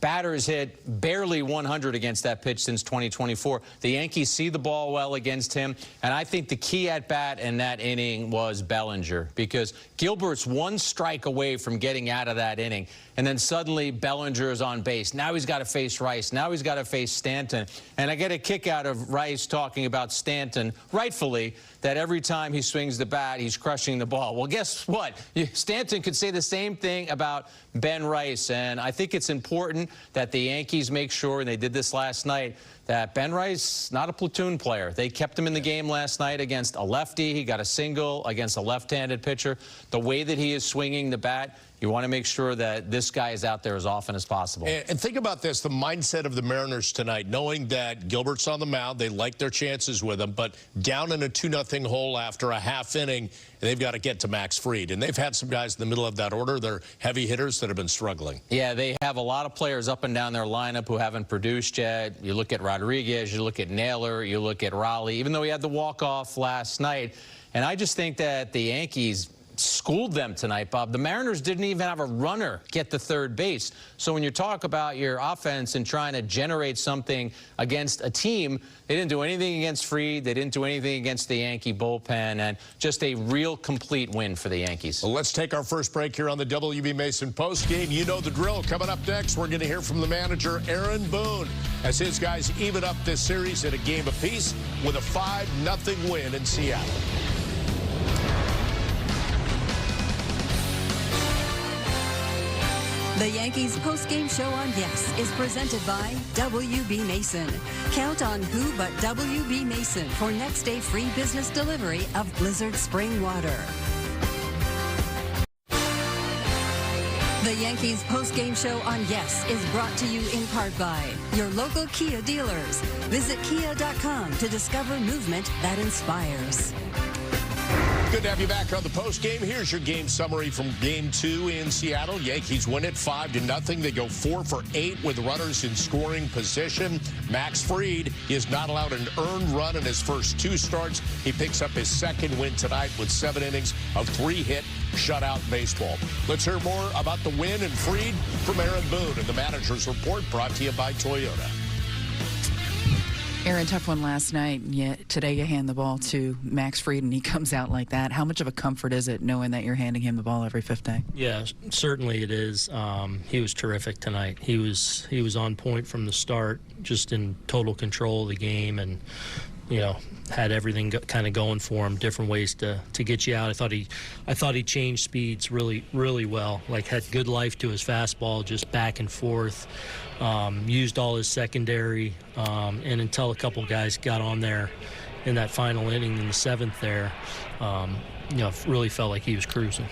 batters hit barely 100 against that pitch since 2024. The Yankees see the ball well against him, and I think the key at-bat in that inning was Bellinger, because Gilbert's one strike away from getting out of that inning, and then suddenly Bellinger is on base. Now he's got to face Rice. Now he's got to face Stanton. And I get a kick out of Rice talking about Stanton, rightfully, that every time he swings the bat, he's crushing the ball. Well, guess what? Stanton could say the same thing about Ben Rice, and I think it's important that the Yankees make sure, and they did this last night, that Ben Rice, not a platoon player. They kept him in the game last night against a lefty. He got a single against a left-handed pitcher. The way that he is swinging the bat, you want to make sure that this guy is out there as often as possible. And think about this, the mindset of the Mariners tonight, knowing that Gilbert's on the mound, they like their chances with him, but down in a 2-0 hole after a half inning, they've got to get to Max Fried. And they've had some guys in the middle of that order. They're heavy hitters that have been struggling. Yeah, they have a lot of players up and down their lineup who haven't produced yet. You look at Rodriguez, you look at Naylor, you look at Raleigh, even though he had the walk-off last night. And I just think that the Yankees schooled them tonight, Bob. The Mariners didn't even have a runner get to third base. So when you talk about your offense and trying to generate something against a team, they didn't do anything against Fried. They didn't do anything against the Yankee bullpen, and just a real complete win for the Yankees. Well, let's take our first break here on the WB Mason postgame. You know the drill. Coming up next, we're going to hear from the manager, Aaron Boone, as his guys even up this series at a game apiece with a 5-0 win in Seattle. The Yankees postgame show on Yes is presented by WB Mason. Count on who but WB Mason for next day free business delivery of Blizzard Spring Water. The Yankees postgame show on Yes is brought to you in part by your local Kia dealers. Visit kia.com to discover movement that inspires. Good to have you back on the postgame. Here's your game summary from Game 2 in Seattle. Yankees win it 5-0. They go 4 for 8 with runners in scoring position. Max Fried is not allowed an earned run in his first 2 starts. He picks up his second win tonight with 7 innings of 3-hit shutout baseball. Let's hear more about the win and Fried from Aaron Boone and the manager's report brought to you by Toyota. Aaron, tough one last night, yet today you hand the ball to Max Fried and he comes out like that. How much of a comfort is it knowing that you're handing him the ball every 5th day? Yeah, certainly it is. He was terrific tonight. He was on point from the start, just in total control of the game, and had everything kind of going for him, different ways to get you out. I thought he changed speeds really, really well. Like, had good life to his fastball, just back and forth. Used all his secondary, and until a couple guys got on there in that final inning in the 7th there, really felt like he was cruising.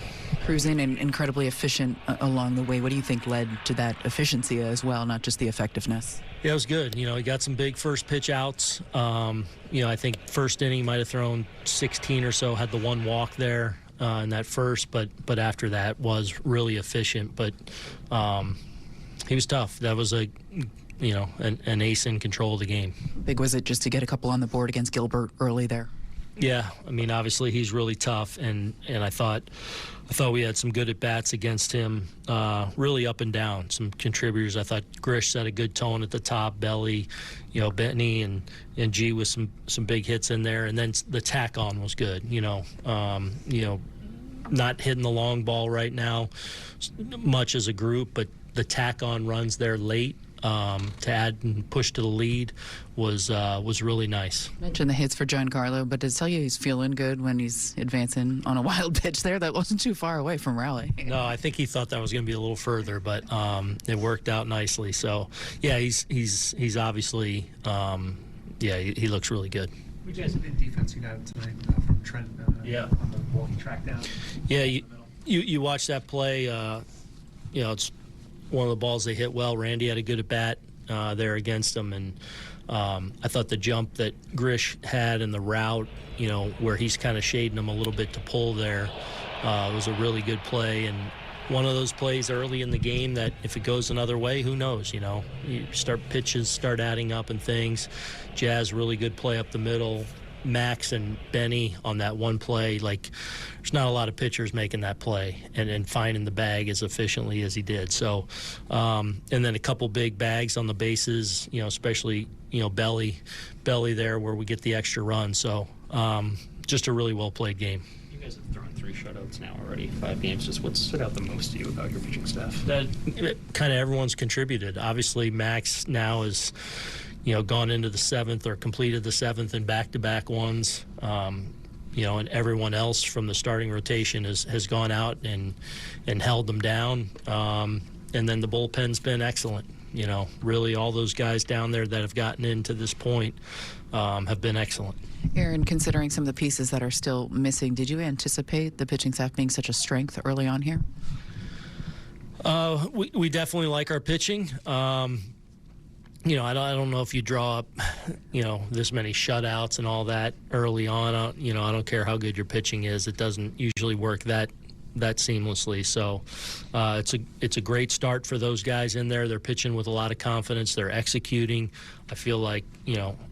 Cruising and incredibly efficient along the way. What do you think led to that efficiency as well, not just the effectiveness? Yeah, it was good. He got some big first pitch outs. I think first inning might have thrown 16 or so, had the 1 walk there in that first, but after that was really efficient. But he was tough. That was an ace in control of the game. Big was it just to get a couple on the board against Gilbert early there? Yeah, obviously he's really tough, and I thought we had some good at-bats against him, really up and down, some contributors. I thought Grish set a good tone at the top, Belly, Bentley and G with some big hits in there, and then the tack-on was good, not hitting the long ball right now much as a group, but the tack-on runs there late to add and push to the lead was really nice. Mentioned the hits for Giancarlo, but to tell you he's feeling good when he's advancing on a wild pitch there that wasn't too far away from Rowley. No, I think he thought that was going to be a little further, but it worked out nicely. So, yeah, he's obviously, he looks really good. We guys have been defense you got tonight from Trent on the walking track down. Yeah, you watch that play. It's one of the balls they hit well. Randy had a good at bat there against him, and I thought the jump that Grish had and the route, where he's kind of shading him a little bit to pull there, was a really good play. And one of those plays early in the game that if it goes another way, who knows? You pitches start adding up and things. Jazz, really good play up the middle. Max and Benny on that one play, there's not a lot of pitchers making that play and finding the bag as efficiently as he did. So, and then a couple big bags on the bases, especially, belly there where we get the extra run. So, just a really well-played game. You guys have thrown 3 shutouts now already, 5 games. Just what stood out the most to you about your pitching staff? That kind of everyone's contributed. Obviously, Max now is gone into the 7th or completed the 7th in back-to-back ones. And everyone else from the starting rotation has gone out and held them down. And then the bullpen's been excellent. Really all those guys down there that have gotten into this point have been excellent. Aaron, considering some of the pieces that are still missing, did you anticipate the pitching staff being such a strength early on here? We definitely like our pitching. I don't know if you draw up, this many shutouts and all that early on. I don't care how good your pitching is. It doesn't usually work that seamlessly. So it's a great start for those guys in there. They're pitching with a lot of confidence. They're executing. I feel like,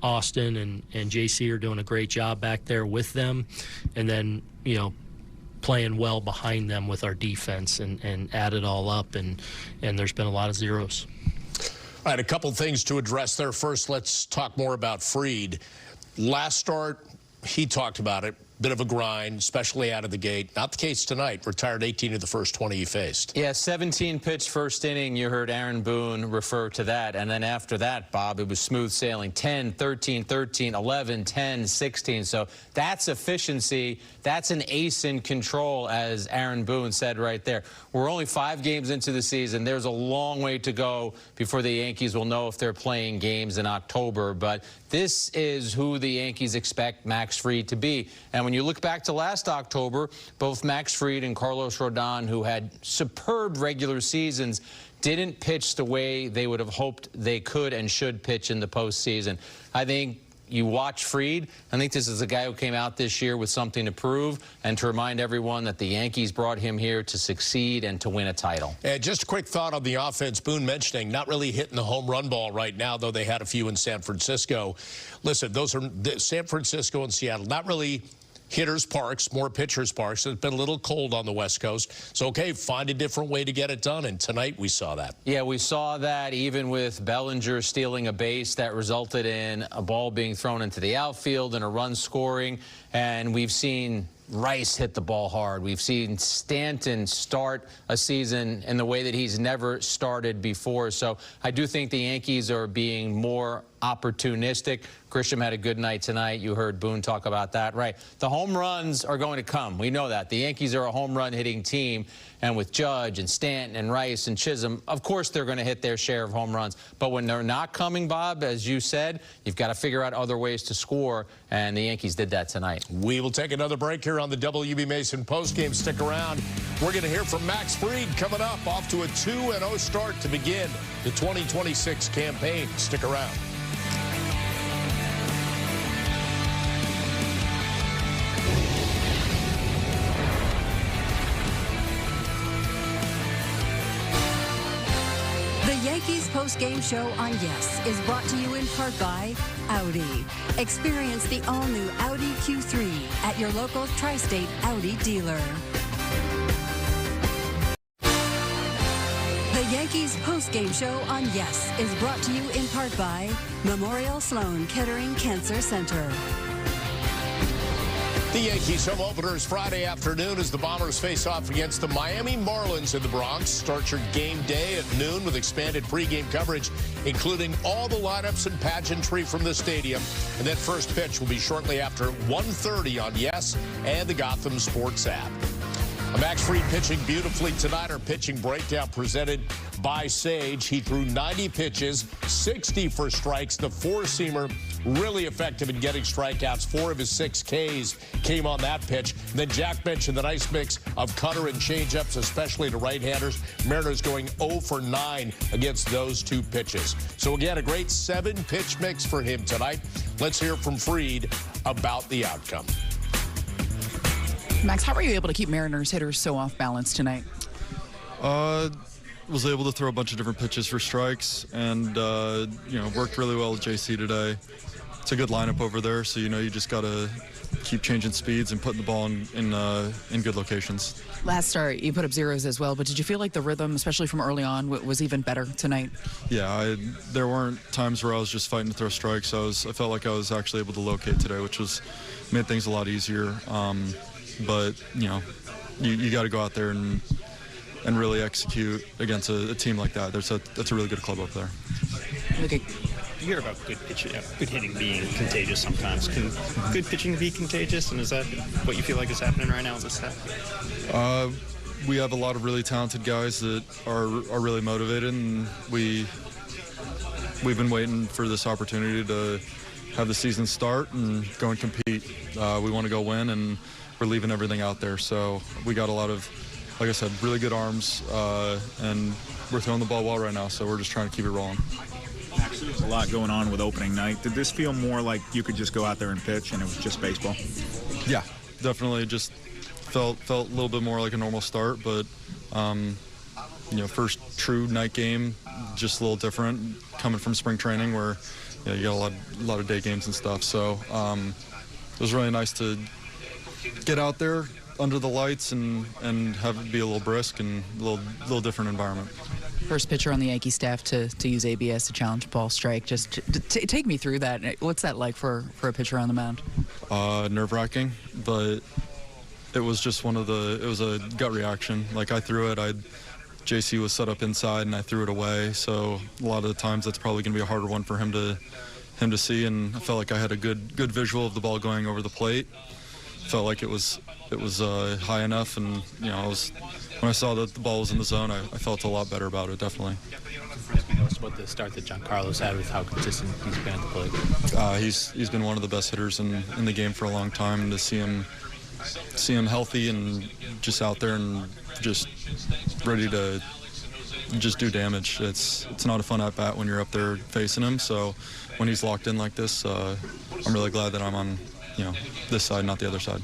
Austin and JC are doing a great job back there with them. And then, playing well behind them with our defense and add it all up. And there's been a lot of zeros. All right, a couple things to address there. First, let's talk more about Fried. Last start, he talked about it. Bit of a grind, especially out of the gate. Not the case tonight. Retired 18 of the first 20 he faced. Yeah, 17-pitch first inning. You heard Aaron Boone refer to that. And then after that, Bob, it was smooth sailing. 10, 13, 13, 11, 10, 16. So that's efficiency. That's an ace in control, as Aaron Boone said right there. We're only 5 games into the season. There's a long way to go before the Yankees will know if they're playing games in October. But this is who the Yankees expect Max Fried to be. And when you look back to last October, both Max Fried and Carlos Rodon, who had superb regular seasons, didn't pitch the way they would have hoped they could and should pitch in the postseason. I think you watch Fried, I think this is a guy who came out this year with something to prove and to remind everyone that the Yankees brought him here to succeed and to win a title. And just a quick thought on the offense. Boone mentioning not really hitting the home run ball right now, though they had a few in San Francisco. Listen, those are San Francisco and Seattle. Not really hitters' parks, more pitchers' parks. It's been a little cold on the West Coast. So, okay, find a different way to get it done. And tonight we saw that. Yeah, we saw that even with Bellinger stealing a base that resulted in a ball being thrown into the outfield and a run scoring. And we've seen Rice hit the ball hard. We've seen Stanton start a season in the way that he's never started before. So I do think the Yankees are being more opportunistic. Grisham had a good night tonight. You heard Boone talk about that. Right. The home runs are going to come. We know that. The Yankees are a home run hitting team. And with Judge and Stanton and Rice and Chisholm, of course they're going to hit their share of home runs. But when they're not coming, Bob, as you said, you've got to figure out other ways to score. And the Yankees did that tonight. We will take another break here on the WB Mason postgame. Stick around. We're going to hear from Max Fried coming up, off to a 2-0 start to begin the 2026 campaign. Stick around. Yankees post-game show on Yes is brought to you in part by Audi. Experience the all-new Audi Q3 at your local tri-state Audi dealer. The Yankees post-game show on Yes is brought to you in part by Memorial Sloan Kettering Cancer Center. The Yankees home openers Friday afternoon as the Bombers face off against the Miami Marlins in the Bronx. Start your game day at noon with expanded pregame coverage, including all the lineups and pageantry from the stadium. And that first pitch will be shortly after 1:30 on Yes and the Gotham Sports app. Max Fried pitching beautifully tonight. Our pitching breakdown presented by Sage. He threw 90 pitches, 60 for strikes. The four-seamer really effective in getting strikeouts. 4 of his 6 Ks came on that pitch. And then Jack mentioned the nice mix of cutter and changeups, especially to right-handers. Mariners going 0 for 9 against those 2 pitches. So again, a great 7-pitch mix for him tonight. Let's hear from Fried about the outcome. Max, how were you able to keep Mariners hitters so off balance tonight? Was able to throw a bunch of different pitches for strikes, and worked really well with JC today. It's a good lineup over there, so you just gotta keep changing speeds and putting the ball in good locations. Last start, you put up zeros as well, but did you feel like the rhythm, especially from early on, was even better tonight? Yeah, there weren't times where I was just fighting to throw strikes. I felt like I was actually able to locate today, which made things a lot easier. But you got to go out there and really execute against a team like that. That's a really good club up there. Okay. You hear about good hitting being contagious sometimes. Can good pitching be contagious, and is that what you feel like is happening right now with this staff? We have a lot of really talented guys that are really motivated, and we've been waiting for this opportunity to have the season start and go and compete. We want to go win, and we're leaving everything out there. So we got a lot of, like I said, really good arms, and we're throwing the ball well right now, so we're just trying to keep it rolling. Actually, there's a lot going on with opening night. Did this feel more like you could just go out there and pitch and it was just baseball? Yeah, definitely just felt a little bit more like a normal start, but first true night game, just a little different coming from spring training where you got a lot of day games and stuff. So it was really nice to get out there under the lights and have it be a little brisk and a little different environment. First pitcher on the Yankee staff to use ABS to challenge ball strike. Just take me through that. What's that like for a pitcher on the mound? Nerve-wracking, but it was just it was a gut reaction. Like I threw it, JC was set up inside and I threw it away. So a lot of the times that's probably going to be a harder one for him to see. And I felt like I had a good visual of the ball going over the plate. Felt like it was high enough, and when I saw that the ball was in the zone, I felt a lot better about it, definitely. What the start that Giancarlo's had with how consistent he's been at the plate. He's been one of the best hitters in the game for a long time, and to see him healthy and just out there and just ready to just do damage. It's not a fun at bat when you're up there facing him. So when he's locked in like this, I'm really glad that I'm on this side, not the other side.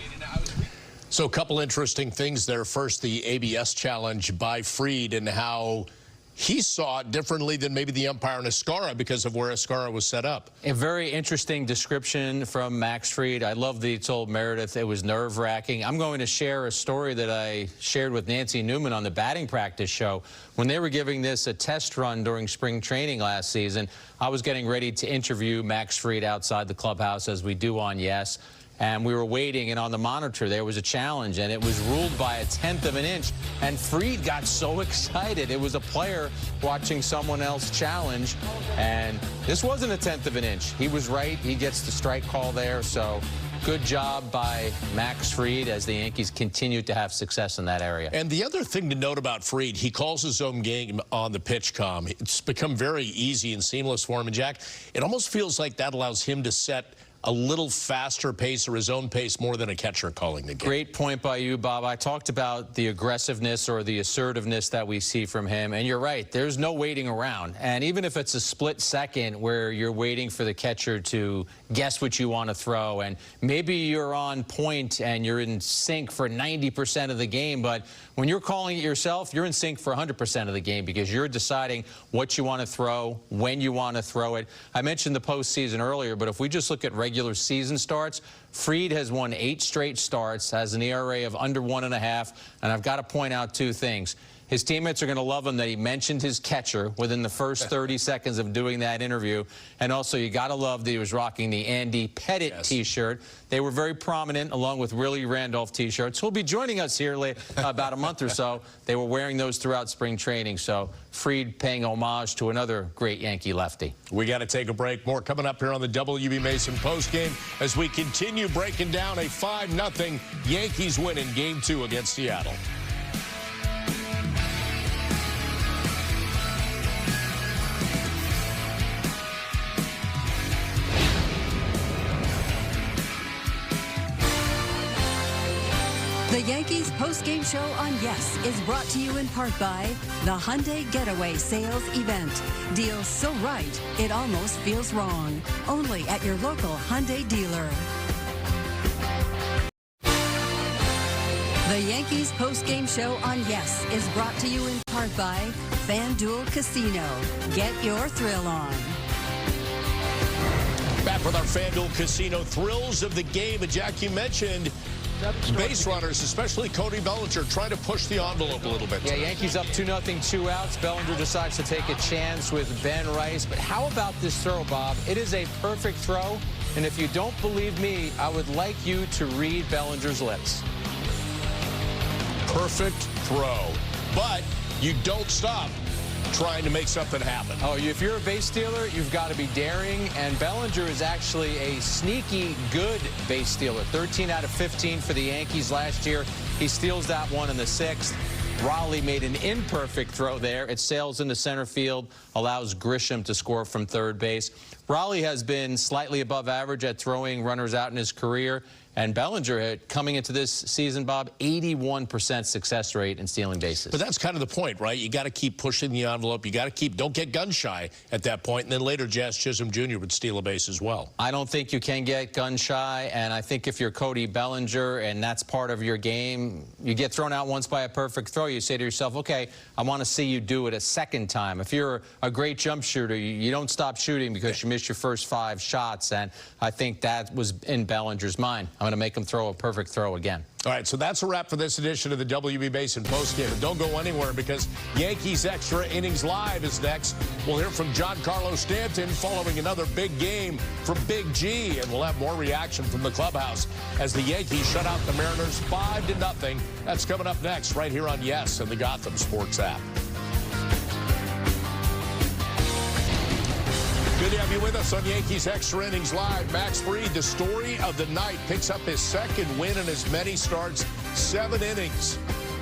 So a couple interesting things there. First, the ABS challenge by Fried and how he saw it differently than maybe the umpire in Escara because of where Escara was set up. A very interesting description from Max Fried. I love that he told Meredith it was nerve-wracking. I'm going to share a story that I shared with Nancy Newman on the batting practice show. When they were giving this a test run during spring training last season, I was getting ready to interview Max Fried outside the clubhouse, as we do on Yes. And we were waiting, and on the monitor there was a challenge, and it was ruled by 1/10 of an inch. And Fried got so excited. It was a player watching someone else challenge, and this wasn't 1/10 of an inch. He was right. He gets the strike call there. So good job by Max Fried as the Yankees continue to have success in that area. And the other thing to note about Fried, he calls his own game on the pitch comm. It's become very easy and seamless for him. And Jack, it almost feels like that allows him to set a little faster pace or his own pace more than a catcher calling the game. Great point by you, Bob. I talked about the aggressiveness or the assertiveness that we see from him, and you're right. There's no waiting around. And even if it's a split second where you're waiting for the catcher to guess what you want to throw, and maybe you're on point and you're in sync for 90% of the game, but when you're calling it yourself, you're in sync for 100% of the game because you're deciding what you want to throw, when you want to throw it. I mentioned the postseason earlier, but if we just look at regular season starts, Fried has won 8 straight starts, has an ERA of under 1.5, and I've got to point out 2 things. His teammates are going to love him that he mentioned his catcher within the first 30 seconds of doing that interview. And also, you got to love that he was rocking the Andy Pettitte T-shirt. They were very prominent, along with Willie Randolph T-shirts, who'll be joining us here about a month or so. They were wearing those throughout spring training. So Fried paying homage to another great Yankee lefty. We got to take a break. More coming up here on the WB Mason postgame as we continue breaking down a 5-0 Yankees win in Game 2 against Seattle. The Yankees post-game show on Yes is brought to you in part by the Hyundai Getaway Sales Event. Deals so right, it almost feels wrong. Only at your local Hyundai dealer. The Yankees post-game show on Yes is brought to you in part by FanDuel Casino. Get your thrill on. Back with our FanDuel Casino thrills of the game. And Jack, you mentioned base runners, especially Cody Bellinger, trying to push the envelope a little bit. Yeah, Yankees up 2-0, 2 outs. Bellinger decides to take a chance with Ben Rice. But how about this throw, Bob? It is a perfect throw. And if you don't believe me, I would like you to read Bellinger's lips. Perfect throw. But you don't stop trying to make something happen. Oh, if you're a base stealer, you've got to be daring, and Bellinger is actually a sneaky good base stealer. 13 out of 15 for the Yankees last year. He steals that one in the 6th. Raleigh made an imperfect throw there. It sails into center field, allows Grisham to score from third base. Raleigh has been slightly above average at throwing runners out in his career. And Bellinger, coming into this season, Bob, 81% success rate in stealing bases. But that's kind of the point, right? You got to keep pushing the envelope. You got to keep, don't get gun shy at that point. And then later, Jazz Chisholm Jr. would steal a base as well. I don't think you can get gun shy. And I think if you're Cody Bellinger and that's part of your game, you get thrown out once by a perfect throw, you say to yourself, okay, I want to see you do it a second time. If you're a great jump shooter, you don't stop shooting because you missed your first 5 shots. And I think that was in Bellinger's mind. I'm going to make him throw a perfect throw again. All right, so that's a wrap for this edition of the WB Mason postgame. And don't go anywhere because Yankees Extra Innings Live is next. We'll hear from Giancarlo Stanton following another big game from Big G. And we'll have more reaction from the clubhouse as the Yankees shut out the Mariners 5-0. That's coming up next right here on Yes and the Gotham Sports app. Good to have you with us on Yankees Extra Innings Live. Max Fried, the story of the night, picks up his 2nd win in as many starts, 7 innings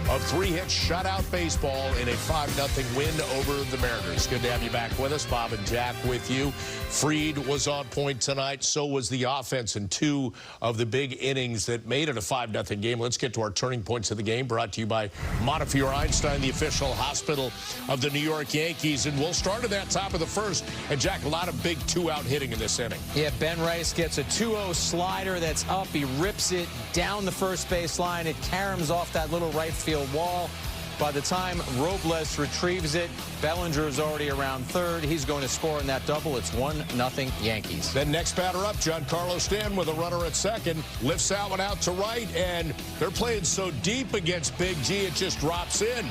of 3-hit shutout baseball in a 5-0 win over the Mariners. Good to have you back with us. Bob and Jack with you. Fried was on point tonight. So was the offense in 2 of the big innings that made it a 5-0 game. Let's get to our turning points of the game, brought to you by Montefiore Einstein, the official hospital of the New York Yankees. And we'll start at that top of the 1st. And, Jack, a lot of big 2-out hitting in this inning. Yeah, Ben Rice gets a 2-0 slider that's up. He rips it down the first base line. It caroms off that little right field wall. By the time Robles retrieves it, Bellinger is already around third. He's going to score in that double. It's 1-0 Yankees. Then next batter up, Giancarlo Stanton with a runner at second. Lifts that one out to right, and they're playing so deep against Big G, it just drops in.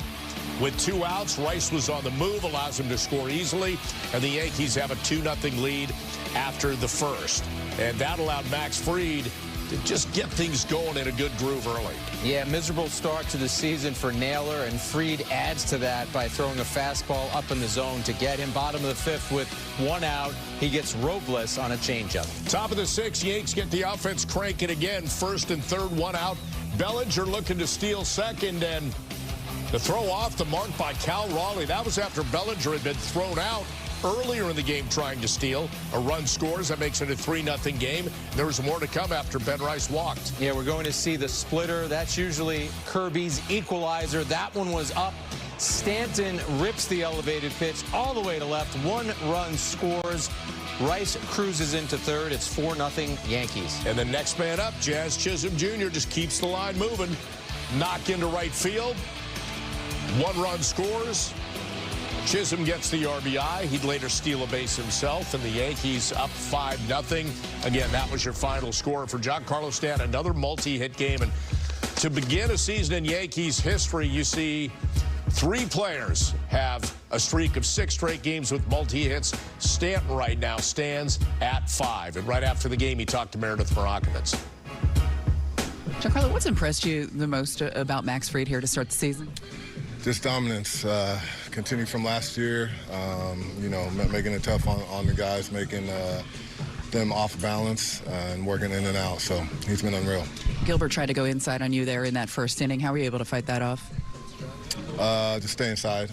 With 2 outs, Rice was on the move, allows him to score easily, and the Yankees have a 2-0 lead after the 1st. And that allowed Max Fried to just get things going in a good groove early. Yeah, miserable start to the season for Naylor, and Fried adds to that by throwing a fastball up in the zone to get him. Bottom of the 5th with 1 out. He gets Robles on a changeup. Top of the 6th, Yanks get the offense cranking again. 1st and 3rd, 1 out. Bellinger looking to steal second, and the throw off the mark by Cal Raleigh. That was after Bellinger had been thrown out earlier in the game trying to steal. A run scores. That makes it a 3-0 game. There was more to come after Ben Rice walked. Yeah, we're going to see the splitter. That's usually Kirby's equalizer. That one was up. Stanton rips the elevated pitch all the way to left. 1 run scores. Rice cruises into third. It's 4-0 Yankees. And the next man up, Jazz Chisholm Jr. just keeps the line moving. Knock into right field. 1 run scores. Chisholm gets the RBI. He'd later steal a base himself, and the Yankees up 5-0. Again, that was your final score for Giancarlo Stanton. Another multi-hit game. And to begin a season in Yankees history, you see 3 players have a streak of 6 straight games with multi-hits. Stanton right now stands at 5. And right after the game, he talked to Meredith Marakovitz. Giancarlo, what's impressed you the most about Max Fried here to start the season? Just dominance, continue from last year, making it tough on the guys, making them off balance and working in and out. So he's been unreal. Gilbert tried to go inside on you there in that first inning. How were you able to fight that off? Just stay inside.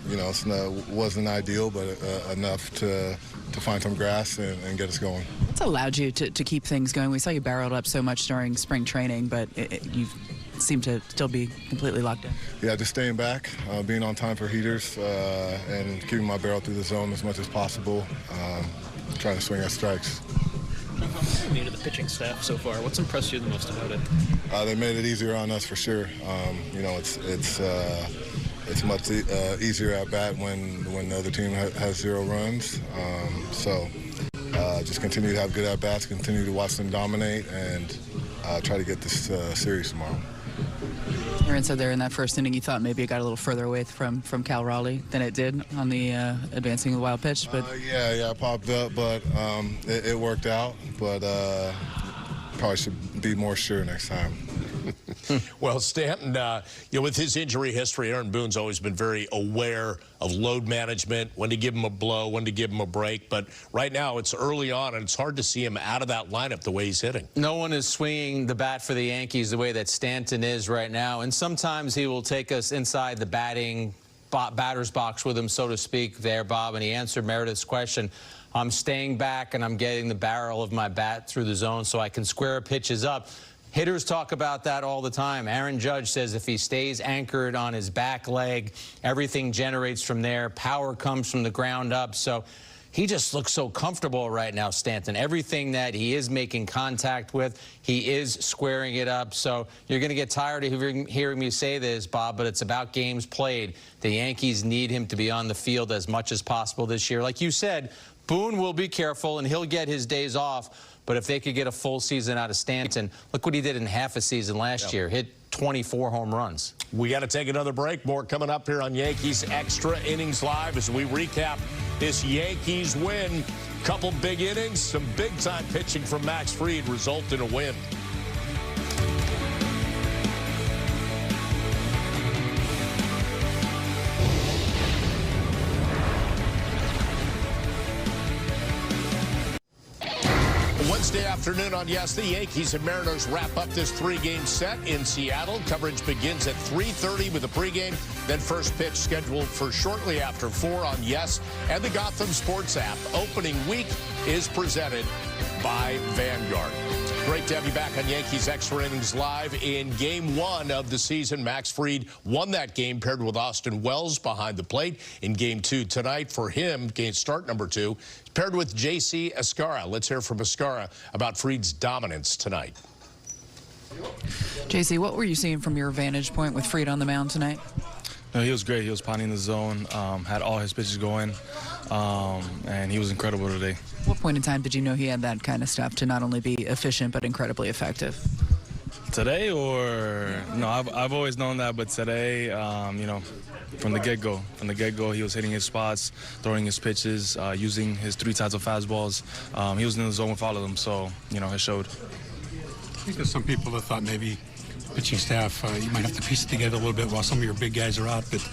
It wasn't ideal, but enough to find some grass and get us going. What's allowed you to keep things going? We saw you barreled up so much during spring training, but you seem to still be completely locked in. Yeah, just staying back, being on time for heaters, and keeping my barrel through the zone as much as possible, trying to swing at strikes. I mean, to the pitching staff so far, what's impressed you the most about it? They made it easier on us for sure. It's much easier at bat when the other team has 0 runs. Just continue to have good at bats, continue to watch them dominate, and try to get this series tomorrow. Aaron said there in that first inning, you thought maybe it got a little further away from Cal Raleigh than it did on the advancing the wild pitch. But yeah, it popped up, but it worked out. But probably should be more sure next time. Well, Stanton, with his injury history, Aaron Boone's always been very aware of load management, when to give him a blow, when to give him a break. But right now, it's early on, and it's hard to see him out of that lineup the way he's hitting. No one is swinging the bat for the Yankees the way that Stanton is right now. And sometimes he will take us inside the batter's box with him, so to speak, there, Bob. And he answered Meredith's question. I'm staying back, and I'm getting the barrel of my bat through the zone so I can square pitches up. Hitters talk about that all the time. Aaron Judge says if he stays anchored on his back leg, everything generates from there. Power comes from the ground up. So he just looks so comfortable right now, Stanton. Everything that he is making contact with, he is squaring it up. So you're going to get tired of hearing me say this, Bob, but it's about games played. The Yankees need him to be on the field as much as possible this year. Like you said, Boone will be careful, and he'll get his days off. But if they could get a full season out of Stanton, look what he did in half a season last year. Hit 24 home runs. We got to take another break. More coming up here on Yankees Extra Innings Live as we recap this Yankees win. Couple big innings, some big-time pitching from Max Fried result in a win. Wednesday afternoon on Yes, the Yankees and Mariners wrap up this 3-game set in Seattle. Coverage begins at 3:30 with the pregame, then first pitch scheduled for shortly after 4 on Yes and the Gotham Sports app. Opening week is presented by Vanguard. Great to have you back on Yankees Extra Innings Live. In Game 1 of the season, Max Fried won that game, paired with Austin Wells behind the plate. In Game 2 tonight, for him, game start number 2, paired with J.C. Escarra. Let's hear from Escarra about Fried's dominance tonight. J.C., what were you seeing from your vantage point with Fried on the mound tonight? No, he was great. He was pounding the zone, had all his pitches going, and he was incredible today. What point in time did you know he had that kind of stuff to not only be efficient but incredibly effective? Today, or no? I've always known that, but today, from the get-go, he was hitting his spots, throwing his pitches, using his 3 types of fastballs. He was in the zone with all of them, so it showed. I think there's some people that thought maybe pitching staff, you might have to piece it together a little bit while some of your big guys are out, but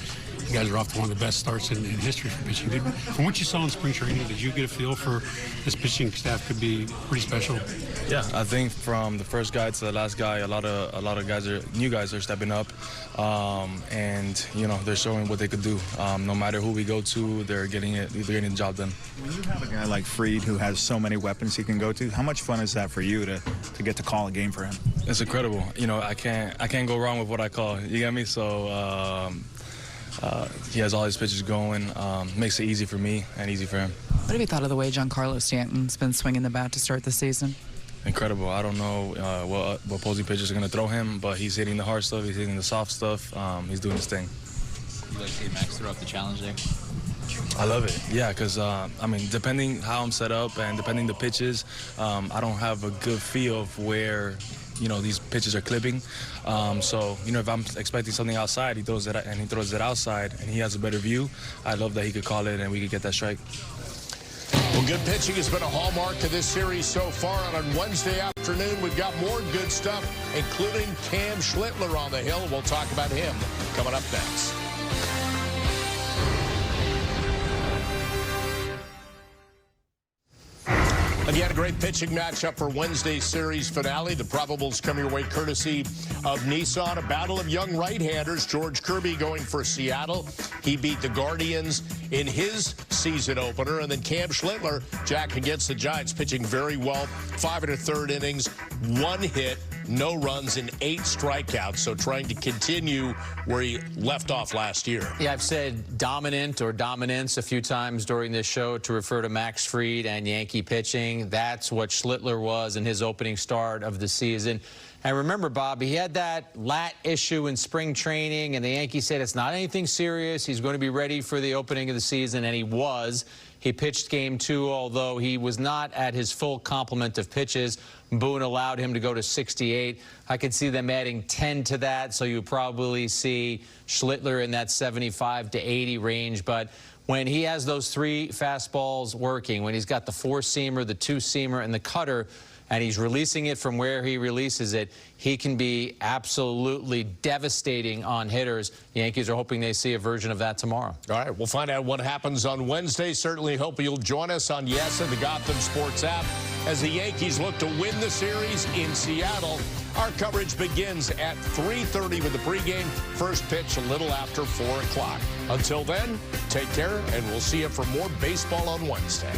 you guys are off to one of the best starts in history for pitching. From what you saw in spring training, did you get a feel for this pitching staff could be pretty special? Yeah, I think from the first guy to the last guy, a lot of new guys are stepping up, and they're showing what they could do. No matter who we go to, they're getting the job done. When you have a guy like Fried who has so many weapons he can go to, how much fun is that for you to get to call a game for him? It's incredible. I can't go wrong with what I call. You get me? So he has all his pitches going. Makes it easy for me and easy for him. What have you thought of the way Giancarlo Stanton's been swinging the bat to start the season? Incredible. I don't know what opposing pitchers are going to throw him, but he's hitting the hard stuff. He's hitting the soft stuff. He's doing his thing. You like to see Max throw up the challenge there? I love it. Yeah, because, depending how I'm set up and depending the pitches, I don't have a good feel of where these pitches are clipping. So, if I'm expecting something outside, he throws it outside, and he has a better view. I love that he could call it and we could get that strike. Well, good pitching has been a hallmark of this series so far. And on Wednesday afternoon, we've got more good stuff, including Cam Schlittler on the hill. We'll talk about him coming up next. Again, a great pitching matchup for Wednesday's series finale. The probables come your way courtesy of Nissan. A battle of young right-handers. George Kirby going for Seattle. He beat the Guardians in his season opener. And then Cam Schlittler, Jack, against the Giants, pitching very well. 5 1/3 innings, 1 hit, no runs, and 8 strikeouts. So trying to continue where he left off last year. Yeah, I've said dominant or dominance a few times during this show to refer to Max Fried and Yankee pitching. That's what Schlittler was in his opening start of the season. And remember, Bob, he had that lat issue in spring training, and the Yankees said it's not anything serious. He's going to be ready for the opening of the season, and he was. He pitched game 2, although he was not at his full complement of pitches. Boone allowed him to go to 68. I could see them adding 10 to that, so you probably see Schlittler in that 75 to 80 range. But when he has those 3 fastballs working, when he's got the 4-seamer, the 2-seamer, and the cutter, and he's releasing it from where he releases it, he can be absolutely devastating on hitters. The Yankees are hoping they see a version of that tomorrow. All right, we'll find out what happens on Wednesday. Certainly hope you'll join us on Yes and the Gotham Sports app as the Yankees look to win the series in Seattle. Our coverage begins at 3:30 with the pregame. First pitch a little after 4 o'clock. Until then, take care, and we'll see you for more baseball on Wednesday.